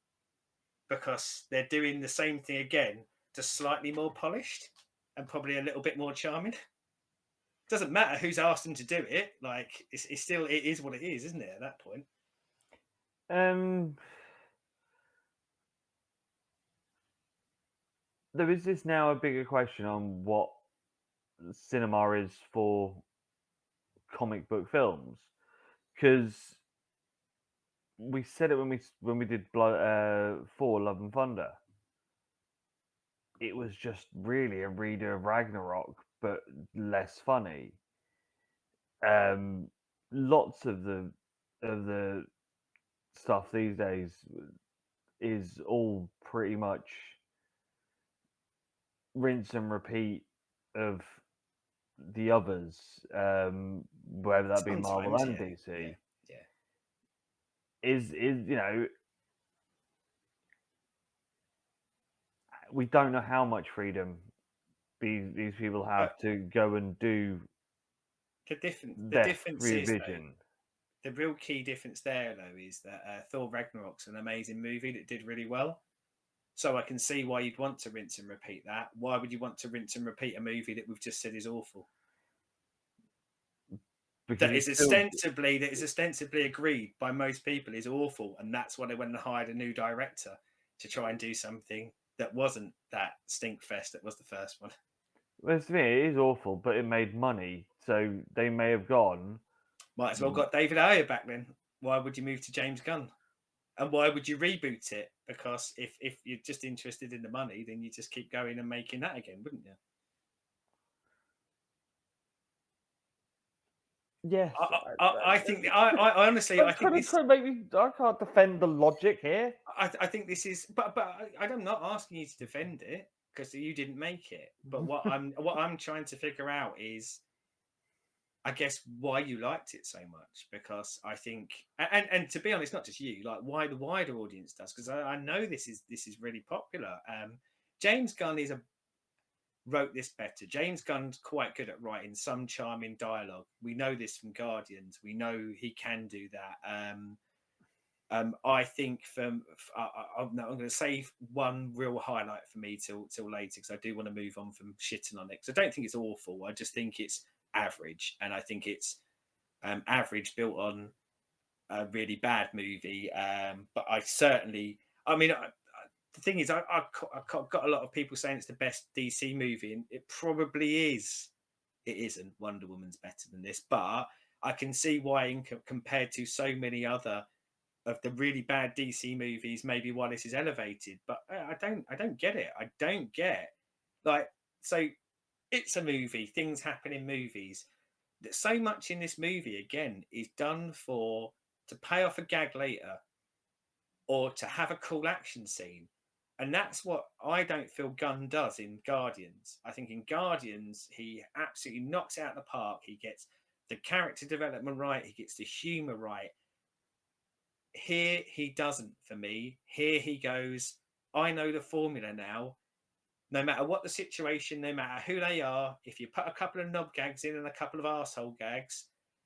because they're doing the same thing again, just slightly more polished and probably a little bit more charming. Doesn't matter who's asked them to do it. Like it's still, it is what it is, isn't it? At that point, Um, there is this now a bigger question on what cinema is for comic book films, because we said it when we did Thor: Love and Thunder. It was just really a reader of Ragnarok, but less funny. Um, Lots of the stuff these days is all pretty much rinse and repeat of the others, whether that be Marvel sometimes, and yeah, yeah, DC. yeah. Is we don't know how much freedom these people Uh, have to go and do the their difference is though, revision. the real key difference there though is that Thor Ragnarok's an amazing movie that did really well. So I can see why you'd want to rinse and repeat that. Why would you want to rinse and repeat a movie that we've just said is awful? Because That it's is still ostensibly agreed by most people is awful, and that's why they went and hired a new director to try and do something that wasn't that stink fest that was the first one. well, to me it is awful, but it made money, so they may have gone. Might as well "Mm, got David Ayer back then. Why would you move to James Gunn? And why would you reboot it? Because if you're just interested in the money, then you just keep going and making that again, wouldn't you? yes, I think I honestly I I'm think trying to this try and make me. I can't defend the logic here. I think this is but I'm not asking you to defend it because you didn't make it. But what I'm trying to figure out is, I guess, why you liked it so much, because I think and to be honest, not just you, like why the wider audience does, because I know this is really popular. James Gunn wrote this better. James Gunn's quite good at writing some charming dialogue. We know this from Guardians. We know he can do that. I think I'm going to save one real highlight for me till later, because I do want to move on from shitting on it. Because I don't think it's awful. I just think it's average, and I think it's average built on a really bad movie. But I certainly, I mean, the thing is, I've got a lot of people saying it's the best DC movie, and it probably is. It isn't. Wonder Woman's better than this, but I can see why, compared to so many other of the really bad DC movies, maybe why this is elevated. But I don't get it. I don't get, like, so it's a movie. Things happen in movies. That so much in this movie again is done for to pay off a gag later, or to have a cool action scene. And that's what I don't feel Gunn does in Guardians. I think in Guardians, he absolutely knocks it out of the park. He gets the character development right, he gets the humor right. Here, he doesn't for me. Here, he goes, I know the formula now. No matter what the situation, no matter who they are, if you put a couple of knob gags in and a couple of arsehole gags,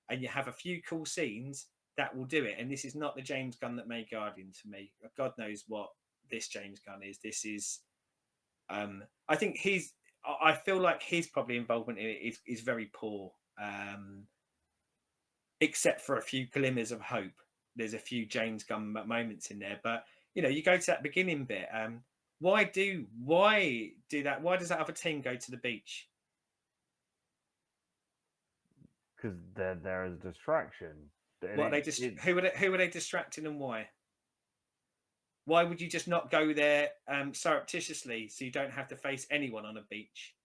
and you have a few cool scenes, that will do it. And this is not the James Gunn that made Guardians for me. God knows what this James Gunn is. This is, I think I feel like his probably involvement in it is very poor, except for a few glimmers of hope. There's a few James Gunn moments in there, but you go to that beginning bit. Why do that? Why does that other team go to the beach? Because they're there as a distraction. And What are they just it who are they distracting, and why? Why would you just not go there surreptitiously, so you don't have to face anyone on a beach?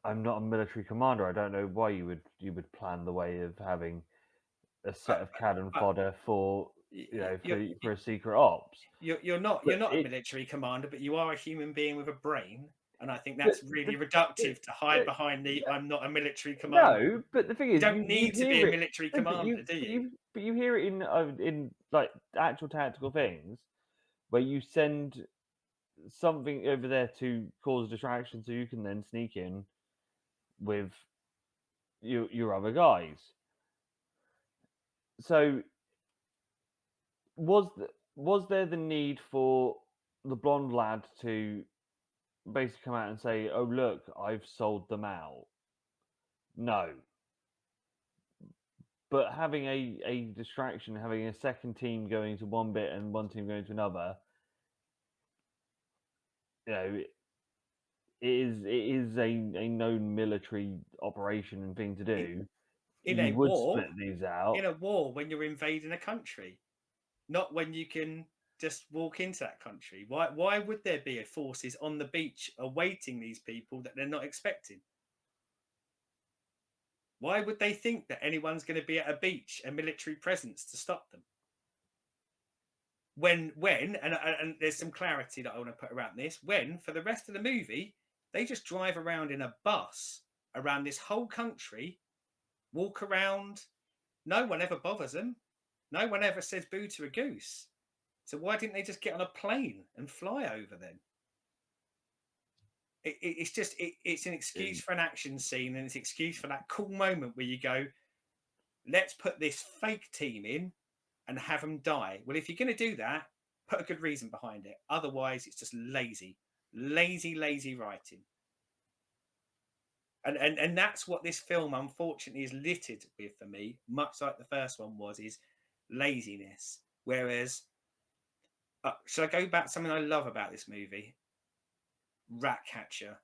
I'm not a military commander. I don't know why you would plan the way of having a I, set of cannon I, fodder for for a secret ops. You're not But a it, military commander, but you are a human being with a brain, and I think but that's really the, reductive to hide but, behind the "I'm not a military commander." no, but the thing You is, don't you need to be hear a it. military No, commander, do you? but you hear it in like actual tactical things where you send something over there to cause distraction, so you can then sneak in with your other guys. So was there the need for the blonde lad to basically come out and say, "Oh look, I've sold them out"? No, but having a distraction, having a second team going to one bit and one team going to another, it is a known military operation and thing to In do. in You a would split war, these out. when you're invading a country, not when you can just walk into that country. Why would there be forces on the beach awaiting these people that they're not expecting? Why would they think that anyone's going to be at a beach, a military presence to stop them? And there's some clarity that I want to put around this. When for the rest of the movie, they just drive around in a bus around this whole country, walk around. No one ever bothers them. No one ever says boo to a goose. So why didn't they just get on a plane and fly over then? It's an excuse And for an action scene, and it's an excuse for that cool moment where you go, let's put this fake team in and have them die. Well, if you're going to do that, put a good reason behind it. Otherwise, it's just lazy writing. And that's what this film, unfortunately, is littered with for me, much like the first one was, is laziness. Whereas, should I go back to something I love about this movie? Ratcatcher.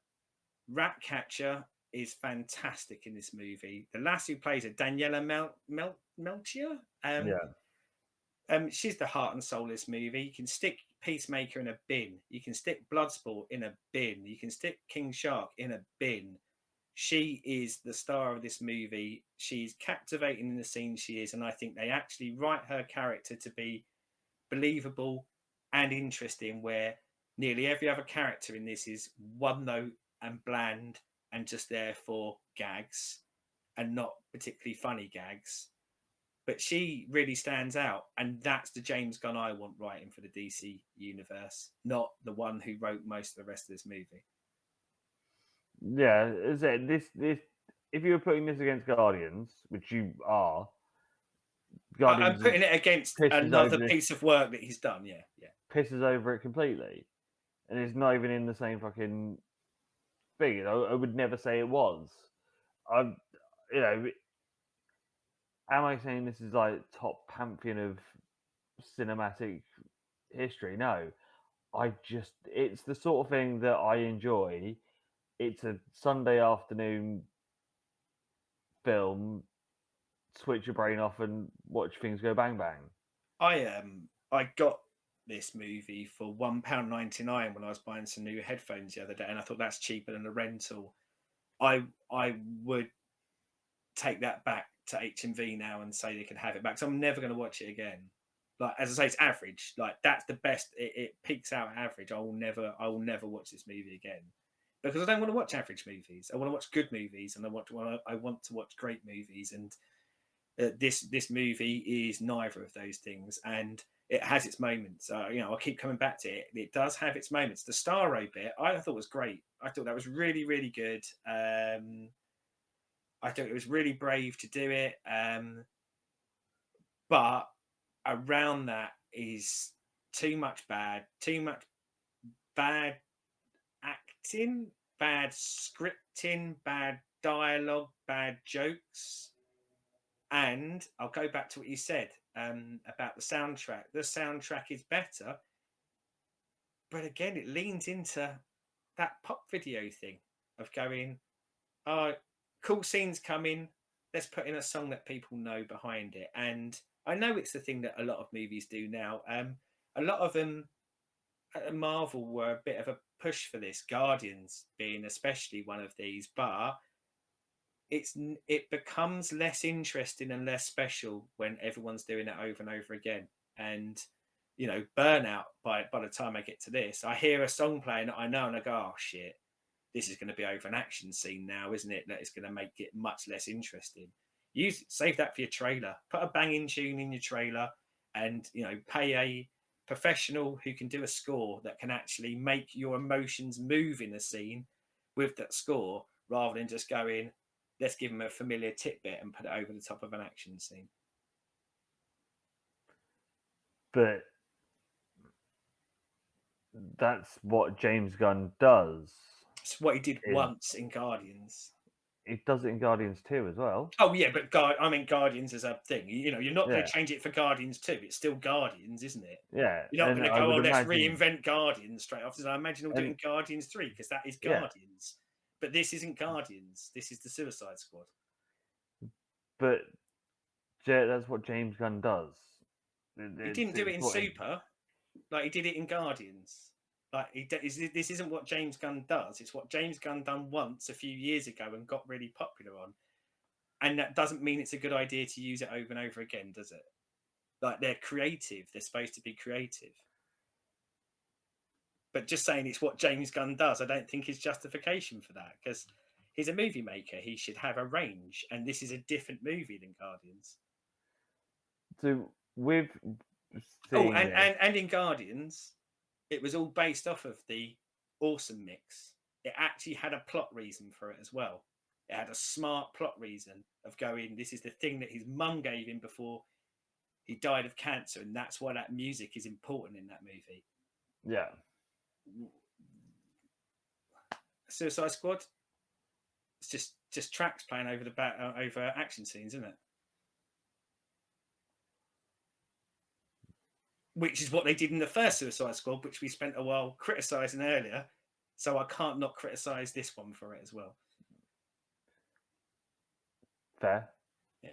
Ratcatcher is fantastic in this movie. The lass who plays it, Daniela Melchior, yeah, she's the heart and soul of this movie. You can stick Peacemaker in a bin. You can stick Bloodsport in a bin. You can stick King Shark in a bin. She is the star of this movie. She's captivating in the scene she is, and I think they actually write her character to be believable and interesting, where nearly every other character in this is one note and bland and just there for gags and not particularly funny gags. But she really stands out, and that's the James Gunn I want writing for the DC universe, not the one who wrote most of the rest of this movie. yeah. Is it this? If you were putting this against Guardians, which you are, I'm Guardians putting it against pisses over another this, piece of work that he's done. Yeah, yeah. pisses over it completely, and it's not even in the same fucking thing. I would never say it was. I'm, you know, am I saying this is like top pantheon of cinematic history? No, it's the sort of thing that I enjoy. It's a Sunday afternoon film. Switch your brain off and watch things go bang bang. I got this movie for £1.99 when I was buying some new headphones the other day, and I thought that's cheaper than a rental. I would take that back to HMV now and say they can have it back. So I'm never going to watch it again. Like as I say, it's average. Like that's the best. It peaks out average. I will never watch this movie again because I don't want to watch average movies. I want to watch good movies, and I want to watch great movies. And this movie is neither of those things, and it has its moments. I keep coming back to it. It does have its moments. The Starro bit I thought was great. I thought that was really good. I thought it was really brave to do it. But around that is too much bad acting, bad scripting, bad dialogue, bad jokes. And I'll go back to what you said about the soundtrack. The soundtrack is better, but again, it leans into that pop video thing of going, oh, cool scenes coming. Let's put in a song that people know behind it. And I know it's the thing that a lot of movies do now. A lot of them at Marvel were a bit of a push for this, Guardians being especially one of these, but it becomes less interesting and less special when everyone's doing it over and over again. and burnout by the time I get to this. I hear a song playing that I know, and I go, oh shit, this is going to be over an action scene now, isn't it? That is going to make it much less interesting. Save that for your trailer. Put a banging tune in your trailer, and pay a professional who can do a score that can actually make your emotions move in a scene with that score, rather than just going, let's give them a familiar tidbit and put it over the top of an action scene. But that's what James Gunn does. It's what he did once in Guardians. He does it in Guardians 2 as well. Oh yeah, but Guardians as a thing. You're not going to change it for Guardians 2. It's still Guardians, isn't it? Yeah. You're not going to go, let's reinvent Guardians straight off. I imagine we'll do it in Guardians 3, because that is Guardians. But this isn't Guardians. This is the Suicide Squad. But that's what James Gunn does. He didn't do it in Super. Like, he did it in Guardians. Like, this isn't what James Gunn does. It's what James Gunn done once a few years ago and got really popular on. And that doesn't mean it's a good idea to use it over and over again, does it? Like, they're creative. They're supposed to be creative. But just saying it's what James Gunn does, I don't think is justification for that, because he's a movie maker. He should have a range, and this is a different movie than Guardians. So with and in Guardians, it was all based off of the Awesome mix. It actually had a plot reason for it as well. It had a smart plot reason of going, this is the thing that his mum gave him before he died of cancer, and that's why that music is important in that movie. Yeah. Suicide Squad, it's just tracks playing over over action scenes, isn't it? Which is what they did in the first Suicide Squad, which we spent a while criticising earlier. So I can't not criticise this one for it as well. Fair. Yeah.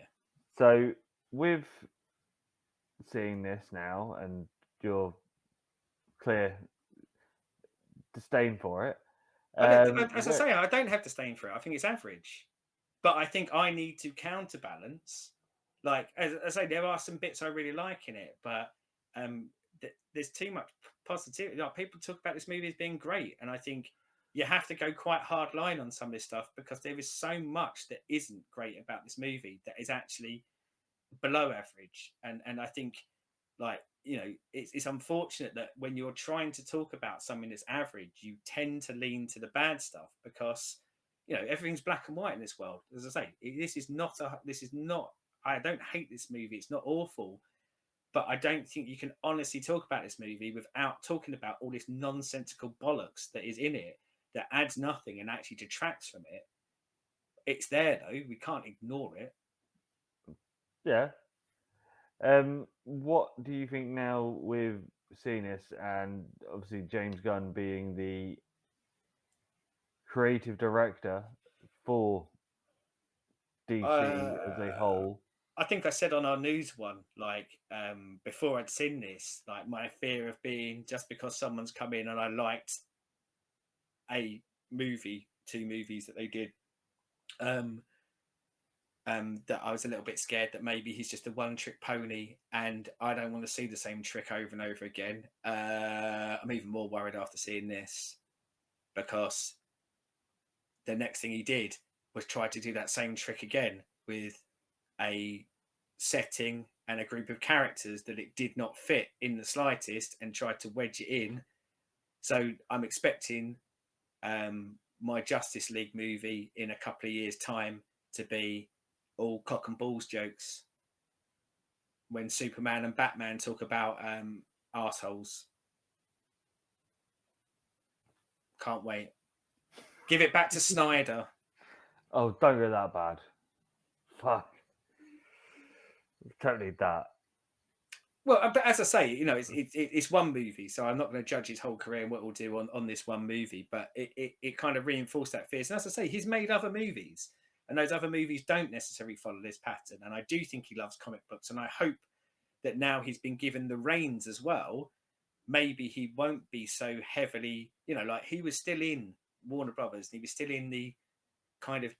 So with seeing this now and your clear disdain for it. As I say, I don't have disdain for it. I think it's average. But I think I need to counterbalance. Like, as I say, there are some bits I really like in it, but there's too much positivity. Like, people talk about this movie as being great, and I think you have to go quite hard line on some of this stuff, because there is so much that isn't great about this movie that is actually below average. And I think, like, it's unfortunate that when you're trying to talk about something that's average, you tend to lean to the bad stuff, because everything's black and white in this world. As I say, this is not I don't hate this movie. It's not awful. But I don't think you can honestly talk about this movie without talking about all this nonsensical bollocks that is in it, that adds nothing and actually detracts from it. It's there, though. We can't ignore it. Yeah. What do you think now with seeing this, and obviously James Gunn being the creative director for DC as a whole? I think I said on our news one, like, before I'd seen this, like, my fear of being, just because someone's come in and I liked a movie, 2 movies that they did, that I was a little bit scared that maybe he's just a one-trick pony, and I don't want to see the same trick over and over again. I'm even more worried after seeing this, because the next thing he did was try to do that same trick again with a setting and a group of characters that it did not fit in the slightest, and tried to wedge it in. So I'm expecting my Justice League movie in a couple of years' time to be all cock and balls jokes when Superman and Batman talk about arseholes. Can't wait. Give it back to Snyder. Oh, don't go that bad. Fuck. Totally that. Well, but as I say, it's one movie, so I'm not going to judge his whole career and what we'll do on this one movie. But it kind of reinforced that fear. And as I say, he's made other movies, and those other movies don't necessarily follow this pattern. And I do think he loves comic books, and I hope that now he's been given the reins as well, maybe he won't be so heavily, like, he was still in Warner Brothers, and he was still in the kind of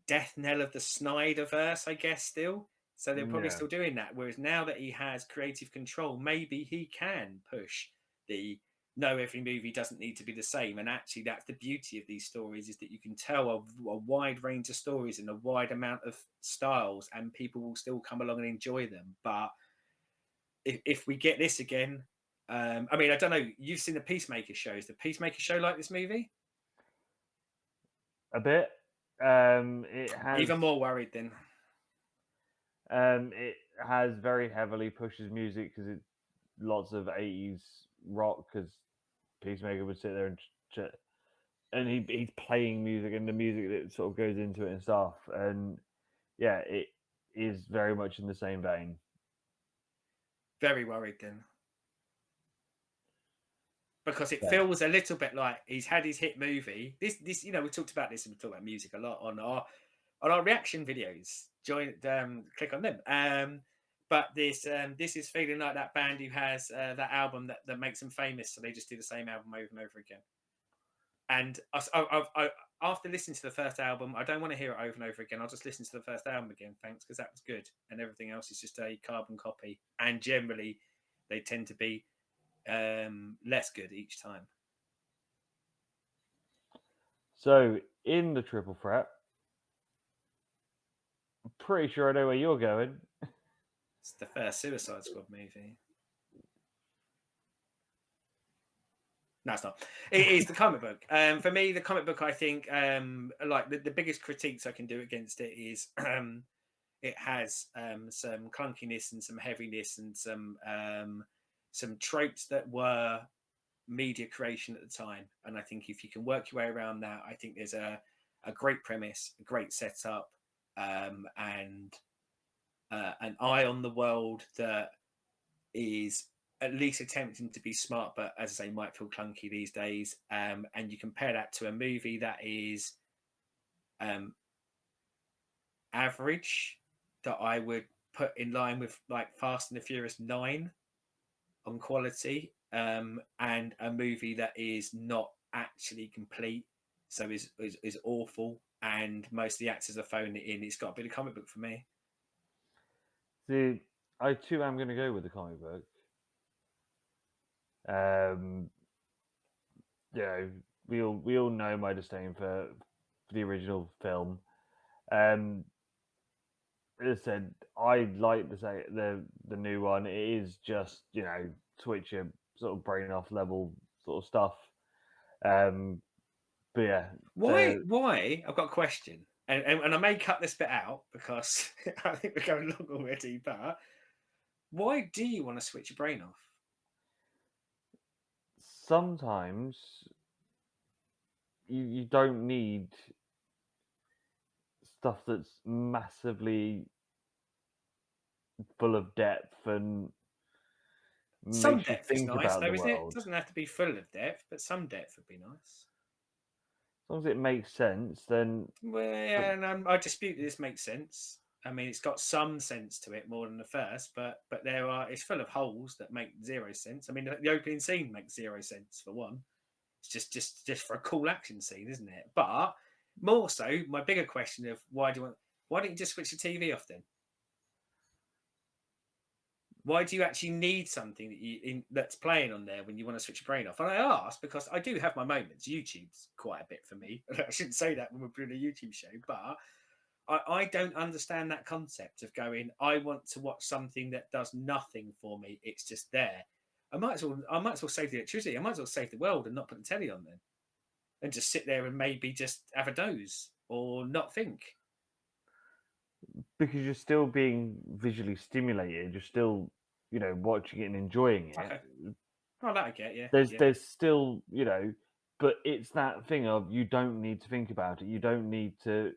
death knell of the Snyderverse, I guess, still. So they're probably Yeah. still doing that. Whereas now that he has creative control, maybe he can push the no, every movie doesn't need to be the same. And actually, that's the beauty of these stories, is that you can tell a wide range of stories in a wide amount of styles, and people will still come along and enjoy them. But if we get this again, I mean, I don't know. You've seen the Peacemaker shows. The Peacemaker show like this movie? A bit. It has Even more worried then. it has very heavily pushes music because it lots of 80s rock because Peacemaker would sit there and he's playing music and the music that sort of goes into it and stuff. And yeah, it is very much in the same vein. Very worried then. Because it Yeah. feels a little bit like he's had his hit movie. This, we talked about this and we talk about music a lot on our reaction videos. Join, click on them. But this is feeling like that band who has that album that makes them famous, so they just do the same album over and over again. And after listening to the first album, I don't want to hear it over and over again. I'll just listen to the first album again, thanks, because that was good, and everything else is just a carbon copy. And generally, they tend to be less good each time. So in the triple threat, I'm pretty sure I know where you're going. It's the first Suicide Squad movie. No, it's not. It is the comic book. For me, the comic book, I think, like the biggest critiques I can do against it is it has some clunkiness and some heaviness and some tropes that were media creation at the time. And I think if you can work your way around that, I think there's a great premise, a great setup, and an eye on the world that is at least attempting to be smart, but as I say, might feel clunky these days. And you compare that to a movie that is average, that I would put in line with like Fast and the Furious 9 on quality, and a movie that is not actually complete, so is awful, and most of the actors are phoning it in. It's got a bit of comic book for me. See, I too am going to go with the comic book. You know, we all know my disdain for the original film. As I said, I like to say the new one. It is just switch your sort of brain off level sort of stuff. But yeah, Why? I've got a question, and I may cut this bit out because I think we're going long already. But why do you want to switch your brain off? sometimes you don't need stuff that's massively full of depth and Some makes you depth is think nice, about the though, isn't it? It world. doesn't have to be full of depth, but some depth would be nice. As long as it makes sense, then. Well, But yeah, and I dispute that this makes sense. I mean, it's got some sense to it more than the first, but it's full of holes that make zero sense. I mean, the opening scene makes zero sense for one. It's just for a cool action scene, isn't it? But more so, my bigger question of why don't you just switch the TV off then? Why do you actually need something that's playing on there when you want to switch your brain off? And I ask because I do have my moments. YouTube's quite a bit for me. I shouldn't say that when we're doing a YouTube show, but I don't understand that concept of going, I want to watch something that does nothing for me. It's just there. I might as well save the electricity. I might as well save the world and not put the telly on then. And just sit there and maybe just have a doze or not think. because you're still being visually stimulated, you're still, watching it and enjoying it. Okay. Oh, that I get, yeah. There's still, but it's that thing of you don't need to think about it. You don't need to,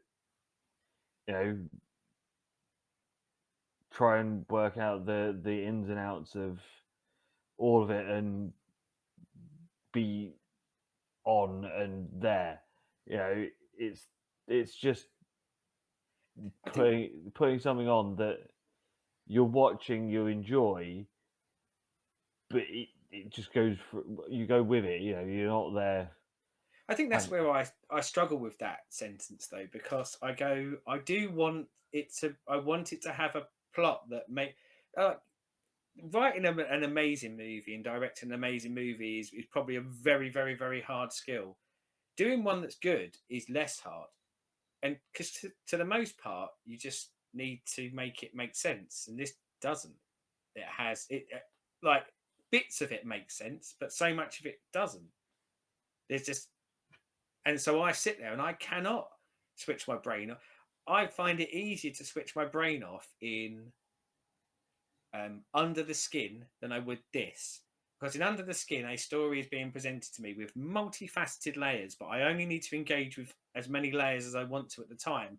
you know, try and work out the ins and outs of all of it and be on and there. It's just I think putting something on that you're watching, you enjoy, but it just goes for, you go with it. You're not there. that's where I struggle with that sentence though, because I want it to have a plot that make writing an amazing movie and directing an amazing movie is probably a very, very, very hard skill. Doing one that's good is less hard, and because to the most part, you just need to make it make sense, and this doesn't. It has it like bits of it make sense, but so much of it doesn't. There's just, and so I sit there and I cannot switch my brain off. I find it easier to switch my brain off in Under the Skin than I would this. Because in Under the Skin, a story is being presented to me with multifaceted layers, but I only need to engage with as many layers as I want to at the time.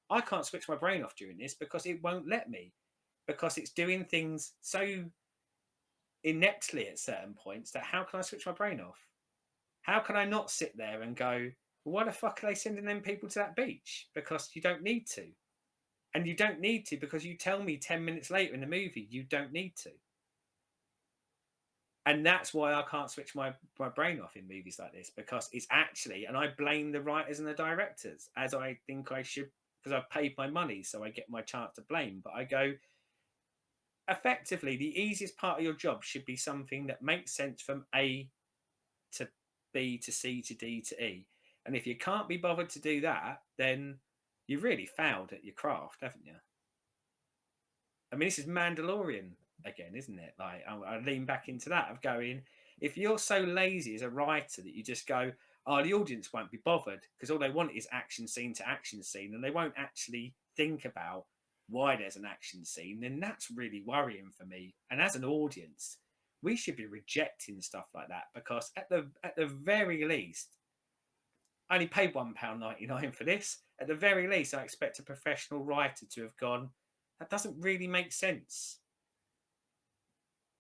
I can't switch my brain off during this because it won't let me, because it's doing things so ineptly at certain points that how can I switch my brain off? How can I not sit there and go, well, why the fuck are they sending them people to that beach? Because you don't need to. And you don't need to because you tell me 10 minutes later in the movie you don't need to. And that's why I can't switch my brain off in movies like this, because it's actually, and I blame the writers and the directors, as I think I should, because I've paid my money, so I get my chance to blame. But I go, effectively, the easiest part of your job should be something that makes sense from A to B to C to D to E. And if you can't be bothered to do that, then you've really failed at your craft, haven't you? I mean, this is Mandalorian again, isn't it? Like, I lean back into that of going, if you're so lazy as a writer that you just go, oh, the audience won't be bothered because all they want is action scene to action scene, and they won't actually think about why there's an action scene, then that's really worrying for me. And as an audience, we should be rejecting stuff like that, because at the very least, I only paid £1.99 for this. At the very least, I expect a professional writer to have gone, that doesn't really make sense.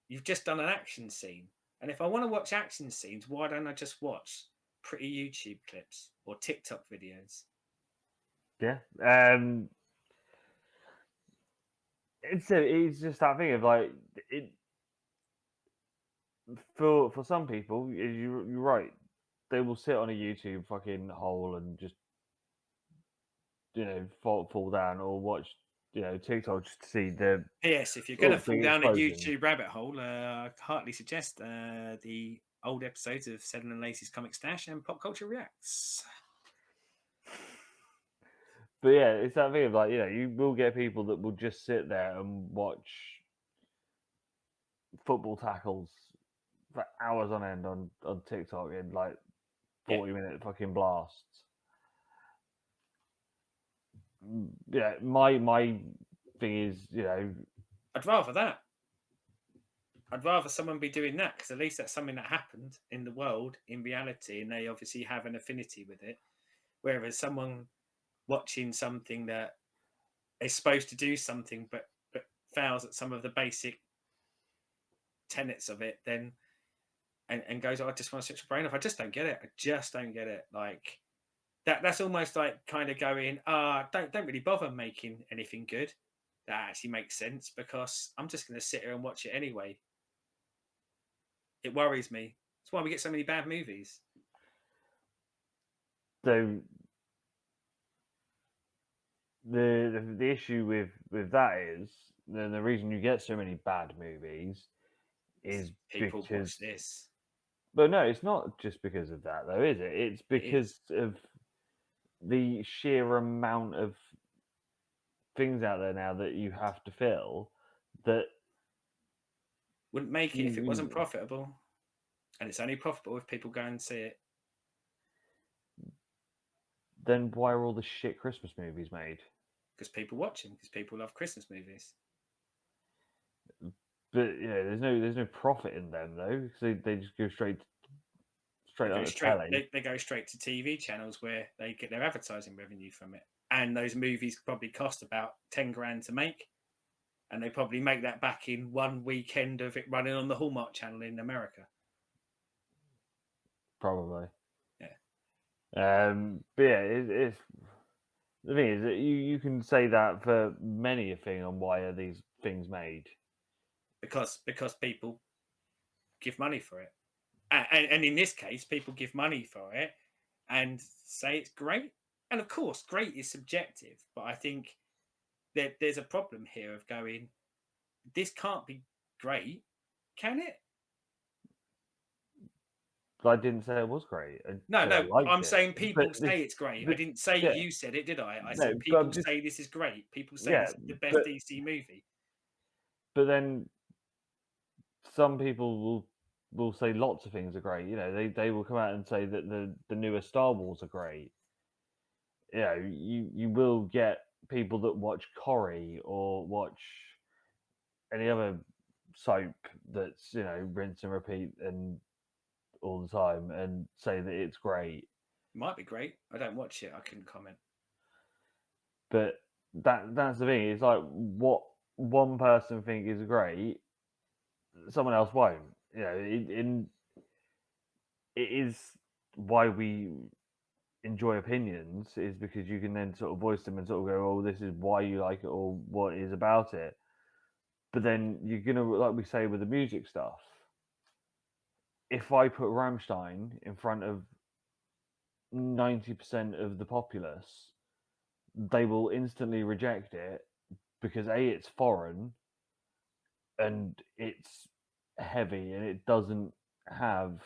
You've just done an action scene. And if I want to watch action scenes, why don't I just watch pretty YouTube clips or TikTok videos? Yeah. It's just that thing of like it for some people, you're right. They will sit on a YouTube fucking hole and just fall down, or watch TikTok just to see the Yes, if you're going to fall big down a explosion. YouTube rabbit hole, I heartily suggest the old episodes of Seddon and Laceys Comic Stash and Pop Culture Reacts. But yeah, it's that thing of like, you will get people that will just sit there and watch football tackles for hours on end on TikTok in like 40-minute fucking blasts. Yeah, my thing is, I'd rather that. I'd rather someone be doing that, because at least that's something that happened in the world, in reality, and they obviously have an affinity with it. Whereas someone watching something that is supposed to do something but fails at some of the basic tenets of it, then and goes, oh, I just want to switch my brain off. I just don't get it. I just don't get it. Like that's almost like kind of going, don't really bother making anything good that actually makes sense, because I'm just going to sit here and watch it anyway. It worries me. That's why we get so many bad movies. So the issue with that is the reason you get so many bad movies is People because, watch this. but no, it's not just because of that though, is it? It's because of the sheer amount of things out there now that you have to fill that Wouldn't make it if it wasn't profitable, and it's only profitable if people go and see it. Then why are all the shit Christmas movies made? Because people watch them, because people love Christmas movies. But there's no profit in them though, because they just go straight on the telly. They go straight to TV channels where they get their advertising revenue from it. And those movies probably cost about 10 grand to make, and they probably make that back in one weekend of it running on the Hallmark Channel in America. Probably. Yeah. But yeah, it's the thing is that you can say that for many a thing on why are these things made. Because people give money for it. And in this case, people give money for it and say it's great. And of course, great is subjective, but I think there's a problem here of going, this can't be great, can it? I didn't say it was great. I No, said I no, liked I'm it, saying but people this, say it's great. I but didn't say yeah, you said it, did I? I no, said but I'm people just say this is great. People say yeah, this is the best but DC movie. but then some people will say lots of things are great. You know, they will come out and say that the newest Star Wars are great. You know, you will get people that watch Corrie or watch any other soap that's, you know, rinse and repeat and all the time and say that it's great. Might be great. I don't watch it. I couldn't comment. But that's the thing. It's like what one person think is great, someone else won't. You know, it is why we enjoy opinions is because you can then sort of voice them and sort of go, "Oh, this is why you like it or what is about it." But then you're gonna, like we say with the music stuff, if I put Rammstein in front of 90% of the populace, they will instantly reject it because A, it's foreign and it's heavy and it doesn't have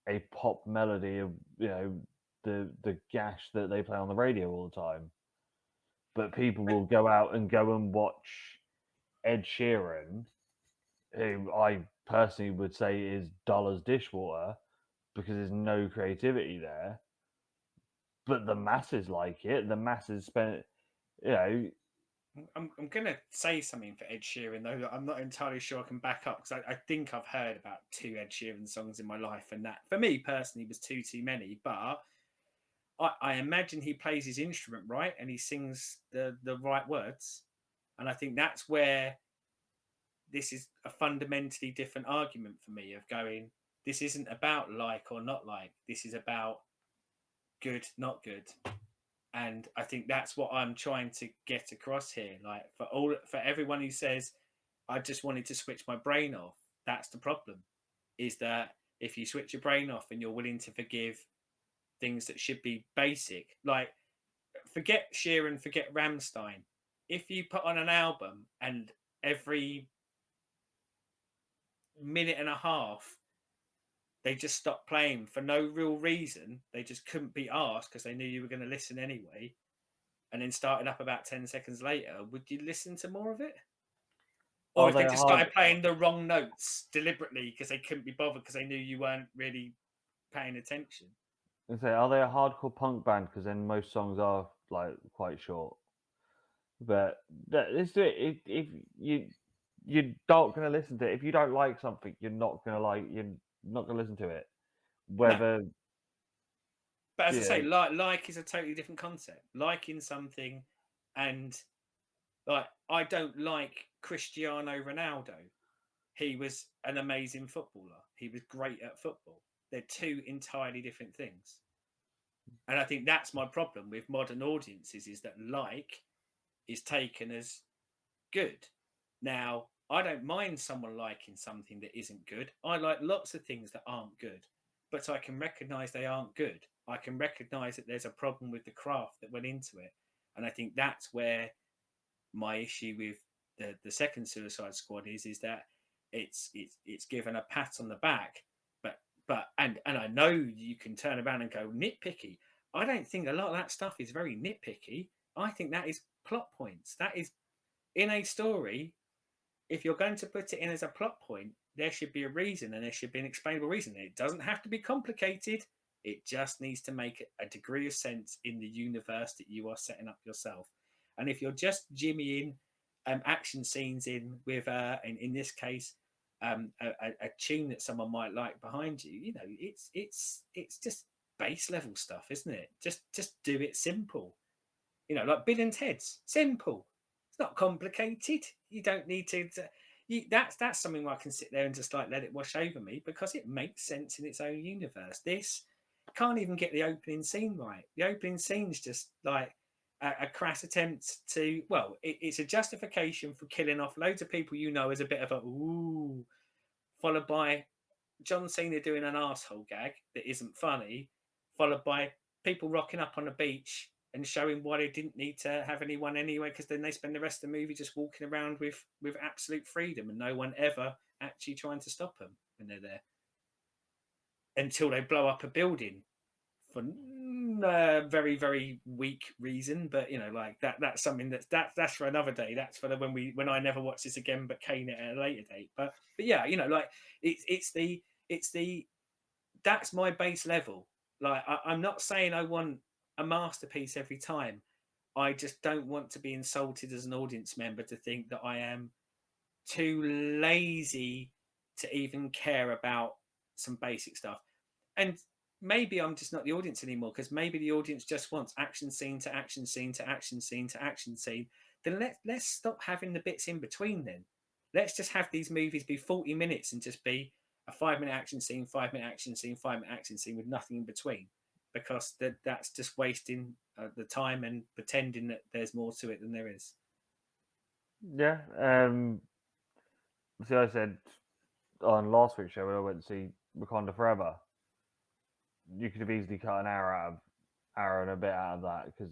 a pop melody of, you know, the gash that they play on the radio all the time. But people But will go out and go and watch Ed Sheeran, who I personally would say is dull as dishwater because there's no creativity there. But the masses like it. The masses spend, you know, I'm going to say something for Ed Sheeran, though, that I'm not entirely sure I can back up because I think I've heard about 2 Ed Sheeran songs in my life. And that, for me personally, was too many. But I imagine he plays his instrument right and he sings the right words. And I think that's where this is a fundamentally different argument for me of going, this isn't about like or not like. This is about good, not good. And I think that's what I'm trying to get across here. Like for everyone who says, I just wanted to switch my brain off, that's the problem. Is that if you switch your brain off and you're willing to forgive things that should be basic, like forget Sheeran, forget Ramstein. If you put on an album and every minute and a half they just stopped playing for no real reason, they just couldn't be asked because they knew you were going to listen anyway, and then started up about 10 seconds later, would you listen to more of it? Or are if they they just hard? started playing the wrong notes deliberately because they couldn't be bothered because they knew you weren't really paying attention. I say, are they a hardcore punk band? Because then most songs are like quite short. But let's do it. If you're not gonna listen to it, if you don't like something, you're not gonna listen to it. No, Whether but as I say, yeah, like is a totally different concept. Liking something, and like I don't like Cristiano Ronaldo. He was an amazing footballer. He was great at football. They're two entirely different things. And I think that's my problem with modern audiences is that like is taken as good. Now, I don't mind someone liking something that isn't good. I like lots of things that aren't good, but I can recognize they aren't good. I can recognize that there's a problem with the craft that went into it. And I think that's where my issue with the second Suicide Squad is that it's given a pat on the back, but I know you can turn around and go nitpicky. I don't think a lot of that stuff is very nitpicky. I think that is plot points. That is in a story. If you're going to put it in as a plot point, there should be a reason and there should be an explainable reason. It doesn't have to be complicated. It just needs to make a degree of sense in the universe that you are setting up yourself. And if you're just jimmying action scenes in with, in this case, a tune that someone might like behind you, you know, it's just base level stuff, isn't it? Just do it simple. You know, like Bill and Ted's simple. It's not complicated. You don't need that's something where I can sit there and just like let it wash over me because it makes sense in its own universe. This can't even get the opening scene right. The opening scene's just like a crass attempt to, well, it's a justification for killing off loads of people you know as a bit of a ooh, followed by John Cena doing an asshole gag that isn't funny, followed by people rocking up on the beach and showing why they didn't need to have anyone anyway, because then they spend the rest of the movie just walking around with absolute freedom and no one ever actually trying to stop them when they're there, until they blow up a building for very very weak reason. But like that's something that's for another day. That's for when I never watch this again, but cane it at a later date. But yeah, like it's the that's my base level. Like I'm not saying I want a masterpiece every time. I just don't want to be insulted as an audience member to think that I am too lazy to even care about some basic stuff. And maybe I'm just not the audience anymore, because maybe the audience just wants action scene to action scene to action scene to action scene. Then let's stop having the bits in between then. Let's just have these movies be 40 minutes and just be a 5-minute action scene, 5-minute action scene, 5-minute action scene with nothing in between, because that's just wasting the time and pretending that there's more to it than there is. Yeah. See, I said on last week's show when I went to see Wakanda Forever, you could have easily cut an hour and a bit out of that, because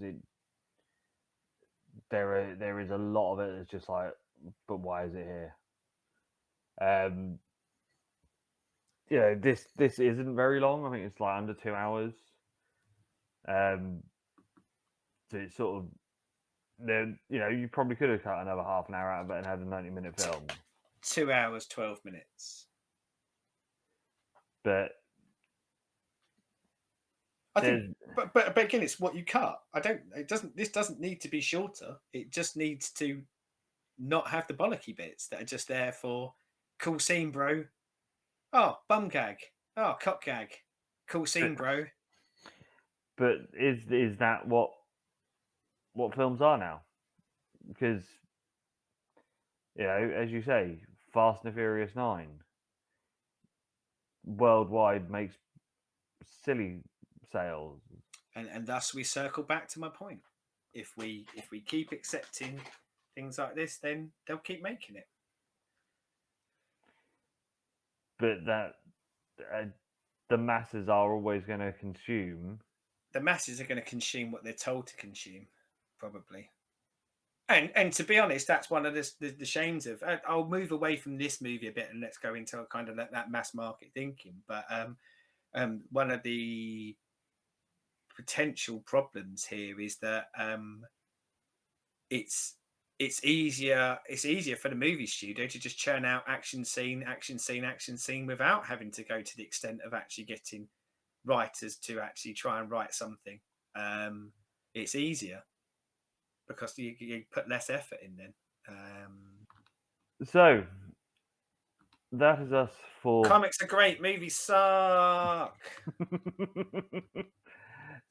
there is a lot of it that's just like, but why is it here? This isn't very long. I think it's like under 2 hours. So it's sort of, you probably could have cut another half an hour out of it and had a 90-minute film. 2 hours 12 minutes. But I think, but again, it's what you cut. This doesn't need to be shorter. It just needs to not have the bollocky bits that are just there for cool scene, bro. Oh, bum gag. Oh, cock gag. Cool scene, bro. But is that what films are now? Because as you say, Fast and the Furious 9 worldwide makes silly sales, and thus we circle back to my point. If we keep accepting things like this, then they'll keep making it. But that the masses are always going to consume. The masses are going to consume what they're told to consume, probably. And to be honest, that's one of the shames of. I'll move away from this movie a bit and let's go into kind of that mass market thinking. But one of the potential problems here is that it's easier for the movie studio to just churn out action scene without having to go to the extent of actually getting writers to actually try and write something. It's easier because you put less effort in then. So that is us for Comics are great, movies suck.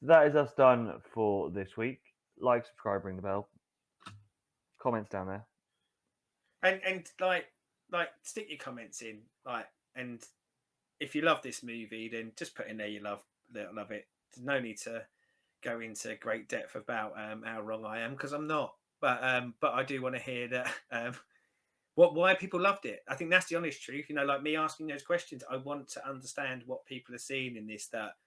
That is us done for this week. Like, subscribe, ring the bell, comments down there, and like stick your comments in, and if you love this movie, then just put in there you love it. There's no need to go into great depth about how wrong I am, because I'm not. But I do want to hear that why people loved it. I think that's the honest truth. Like me asking those questions, I want to understand what people are seeing in this that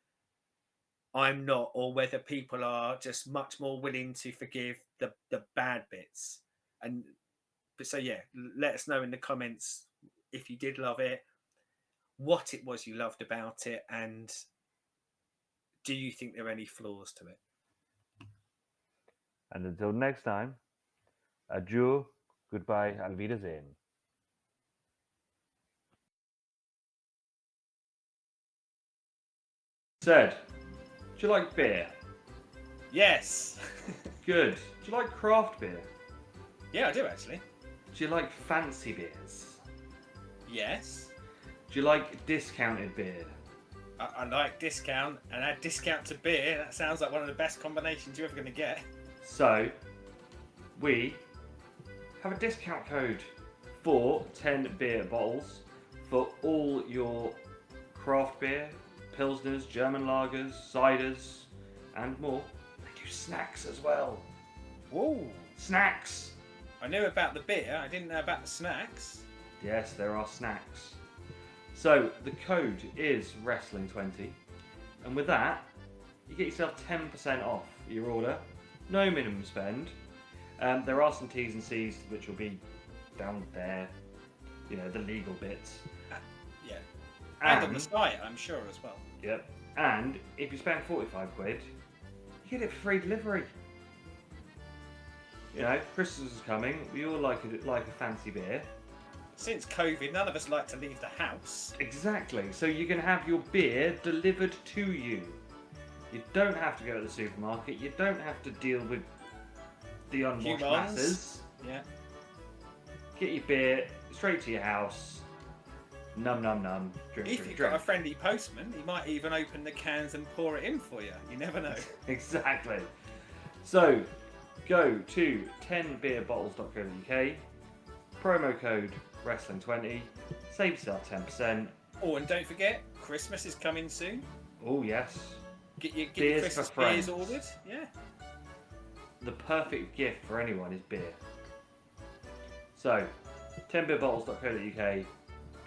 I'm not, or whether people are just much more willing to forgive the bad bits. But so yeah, let us know in the comments if you did love it, what it was you loved about it, and do you think there are any flaws to it? and until next time, adieu, goodbye, auf Wiedersehen. Said, do you like beer? Yes. Good. Do you like craft beer? Yeah, I do actually. Do you like fancy beers? Yes. Do you like discounted beer? I like discount, and add discount to beer. That sounds like one of the best combinations you're ever going to get. So, we have a discount code for 10 beer bottles for all your craft beer, pilsners, German lagers, ciders, and more. They do snacks as well. Whoa! Snacks! I knew about the beer, I didn't know about the snacks. Yes, there are snacks. So, the code is Wrestling20, and with that, you get yourself 10% off your order no minimum spend. There are some T's and C's which will be down there, you know, the legal bits. Yeah. And on the site, I'm sure, as well. Yep. And if you spend 45 quid, you get it for free delivery. You know, Christmas is coming. We all like a fancy beer. Since COVID, none of us like to leave the house. Exactly. So you can have your beer delivered to you. You don't have to go to the supermarket. You don't have to deal with the unwashed masses. Yeah. Get your beer straight to your house. Num num num. Drink, If drink, you've drink. got a friendly postman, he might even open the cans and pour it in for you. You never know. Exactly. So, go to 10beerbottles.co.uk, promo code wrestling20, save yourself 10%. Oh, and don't forget, Christmas is coming soon. Oh yes. Get your Beers Christmas for beers friends. ordered. Yeah. The perfect gift for anyone is beer. So, 10beerbottles.co.uk,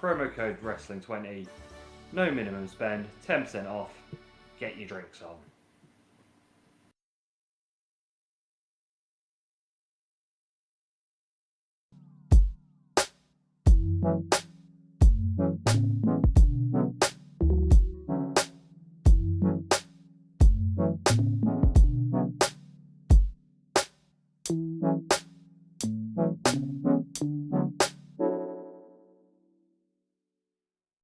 promo code wrestling20, no minimum spend, 10% off, get your drinks on.